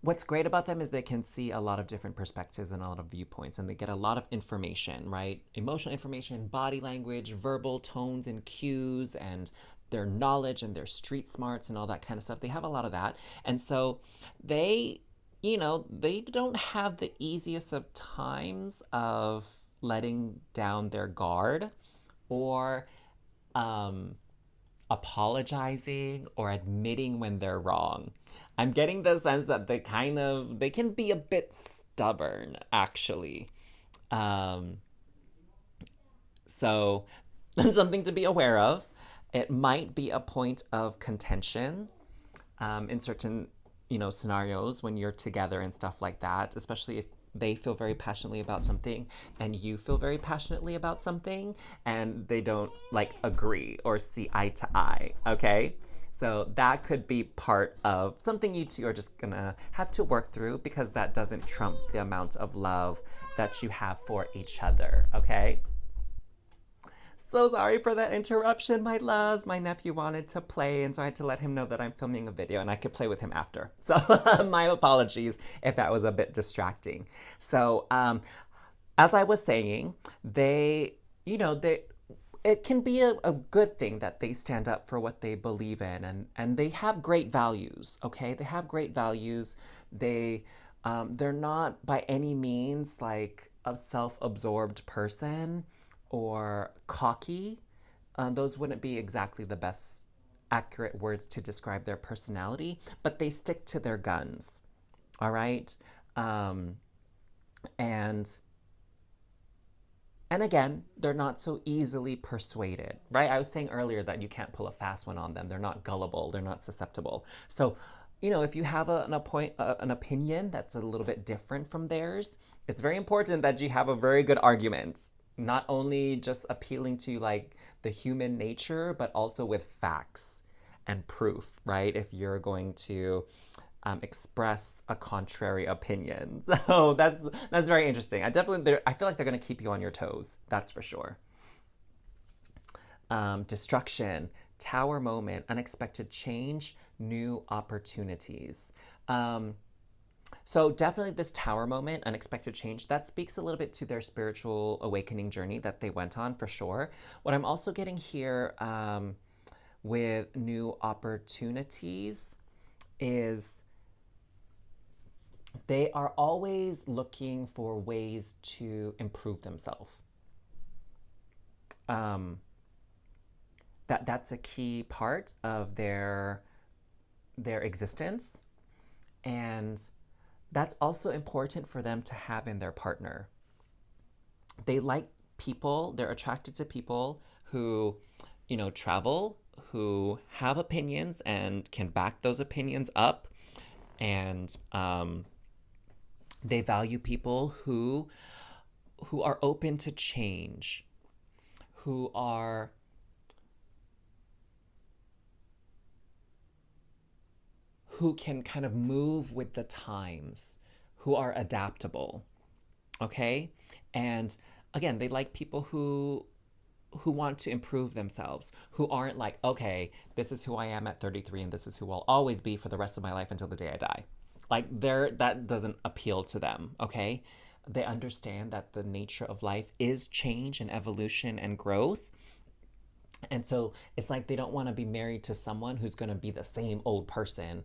what's great about them is they can see a lot of different perspectives and a lot of viewpoints, and they get a lot of information, right? Emotional information, body language, verbal tones and cues, and their knowledge and their street smarts and all that kind of stuff. They have a lot of that. And so they, they don't have the easiest of times of letting down their guard or apologizing or admitting when they're wrong. I'm getting the sense that they can be a bit stubborn, actually. So that's something to be aware of. It might be a point of contention in certain, scenarios when you're together and stuff like that, especially if they feel very passionately about something and you feel very passionately about something and they don't agree or see eye to eye, okay? So that could be part of something you two are just gonna have to work through, because that doesn't trump the amount of love that you have for each other, okay? So sorry for that interruption, my loves. My nephew wanted to play, and so I had to let him know that I'm filming a video and I could play with him after. So my apologies if that was a bit distracting. So as I was saying, it can be a good thing that they stand up for what they believe in, and they have great values, okay? They have great values. They're not by any means like a self-absorbed person or cocky. Those wouldn't be exactly the best accurate words to describe their personality, but they stick to their guns, all right? And again, they're not so easily persuaded, right? I was saying earlier that you can't pull a fast one on them. They're not gullible. They're not susceptible. So, if you have an opinion that's a little bit different from theirs, it's very important that you have a very good argument, not only just appealing to the human nature, but also with facts and proof, right? If you're going to express a contrary opinion. So that's very interesting. I feel like they're going to keep you on your toes. That's for sure. Destruction, tower moment, unexpected change, new opportunities. So definitely this tower moment, unexpected change, that speaks a little bit to their spiritual awakening journey that they went on, for sure. What I'm also getting here with new opportunities is they are always looking for ways to improve themselves. That's a key part of their existence, and that's also important for them to have in their partner. They like people, they're attracted to people who, travel, who have opinions and can back those opinions up, and they value people who are open to change, who can kind of move with the times, who are adaptable, okay? And again, they like people who want to improve themselves, who aren't like, okay, this is who I am at 33 and this is who I'll always be for the rest of my life until the day I die. That doesn't appeal to them, okay? They understand that the nature of life is change and evolution and growth. And so it's like they don't want to be married to someone who's going to be the same old person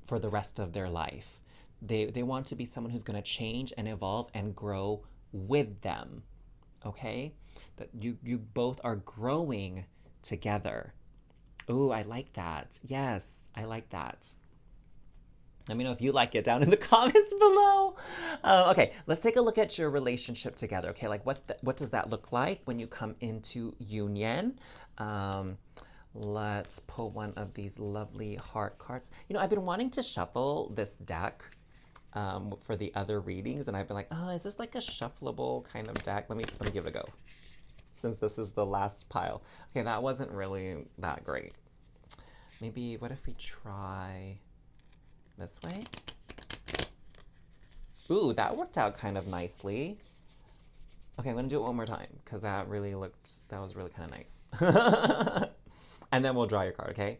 for the rest of their life. They want to be someone who's going to change and evolve and grow with them, okay? That you both are growing together. Ooh, I like that. Yes, I like that. Let me know if you like it down in the comments below. Okay, let's take a look at your relationship together. Okay, what does that look like when you come into union? Let's pull one of these lovely heart cards. I've been wanting to shuffle this deck for the other readings, and I've been like, oh, is this like a shuffleable kind of deck? Let me give it a go, since this is the last pile. Okay, that wasn't really that great. Maybe, what if we try this way? Ooh, that worked out kind of nicely. Okay, I'm gonna do it one more time because that was really kind of nice. And then we'll draw your card, okay?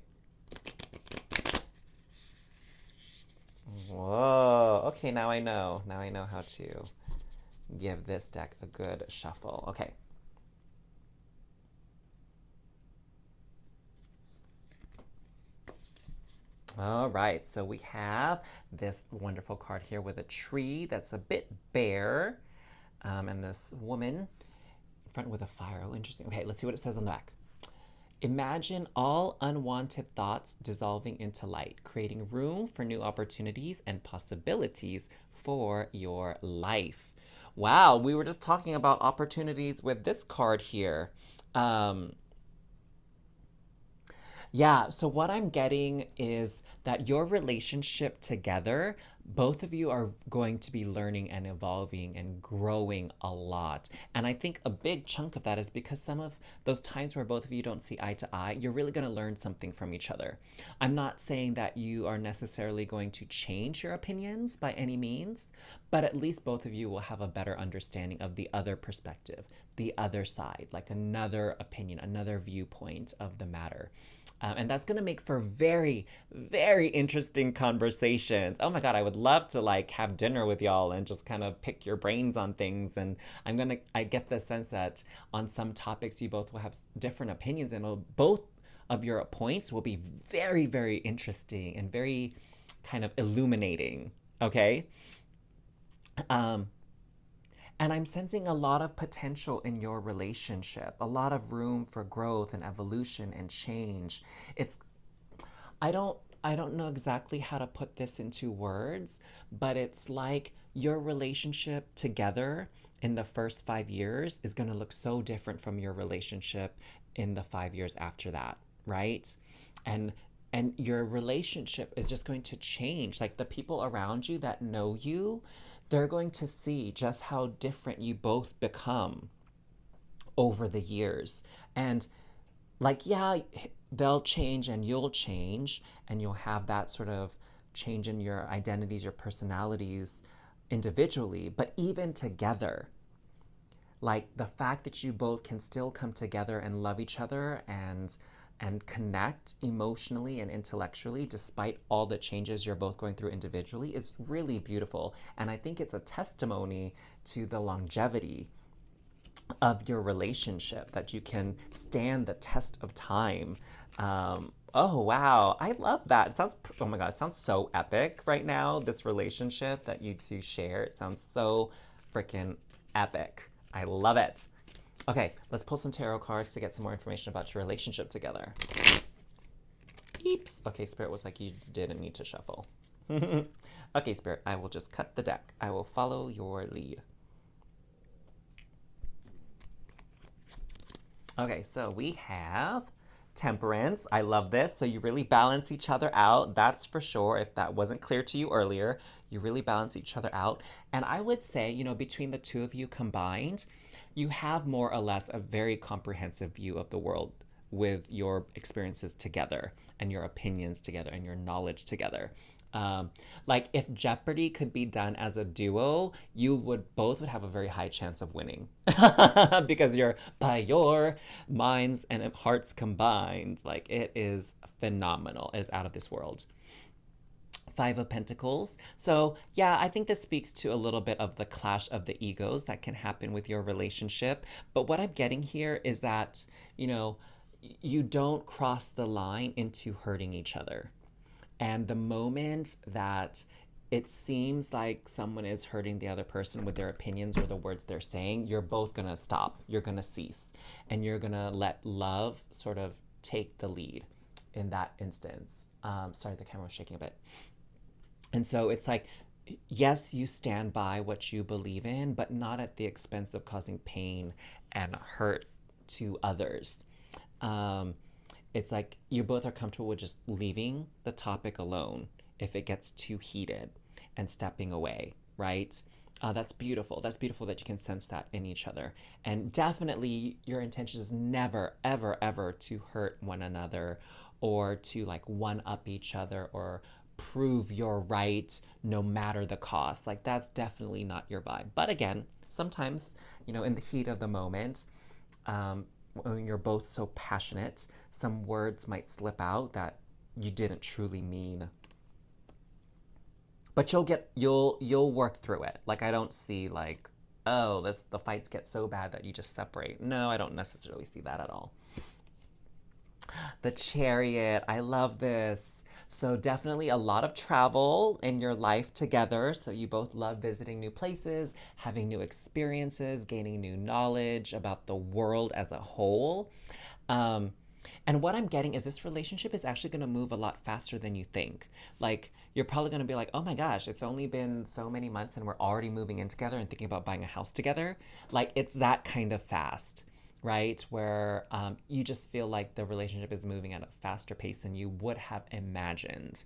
Whoa, okay, now I know. Now I know how to give this deck a good shuffle. Okay. All right, so we have this wonderful card here with a tree that's a bit bare, and this woman in front with a fire. Oh, interesting. Okay, let's see what it says on the back. Imagine all unwanted thoughts dissolving into light, creating room for new opportunities and possibilities for your life. Wow, we were just talking about opportunities with this card here. Um, yeah, so what I'm getting is that your relationship together, both of you are going to be learning and evolving and growing a lot. And I think a big chunk of that is because some of those times where both of you don't see eye to eye, you're really going to learn something from each other. I'm not saying that you are necessarily going to change your opinions by any means, but at least both of you will have a better understanding of the other perspective, the other side, like another opinion, another viewpoint of the matter. And that's going to make for very, very interesting conversations. Oh my God, I would love to like have dinner with y'all and just kind of pick your brains on things. And I get the sense that on some topics you both will have different opinions, and both of your points will be very, very interesting and very kind of illuminating. Okay. Um, and I'm sensing a lot of potential in your relationship, a lot of room for growth and evolution and change. It's I don't know exactly how to put this into words, but it's like your relationship together in the first 5 years is going to look so different from your relationship in the 5 years after that, right? And and your relationship is just going to change. Like the people around you that know you, they're going to see just how different you both become over the years. And like, yeah, they'll change and you'll change, and you'll have that sort of change in your identities, your personalities individually, but even together, like the fact that you both can still come together and love each other and connect emotionally and intellectually despite all the changes you're both going through individually is really beautiful. And I think it's a testimony to the longevity of your relationship, that you can stand the test of time. Oh wow, I love that. It sounds, oh my God, it sounds so epic right now. This relationship that you two share, it sounds so freaking epic. I love it. Okay, let's pull some tarot cards to get some more information about your relationship together. Eeps. Okay, Spirit was like, you didn't need to shuffle. Okay, Spirit, I will just cut the deck. I will follow your lead. Okay, so we have Temperance. I love this. So you really balance each other out. That's for sure. If that wasn't clear to you earlier, you really balance each other out. And I would say, you know, between the two of you combined, you have more or less a very comprehensive view of the world with your experiences together and your opinions together and your knowledge together. Like if Jeopardy could be done as a duo, you would both would have a very high chance of winning because you're by your minds and hearts combined. Like it is phenomenal. It is out of this world. Five of Pentacles. So, yeah, I think this speaks to a little bit of the clash of the egos that can happen with your relationship. But what I'm getting here is that, you know, you don't cross the line into hurting each other. And the moment that it seems like someone is hurting the other person with their opinions or the words they're saying, you're both going to stop. You're going to cease. And you're going to let love sort of take the lead in that instance. Sorry, the camera was shaking a bit. And so it's like, yes, you stand by what you believe in, but not at the expense of causing pain and hurt to others. It's like you both are comfortable with just leaving the topic alone if it gets too heated and stepping away, right? That's beautiful. That's beautiful that you can sense that in each other. And definitely your intention is never, ever, ever to hurt one another or to like one up each other or prove you're right no matter the cost. Like that's definitely not your vibe. But again, sometimes, in the heat of the moment, when you're both so passionate, some words might slip out that you didn't truly mean. But you'll work through it. Like, I don't see like, oh, the fights get so bad that you just separate. No, I don't necessarily see that at all. The Chariot, I love this. So definitely a lot of travel in your life together. So you both love visiting new places, having new experiences, gaining new knowledge about the world as a whole. And what I'm getting is this relationship is actually going to move a lot faster than you think. Like, you're probably going to be like, oh my gosh, it's only been so many months and we're already moving in together and thinking about buying a house together. Like, it's that kind of fast, right? Where you just feel like the relationship is moving at a faster pace than you would have imagined.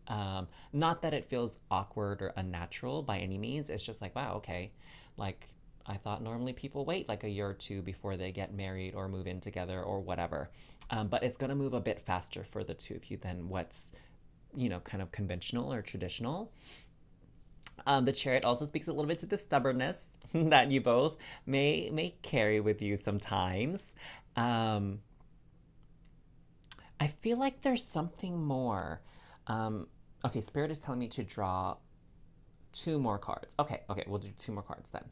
Not that it feels awkward or unnatural by any means. It's just like, wow, okay. Like, I thought normally people wait like a year or two before they get married or move in together or whatever. But it's going to move a bit faster for the two of you than what's, kind of conventional or traditional. The Chariot also speaks a little bit to the stubbornness that you both may carry with you sometimes. I feel like there's something more. Okay, Spirit is telling me to draw 2 more cards. Okay, we'll do 2 more cards then.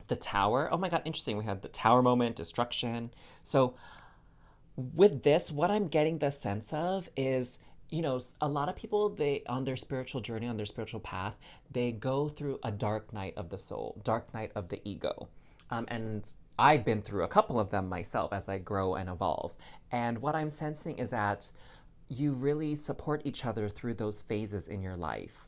The Tower. Oh my God, interesting. We have the Tower moment, destruction. So with this, what I'm getting the sense of is, a lot of people, they on their spiritual journey, on their spiritual path, they go through a dark night of the soul, dark night of the ego. And I've been through a couple of them myself as I grow and evolve. And what I'm sensing is that you really support each other through those phases in your life.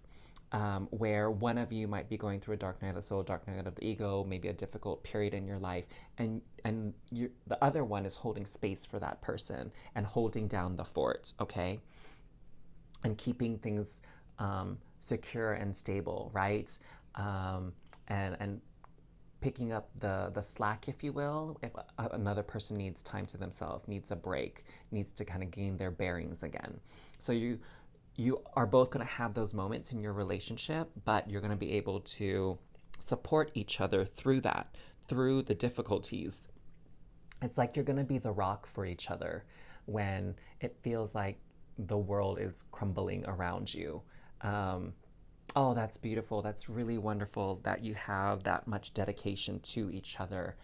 Where one of you might be going through a dark night of the soul, dark night of the ego, maybe a difficult period in your life, and the other one is holding space for that person and holding down the fort, okay? And keeping things secure and stable, right? And picking up the slack, if you will, if another person needs time to themselves, needs a break, needs to kind of gain their bearings again. So you are both going to have those moments in your relationship, but you're going to be able to support each other through that, through the difficulties. It's like you're going to be the rock for each other when it feels like the world is crumbling around you. Oh, that's beautiful. That's really wonderful that you have that much dedication to each other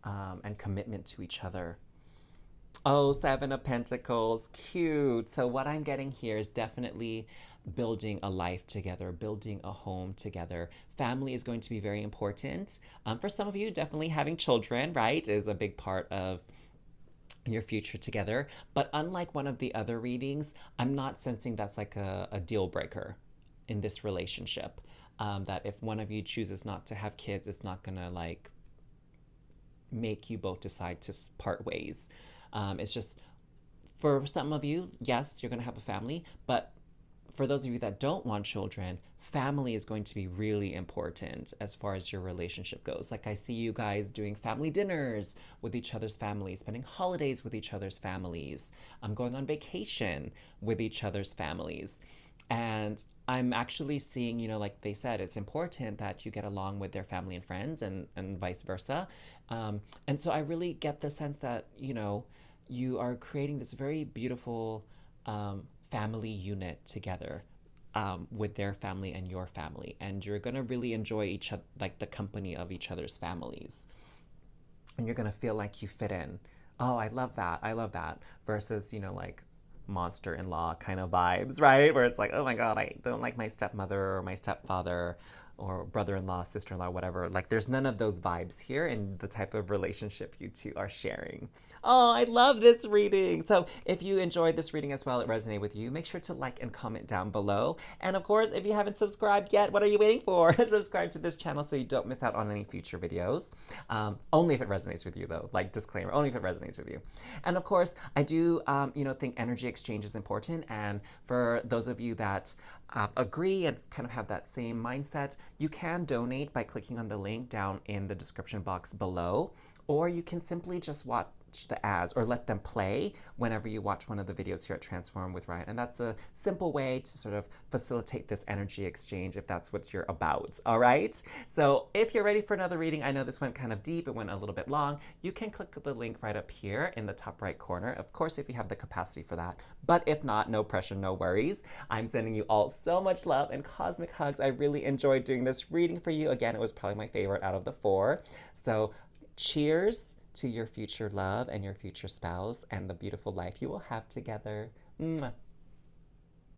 and commitment to each other. Oh, 7 of Pentacles, cute. So what I'm getting here is definitely building a life together, building a home together. Family is going to be very important. For some of you, definitely having children, right, is a big part of your future together. But unlike one of the other readings, I'm not sensing that's like a deal breaker in this relationship. That if one of you chooses not to have kids, it's not gonna like make you both decide to part ways. It's just, for some of you, yes, you're going to have a family, but for those of you that don't want children, family is going to be really important as far as your relationship goes. Like, I see you guys doing family dinners with each other's families, spending holidays with each other's families, going on vacation with each other's families. And I'm actually seeing, like they said, it's important that you get along with their family and friends and vice versa. And so I really get the sense that, you are creating this very beautiful family unit together with their family and your family. And you're going to really enjoy each other, like the company of each other's families. And you're going to feel like you fit in. Oh, I love that. I love that. Versus, like monster-in-law kind of vibes, right? Where it's like, oh my God, I don't like my stepmother or my stepfather or brother-in-law, sister-in-law, whatever. Like, there's none of those vibes here in the type of relationship you two are sharing. Oh, I love this reading. So if you enjoyed this reading as well, it resonated with you, make sure to like and comment down below. And of course, if you haven't subscribed yet, what are you waiting for? Subscribe to this channel so you don't miss out on any future videos. Only if it resonates with you though, like disclaimer, only if it resonates with you. And of course, I do, think energy exchange is important. And for those of you that agree and kind of have that same mindset, you can donate by clicking on the link down in the description box below, or you can simply just watch the ads or let them play whenever you watch one of the videos here at Transform with Ryan. And that's a simple way to sort of facilitate this energy exchange if that's what you're about, all right? So if you're ready for another reading, I know this went kind of deep, it went a little bit long, you can click the link right up here in the top right corner, of course, if you have the capacity for that. But if not, no pressure, no worries. I'm sending you all so much love and cosmic hugs. I really enjoyed doing this reading for you. Again, it was probably my favorite out of the 4. So cheers to your future love and your future spouse and the beautiful life you will have together. Mwah.